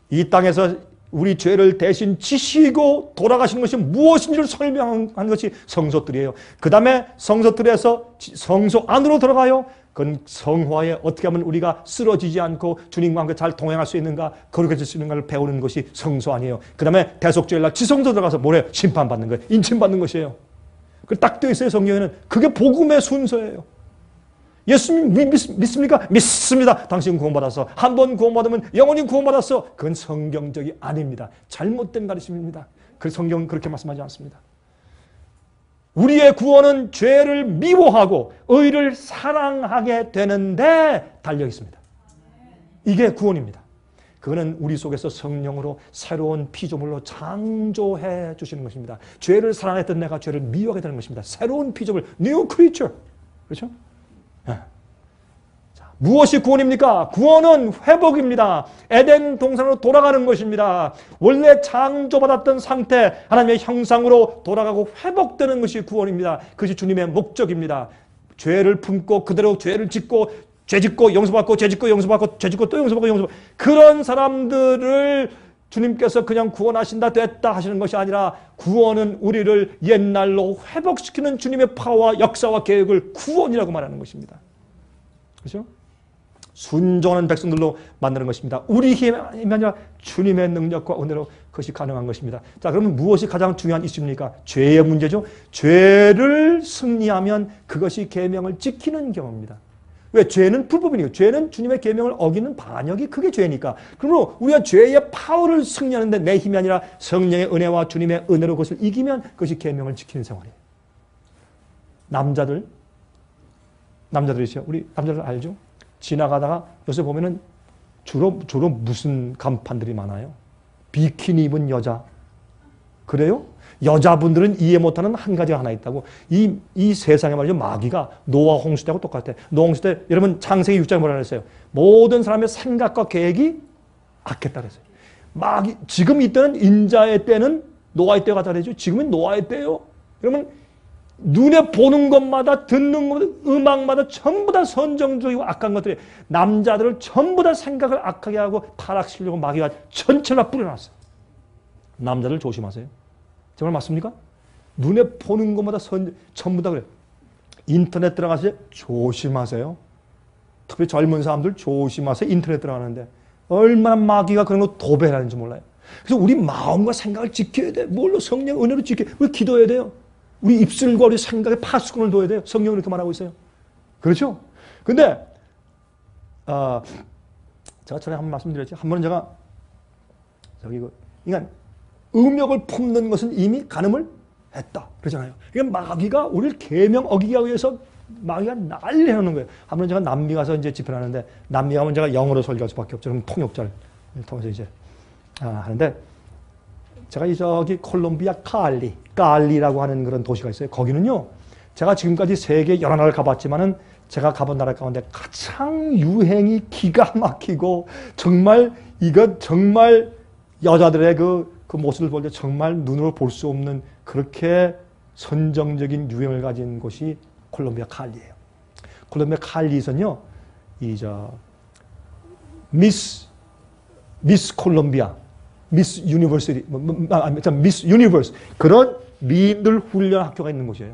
A: 이 땅에서 우리 죄를 대신 지시고 돌아가신 것이 무엇인지를 설명한 것이 성소들이에요. 그 다음에 성소들에서 성소 안으로 들어가요. 그건 성화에 어떻게 하면 우리가 쓰러지지 않고 주님과 함께 잘 동행할 수 있는가, 거룩해질 수 있는가를 배우는 것이 성소 아니에요. 그 다음에 대속죄일날 지성소 들어가서 뭐래요? 심판받는 거예요. 인침받는 것이에요. 그 딱 되어 있어요. 성경에는. 그게 복음의 순서예요. 예수님 믿습니까? 믿습니다. 당신 구원받았어. 한 번 구원받으면 영원히 구원받았어. 그건 성경적이 아닙니다. 잘못된 가르침입니다. 그 성경은 그렇게 말씀하지 않습니다. 우리의 구원은 죄를 미워하고 의를 사랑하게 되는데 달려 있습니다. 이게 구원입니다. 그거는 우리 속에서 성령으로 새로운 피조물로 창조해 주시는 것입니다. 죄를 사랑했던 내가 죄를 미워하게 되는 것입니다. 새로운 피조물, new creature. 그렇죠? 자, 무엇이 구원입니까? 구원은 회복입니다. 에덴 동산으로 돌아가는 것입니다. 원래 창조받았던 상태, 하나님의 형상으로 돌아가고 회복되는 것이 구원입니다. 그것이 주님의 목적입니다. 죄를 품고 그대로 죄를 짓고 죄 짓고 용서받고 죄 짓고 용서받고 죄 짓고 또 용서받고 용서받고 그런 사람들을 주님께서 그냥 구원하신다 됐다 하시는 것이 아니라 구원은 우리를 옛날로 회복시키는 주님의 파와 역사와 계획을 구원이라고 말하는 것입니다. 그렇죠? 순종하는 백성들로 만드는 것입니다. 우리 힘이 아니라 주님의 능력과 은혜로 그것이 가능한 것입니다. 자, 그러면 무엇이 가장 중요한 이슈입니까? 죄의 문제죠. 죄를 승리하면 그것이 계명을 지키는 경우입니다. 왜? 죄는 불법이니까. 죄는 주님의 계명을 어기는 반역이 그게 죄니까. 그러므로 우리가 죄의 파워를 승리하는데 내 힘이 아니라 성령의 은혜와 주님의 은혜로 그것을 이기면 그것이 계명을 지키는 생활이에요. 남자들이죠. 우리 남자들 알죠? 지나가다가 요새 보면은 주로 무슨 간판들이 많아요? 비키니 입은 여자. 그래요? 여자분들은 이해 못하는 한 가지가 하나 있다고. 이 세상에 말이죠. 마귀가 노아 홍수 때하고 똑같아. 노아 홍수 때 여러분 창세기 6장에 뭐라 그랬어요? 모든 사람의 생각과 계획이 악했다 그랬어요. 마귀, 지금 이때는 인자의 때는 노아의 때가 다르죠. 지금은 노아의 때예요. 여러분 눈에 보는 것마다 듣는 것마다 음악마다 전부 다 선정적이고 악한 것들이 남자들을 전부 다 생각을 악하게 하고 타락시키려고 마귀가 전체를 다 뿌려놨어요. 남자들 조심하세요. 정말 맞습니까? 눈에 보는 것마다 전부 다 그래요. 인터넷 들어가세요. 조심하세요. 특히 젊은 사람들 조심하세요. 인터넷 들어가는데 얼마나 마귀가 그런 거 도배하는지 몰라요. 그래서 우리 마음과 생각을 지켜야 돼. 뭘로? 성령 은혜로 지켜야 돼. 우리 기도해야 돼요. 우리 입술과 우리 생각에 파수꾼을 둬야 돼요. 성경은 이렇게 말하고 있어요. 그렇죠? 근데 제가 전에 한 번 말씀드렸죠. 한 번은 제가 그러니까 음욕을 품는 것은 이미 간음을 했다. 그러잖아요. 그러니까 마귀가 우리를 계명 어기기 위해서 마귀가 난리 해놓는 거예요. 한 번은 제가 남미 가서 이제 집회를 하는데 남미 가면 제가 영어로 설교할 수밖에 없죠. 그럼 통역자를 통해서 이제 하는데 제가 저기 콜롬비아 칼리라고 하는 그런 도시가 있어요. 거기는요, 제가 지금까지 세계 여러 나라를 가봤지만은 제가 가본 나라 가운데 가장 유행이 기가 막히고 정말 여자들의 그 모습을 볼 때 정말 눈으로 볼 수 없는 그렇게 선정적인 유행을 가진 곳이 콜롬비아 칼리예요. 콜롬비아 칼리에서는요, 미스 콜롬비아, 미스 유니버시티, 미스 유니버스 그런 미인들 훈련 학교가 있는 곳이에요.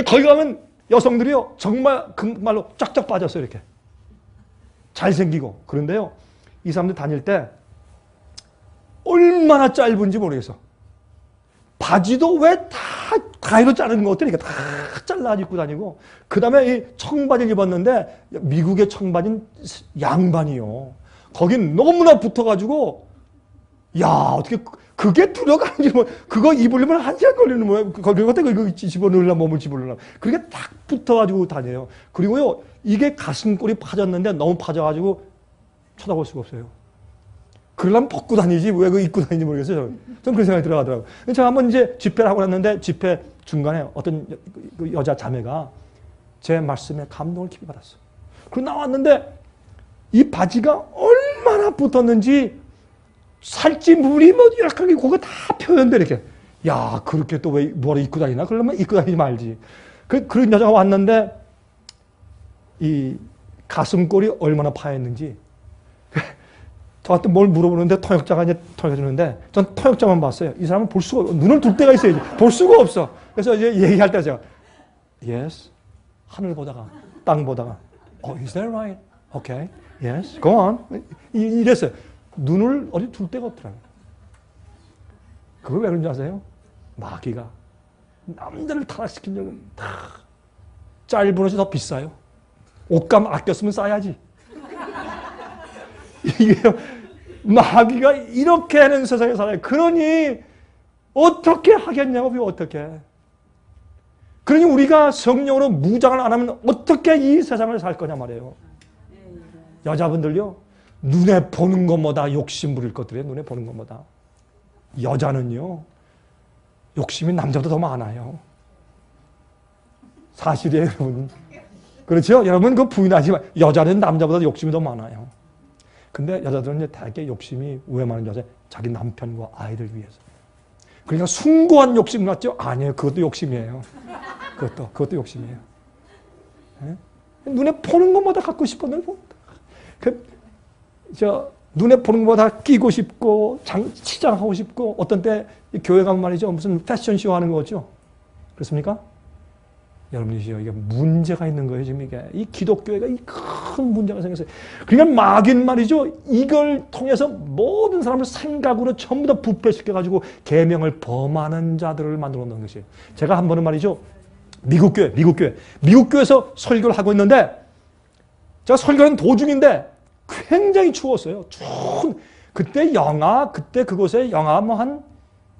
A: 거기 가면 여성들이요 정말 정말로 쫙쫙 빠졌어요. 이렇게 잘생기고. 그런데요 이 사람들 다닐 때 얼마나 짧은지 모르겠어. 바지도 왜 다 가위로 자르는 것들이 다 잘라 입고 다니고, 그 다음에 이 청바지를 입었는데 미국의 청바지는 양반이요. 거긴 너무나 붙어가지고 야, 어떻게 그게 들어가는지 뭐 그거 입으려면 1시간 걸리는 거예요. 그리고 그거 집어넣으려면 몸을 집어넣으려면 그렇게 딱 붙어가지고 다녀요. 그리고요 이게 가슴골이 파졌는데 너무 파져가지고 쳐다볼 수가 없어요. 그러려면 벗고 다니지 왜 그거 입고 다니는지 모르겠어요. 저는 그런 생각이 들어가더라고요. 제가 한번 이제 집회를 하고 났는데 집회 중간에 어떤 여자 자매가 제 말씀에 감동을 깊이 받았어요. 그리고 나왔는데 이 바지가 얼마나 붙었는지 살찌 물이 뭐 이렇게 그거 다 표현돼 이렇게. 야, 그렇게 또 왜 뭐를 입고 다니나? 그러면 입고 다니지 말지. 그런 여자가 왔는데 이 가슴골이 얼마나 파였는지 저한테 뭘 물어보는데 통역자가 이제 통역해 주는데 전 통역자만 봤어요. 이 사람은 볼 수가 없어. 눈을 둘 때가 있어야지. 볼 수가 없어. 그래서 이제 얘기할 때 제가 yes 하늘 보다가 땅 보다가 is that right? Okay. Yes. Go on. 이랬어요. 눈을 어디 둘 데가 없더라고요. 그거 왜 그런지 아세요? 마귀가 남자를 타락시키려면 다 짧은 옷이 더 비싸요. 옷감 아꼈으면 싸야지. 이게 마귀가 이렇게 하는 세상에 살아요. 그러니 어떻게 하겠냐고. 어떻게. 그러니 우리가 성령으로 무장을 안 하면 어떻게 이 세상을 살 거냐 말이에요. 여자분들요 눈에 보는 것보다 욕심 부릴 것들이에요. 눈에 보는 것보다. 여자는요 욕심이 남자보다 더 많아요. 사실이에요, 여러분. 그렇죠? 여러분 그 부인하지 마. 여자는 남자보다 욕심이 더 많아요. 근데 여자들은 이제 되게 욕심이 왜 많은지 아세요? 자기 남편과 아이들 위해서. 그러니까 숭고한 욕심 같죠? 아니에요. 그것도 욕심이에요. 그것도 욕심이에요. 네? 눈에 보는 것마다 갖고 싶어. 눈에 보는 것보다 끼고 싶고 치장하고 싶고, 어떤 때 교회 가면 말이죠 무슨 패션쇼 하는 거죠. 그렇습니까? 여러분이시요 이게 문제가 있는 거예요. 지금 이게 이 기독교회가 이 큰 문제가 생겼어요. 그러니까 마귀는 말이죠 이걸 통해서 모든 사람을 생각으로 전부 다 부패시켜가지고 계명을 범하는 자들을 만들어 놓는 것이에요. 제가 한 번은 말이죠 미국 교회에서 설교를 하고 있는데 제가 설교하는 도중인데 굉장히 추웠어요. 그때 그곳에 영하 한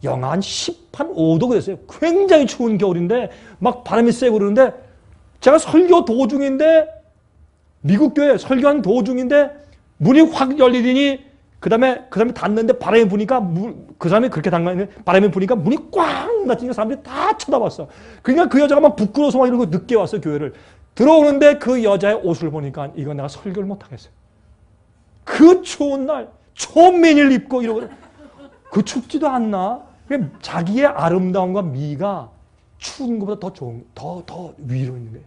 A: 5도 그랬어요. 굉장히 추운 겨울인데 막 바람이 세고 그러는데 제가 설교 도중인데 미국 교회 설교하는 도중인데 문이 확 열리더니 그 다음에 닫는데 바람이 부니까 그 사람이 그렇게 담가있는데 바람이 부니까 문이 꽝 닫히니까 사람들이 다 쳐다봤어. 그러니까 그 여자가 막 부끄러워서 막 이러고 늦게 왔어 교회를. 들어오는데 그 여자의 옷을 보니까 이거 내가 설교를 못 하겠어요. 그 추운 날 초민을 입고 이러고 그 춥지도 않나? 자기의 아름다움과 미가 추운 것보다 더 좋은 더 위로 있는 거예요.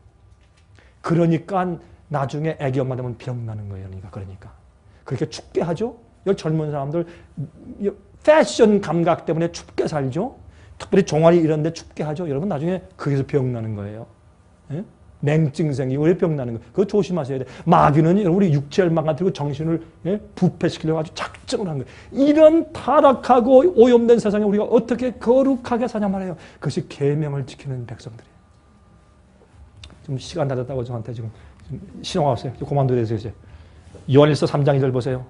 A: 그러니까 나중에 애기 엄마 되면 병나는 거예요. 그러니까 그렇게 춥게 하죠. 여기 젊은 사람들 패션 감각 때문에 춥게 살죠. 특별히 종아리 이런 데 춥게 하죠. 여러분 나중에 거기서 병나는 거예요. 예? 냉증 생기고 왜 병나는 거예요. 그거 조심하셔야 돼요. 마귀는 우리 육체를 망가뜨리고 정신을 부패시키려고 아주 작정을 한 거예요. 이런 타락하고 오염된 세상에 우리가 어떻게 거룩하게 사냐 말이에요. 그것이 계명을 지키는 백성들이에요. 좀 시간 다 됐다고 저한테 지금 신호가 왔어요. 그만둬야 되세요. 요한일서 3장 2절 보세요.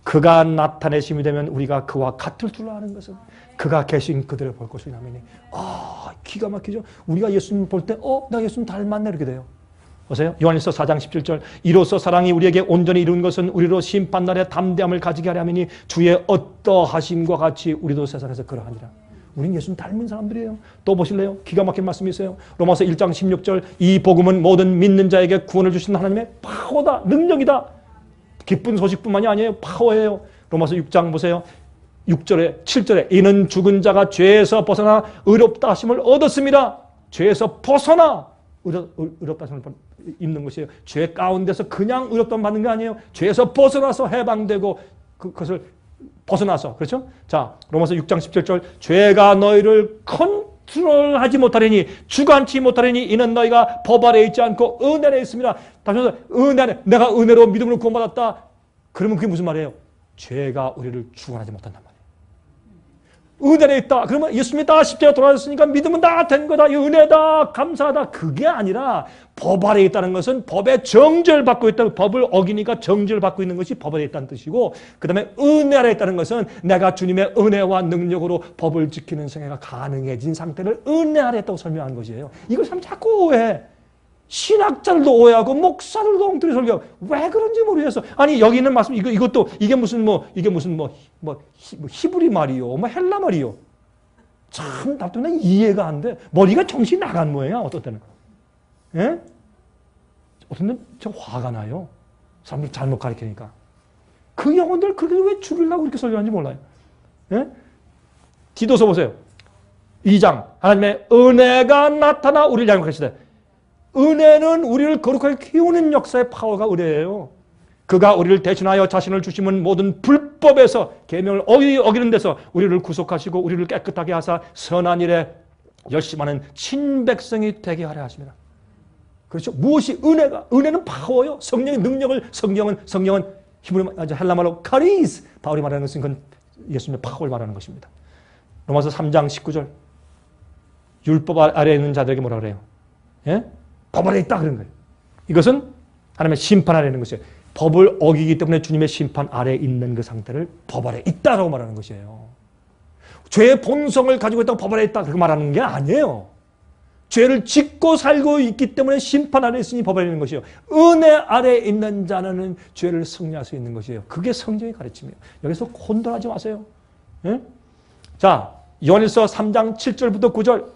A: 그가 나타내심이 되면 우리가 그와 같을 줄 아는 것은 그가 계신 그대로 볼 것이니 아멘이. 기가 막히죠. 우리가 예수님 볼 때 나 예수님 닮았네 이렇게 돼요. 보세요. 요한일서 4장 17절 이로써 사랑이 우리에게 온전히 이룬 것은 우리로 심판날에 담대함을 가지게 하려 함이니 주의 어떠하심과 같이 우리도 세상에서 그러하니라. 우린 예수님 닮은 사람들이에요. 또 보실래요? 기가 막힌 말씀이 있어요. 로마서 1장 16절 이 복음은 모든 믿는 자에게 구원을 주신 하나님의 파워다. 능력이다. 기쁜 소식뿐만이 아니에요. 파워예요. 로마서 6장 보세요. 6절에 7절에 이는 죽은 자가 죄에서 벗어나 의롭다 하심을 얻었습니다. 죄에서 벗어나 의롭다 하심을 입는 것이에요. 죄 가운데서 그냥 의롭다 받는 게 아니에요. 죄에서 벗어나서 해방되고 그것을 벗어나서. 그렇죠? 자, 로마서 6장 17절 죄가 너희를 컨트롤하지 못하려니 주관치 못하려니 이는 너희가 법 아래에 있지 않고 은혜 아래에 있습니다. 다시 한번 은혜 안에 내가 은혜로 믿음으로 구원받았다. 그러면 그게 무슨 말이에요? 죄가 우리를 주관하지 못한단 말이에요. 은혜 안에 있다. 그러면 예수님이 다 십자가에 돌아가셨으니까 믿음은 다 된 거다. 이 은혜다. 감사하다. 그게 아니라 법 아래에 있다는 것은 법의 정죄를 받고 있다. 법을 어기니까 정죄를 받고 있는 것이 법 아래에 있다는 뜻이고 그 다음에 은혜 아래에 있다는 것은 내가 주님의 은혜와 능력으로 법을 지키는 생애가 가능해진 상태를 은혜 아래에 있다고 설명하는 것이에요. 이걸 참 자꾸 오해해. 신학자들도 오해하고 목사들도 엉터리 설교하고 왜 그런지 모르겠어. 아니 여기 있는 말씀 이것도 이게 무슨 히브리 말이요, 헬라 말이요. 참 답답해. 이해가 안 돼. 머리가 정신이 나간 모양이야. 어떤 때는. 예? 어떤 때는 저 화가 나요. 사람들 잘못 가르치니까. 그 영혼들 그렇게 왜 죽이려고 이렇게 설교하는지 몰라요. 예? 디도서 보세요. 2장 하나님의 은혜가 나타나 우리를 양육하시되 은혜는 우리를 거룩하게 키우는 역사의 파워가 은혜예요. 그가 우리를 대신하여 자신을 주심은 모든 불법에서 계명을 어기는 데서 우리를 구속하시고 우리를 깨끗하게 하사 선한 일에 열심하는 친백성이 되게 하려 하십니다. 그렇죠? 무엇이 은혜는 파워요. 성령의 능력을 성경은 히브리 헬라말로 카리스 바울이 말하는 것은 그건 예수님의 파워를 말하는 것입니다. 로마서 3장 19절 율법 아래에 있는 자들에게 뭐라 그래요? 예? 법 아래에 있다 그런 거예요. 이것은 하나님의 심판 아래에 있는 것이에요. 법을 어기기 때문에 주님의 심판 아래에 있는 그 상태를 법 아래에 있다라고 말하는 것이에요. 죄의 본성을 가지고 있다고 법 아래에 있다 그렇게 말하는 게 아니에요. 죄를 짓고 살고 있기 때문에 심판 아래에 있으니 법 아래에 있는 것이에요. 은혜 아래에 있는 자는 죄를 승리할 수 있는 것이에요. 그게 성경의 가르침이에요. 여기서 혼돈하지 마세요. 예? 자, 요한일서 3장 7절부터 9절.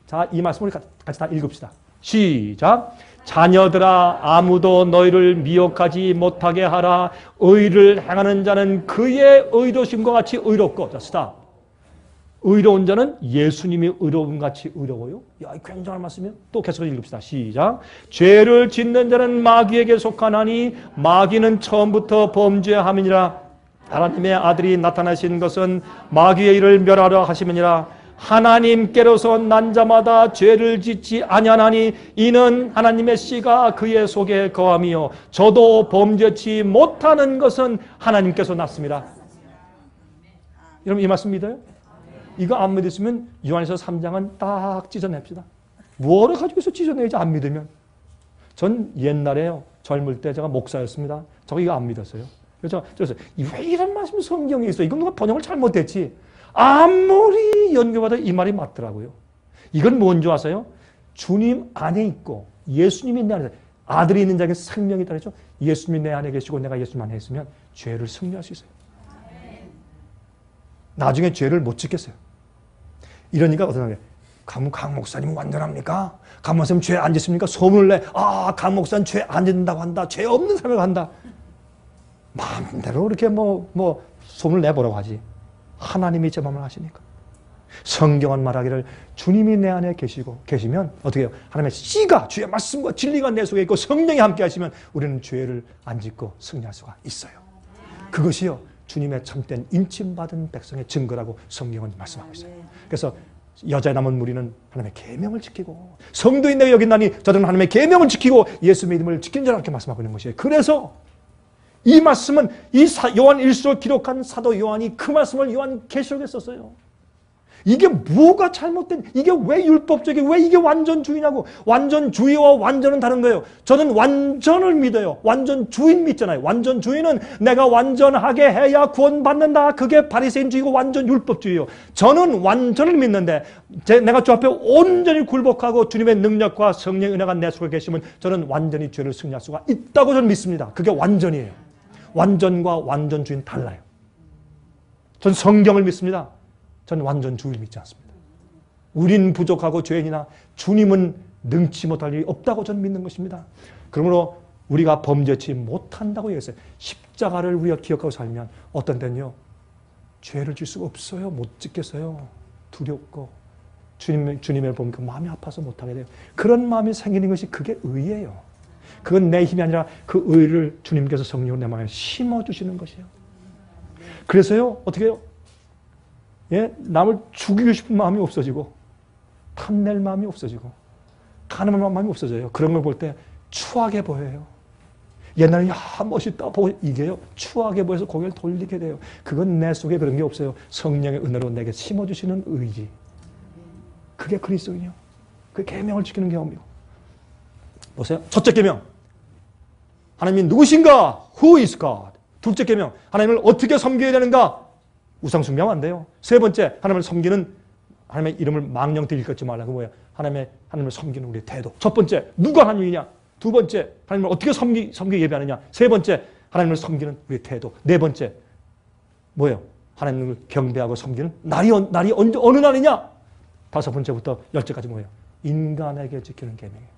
A: 자, 이 말씀을 같이 다 읽읍시다. 시작. 자녀들아 아무도 너희를 미혹하지 못하게 하라. 의를 행하는 자는 그의 의로심과 같이 의롭고. 자, 스탑. 의로운 자는 예수님이 의로운 같이 의로워요. 야, 굉장한 말씀이에요. 또 계속해서 읽읍시다. 시작. 죄를 짓는 자는 마귀에게 속하나니 마귀는 처음부터 범죄함이니라. 하나님의 아들이 나타나신 것은 마귀의 일을 멸하려 하심이니라. 하나님께로서 난 자마다 죄를 짓지 아니하나니 이는 하나님의 씨가 그의 속에 거함이요 저도 범죄치 못하는 것은 하나님께서 났습니다. 여러분 이 말씀 믿어요? 이거 안 믿으시면 요한일서 3장은 딱 찢어냅시다. 뭐를 가지고 있어 찢어내야지 안 믿으면. 전 옛날에요. 젊을 때 제가 목사였습니다. 저 이거 안 믿었어요. 그래서 왜 이런 말씀이 성경에 있어? 이건 누가 번역을 잘못했지. 아무리 연구해봐도 이 말이 맞더라고요. 이건 뭔지 아세요? 주님 안에 있고 예수님이 내 안에, 아들이 있는 자에게 생명이 있다 그랬죠? 예수님이 내 안에 계시고 내가 예수님 안에 있으면 죄를 승리할 수 있어요. 나중에 죄를 못 짓겠어요. 이러니까 어떤 사람이 강 목사님 완전합니까? 강 목사님 죄 안 짓습니까? 소문을 내. 강 목사님 죄 안 짓는다고 한다. 죄 없는 사람을 한다. 마음대로 이렇게 소문을 내보라고 하지. 하나님이 제 마음을 아시니까. 성경은 말하기를 주님이 내 안에 계시면 어떻게 해요? 하나님의 씨가, 주의 말씀과 진리가 내 속에 있고 성령이 함께 하시면 우리는 죄를 안 짓고 승리할 수가 있어요. 그것이요, 주님의 참된 인침받은 백성의 증거라고 성경은 말씀하고 있어요. 그래서 여자의 남은 무리는 하나님의 계명을 지키고 성도인 내가 여긴나니 저들은 하나님의 계명을 지키고 예수 믿음을 지키는 자라 이렇게 말씀하고 있는 것이에요. 그래서 이 말씀은 요한 1서를 기록한 사도 요한이 그 말씀을 요한 계시록에 썼어요. 이게 뭐가 잘못된, 이게 왜 율법적이, 왜 이게 완전주의냐고. 완전주의와 완전은 다른 거예요. 저는 완전을 믿어요. 완전주의 믿잖아요. 완전주의는 내가 완전하게 해야 구원받는다. 그게 바리새인주의고 완전 율법주의예요. 저는 완전을 믿는데 내가 주 앞에 온전히 굴복하고 주님의 능력과 성령의 은혜가 내 속에 계시면 저는 완전히 죄를 승리할 수가 있다고 저는 믿습니다. 그게 완전이에요. 완전과 완전주의는 달라요. 전 성경을 믿습니다. 저는 완전주의를 믿지 않습니다. 우린 부족하고 죄인이나 주님은 능치 못할 일이 없다고 저는 믿는 것입니다. 그러므로 우리가 범죄치 못한다고 얘기했어요. 십자가를 우리가 기억하고 살면 어떤 때는요, 죄를 질 수가 없어요. 못 짓겠어요. 두렵고 주님을 보면 마음이 아파서 못하게 돼요. 그런 마음이 생기는 것이 그게 의예요. 그건 내 힘이 아니라 그 의를 주님께서 성령으로 내 마음에 심어주시는 것이에요. 그래서요, 어떻게 해요? 예, 남을 죽이고 싶은 마음이 없어지고 탐낼 마음이 없어지고 가늠한 마음이 없어져요. 그런 걸 볼 때 추하게 보여요. 옛날에 멋있다 보고 이게요, 추하게 보여서 고개를 돌리게 돼요. 그건 내 속에 그런 게 없어요. 성령의 은혜로 내게 심어주시는 의지. 그게 그리스도인이요. 그게 계명을 지키는 경험이요. 보세요. 첫째 계명, 하나님이 누구신가? Who is God? 둘째 계명, 하나님을 어떻게 섬겨야 되는가? 우상 숭배하면 안 돼요. 세 번째, 하나님을 섬기는, 하나님의 이름을 망령되이 읽지 말라고. 뭐예요? 하나님을 섬기는 우리의 태도. 첫 번째, 누가 하나님이냐? 두 번째, 하나님을 어떻게 섬기 예배하느냐? 세 번째, 하나님을 섬기는 우리의 태도. 네 번째, 뭐예요? 하나님을 경배하고 섬기는 날이 어느 날이냐? 다섯 번째부터 열째까지 뭐예요? 인간에게 지키는 계명이에요.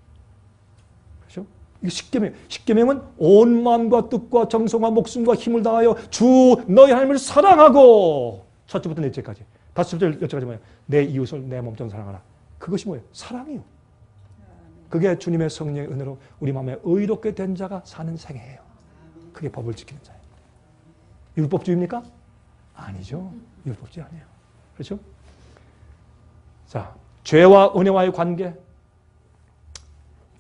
A: 그렇죠? 이 십계명은 온 마음과 뜻과 정성과 목숨과 힘을 다하여 주 너희 하나님을 사랑하고, 첫째부터 넷째까지, 다섯째 여째까지 뭐예요? 내 이웃을 내 몸처럼 사랑하라. 그것이 뭐예요? 사랑이요. 그게 주님의 성령의 은혜로 우리 마음에 의롭게 된 자가 사는 생애예요. 그게 법을 지키는 자예요. 율법주의입니까? 아니죠. 율법주의 아니에요. 그렇죠? 자, 죄와 은혜와의 관계.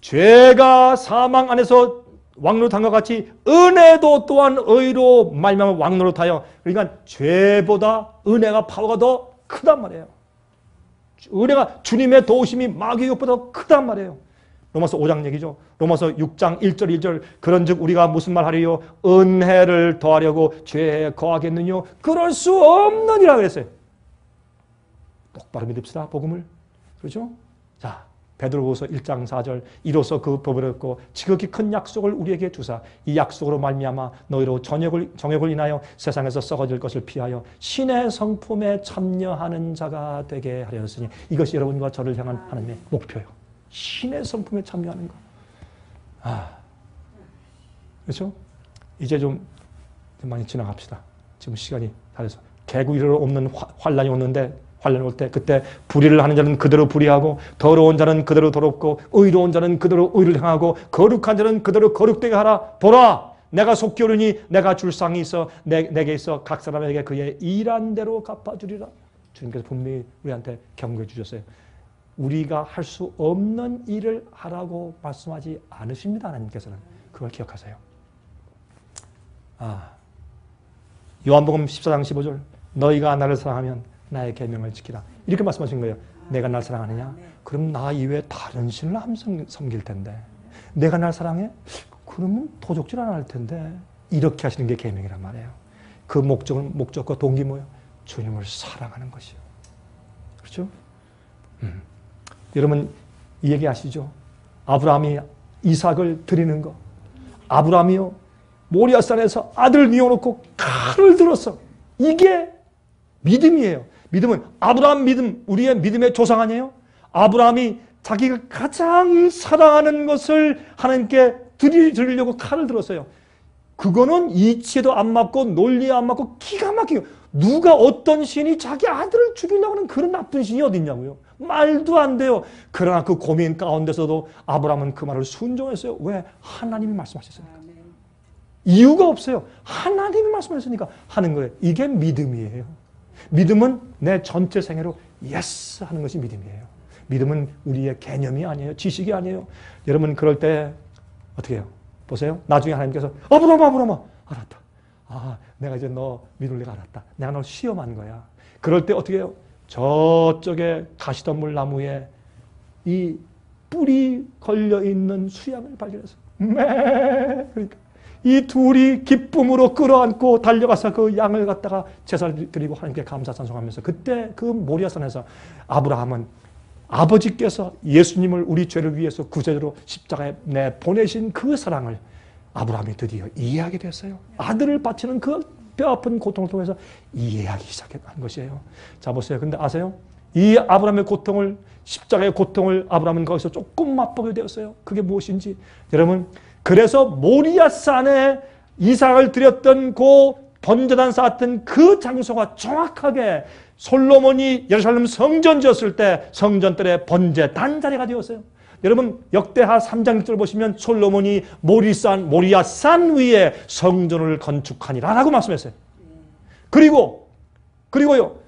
A: 죄가 사망 안에서 왕노릇한 것 같이 은혜도 또한 의로 말미암아 왕노릇하여, 그러니까 죄보다 은혜가 파워가 더 크단 말이에요. 은혜가, 주님의 도우심이 마귀의 욕보다 더 크단 말이에요. 로마서 5장 얘기죠. 로마서 6장 1절 2절 그런즉 우리가 무슨 말 하리요? 은혜를 더하려고 죄에 거하겠느뇨? 그럴 수 없느니라 그랬어요. 똑바로 믿읍시다, 복음을. 그렇죠? 자, 베드로후서 1장 4절 이로써 그 법을 얻고 지극히 큰 약속을 우리에게 주사 이 약속으로 말미암아 너희로 정욕을 인하여 세상에서 썩어질 것을 피하여 신의 성품에 참여하는 자가 되게 하려였으니, 이것이 여러분과 저를 향한 하나님의 목표예요. 신의 성품에 참여하는 거. 그렇죠? 이제 좀 많이 지나갑시다. 지금 시간이 다 돼서. 개구 이르러 없는 환란이 오는데, 환란이 올 때 그때 불의를 하는 자는 그대로 불의하고 더러운 자는 그대로 더럽고 의로운 자는 그대로 의를 행하고 거룩한 자는 그대로 거룩되게 하라. 보라, 내가 속히 오르니 내가 줄 상이 있어 내게 있어 각 사람에게 그의 일한 대로 갚아주리라. 주님께서 분명히 우리한테 경고해 주셨어요. 우리가 할 수 없는 일을 하라고 말씀하지 않으십니다. 하나님께서는. 그걸 기억하세요. 요한복음 14장 15절 너희가 나를 사랑하면 나의 계명을 지키라. 이렇게 말씀하신 거예요. 내가 날 사랑하느냐? 그럼 나 이외에 다른 신을 섬길 텐데. 내가 날 사랑해? 그러면 도적질 안 할 텐데. 이렇게 하시는 게 계명이란 말이에요. 그 목적과 동기 뭐예요? 주님을 사랑하는 것이요. 그렇죠? 여러분 이 얘기 아시죠? 아브라함이 이삭을 드리는 거. 아브라함이요 모리아산에서 아들을 뉘어놓고 칼을 들었어. 이게 믿음이에요. 믿음은 아브라함 믿음, 우리의 믿음의 조상 아니에요? 아브라함이 자기가 가장 사랑하는 것을 하나님께 드리려고 칼을 들었어요. 그거는 이치에도 안 맞고 논리에 안 맞고 기가 막히고, 누가 어떤 신이 자기 아들을 죽이려고 하는 그런 나쁜 신이 어디 있냐고요. 말도 안 돼요. 그러나 그 고민 가운데서도 아브라함은 그 말을 순종했어요. 왜? 하나님이 말씀하셨으니까. 이유가 없어요. 하나님이 말씀하셨으니까 하는 거예요. 이게 믿음이에요. 믿음은 내 전체 생애로 예스 하는 것이 믿음이에요. 믿음은 우리의 개념이 아니에요. 지식이 아니에요. 여러분 그럴 때 어떻게 해요? 보세요. 나중에 하나님께서 아브라함아 알았다. 아 내가 이제 너 믿을 리가 알았다. 내가 너 시험한 거야. 그럴 때 어떻게 해요? 저쪽에 가시덤불 나무에 이 뿔이 걸려있는 수양을 발견해서 그러니까 이 둘이 기쁨으로 끌어안고 달려가서 그 양을 갖다가 제사를 드리고 하나님께 감사 찬송하면서, 그때 그 모리아산에서 아브라함은 아버지께서 예수님을 우리 죄를 위해서 구세주로 십자가에 보내신 그 사랑을 아브라함이 드디어 이해하게 됐어요. 아들을 바치는 그 뼈아픈 고통을 통해서 이해하기 시작한 것이에요. 자 보세요. 근데 아세요? 이 아브라함의 고통을, 십자가의 고통을 아브라함은 거기서 조금 맛보게 되었어요. 그게 무엇인지. 여러분 그래서 모리아산에 이삭을 드렸던 그 번제단 쌓았던 그 장소가 정확하게 솔로몬이 예루살렘 성전 지었을 때 성전들의 번제단 자리가 되었어요. 여러분 역대하 3장 6절 보시면 솔로몬이 모리아산 위에 성전을 건축하니라 라고 말씀했어요. 그리고요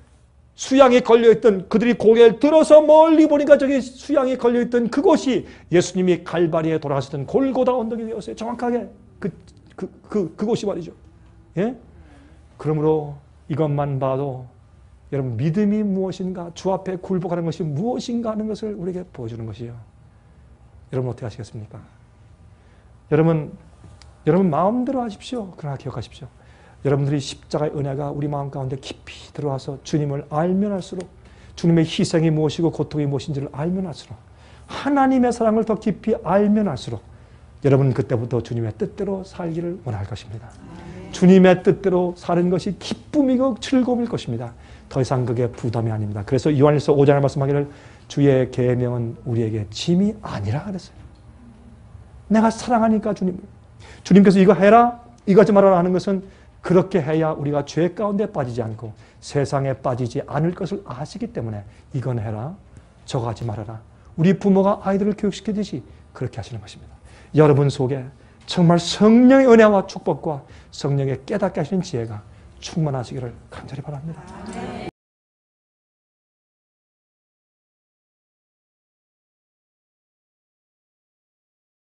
A: 수양이 걸려있던, 그들이 고개를 들어서 멀리 보니까 저기 수양이 걸려있던 그곳이 예수님이 갈바리에 돌아가셨던 골고다 언덕이 되었어요. 정확하게 그곳이 말이죠. 예? 그러므로 이것만 봐도 여러분 믿음이 무엇인가, 주 앞에 굴복하는 것이 무엇인가 하는 것을 우리에게 보여주는 것이에요. 여러분 어떻게 하시겠습니까? 여러분 마음대로 하십시오. 그러나 기억하십시오. 여러분들이 십자가의 은혜가 우리 마음 가운데 깊이 들어와서 주님을 알면 할수록, 주님의 희생이 무엇이고 고통이 무엇인지를 알면 할수록, 하나님의 사랑을 더 깊이 알면 할수록 여러분은 그때부터 주님의 뜻대로 살기를 원할 것입니다. 주님의 뜻대로 사는 것이 기쁨이고 즐거움일 것입니다. 더 이상 그게 부담이 아닙니다. 그래서 요한일서 5장에 말씀하기를 주의 계명은 우리에게 짐이 아니라 그랬어요. 내가 사랑하니까 주님께서 이거 해라, 이거 하지 말아라 하는 것은 그렇게 해야 우리가 죄 가운데 빠지지 않고 세상에 빠지지 않을 것을 아시기 때문에 이건 해라, 저거 하지 말아라. 우리 부모가 아이들을 교육시키듯이 그렇게 하시는 것입니다. 여러분 속에 정말 성령의 은혜와 축복과 성령의 깨닫게 하시는 지혜가 충만하시기를 간절히 바랍니다.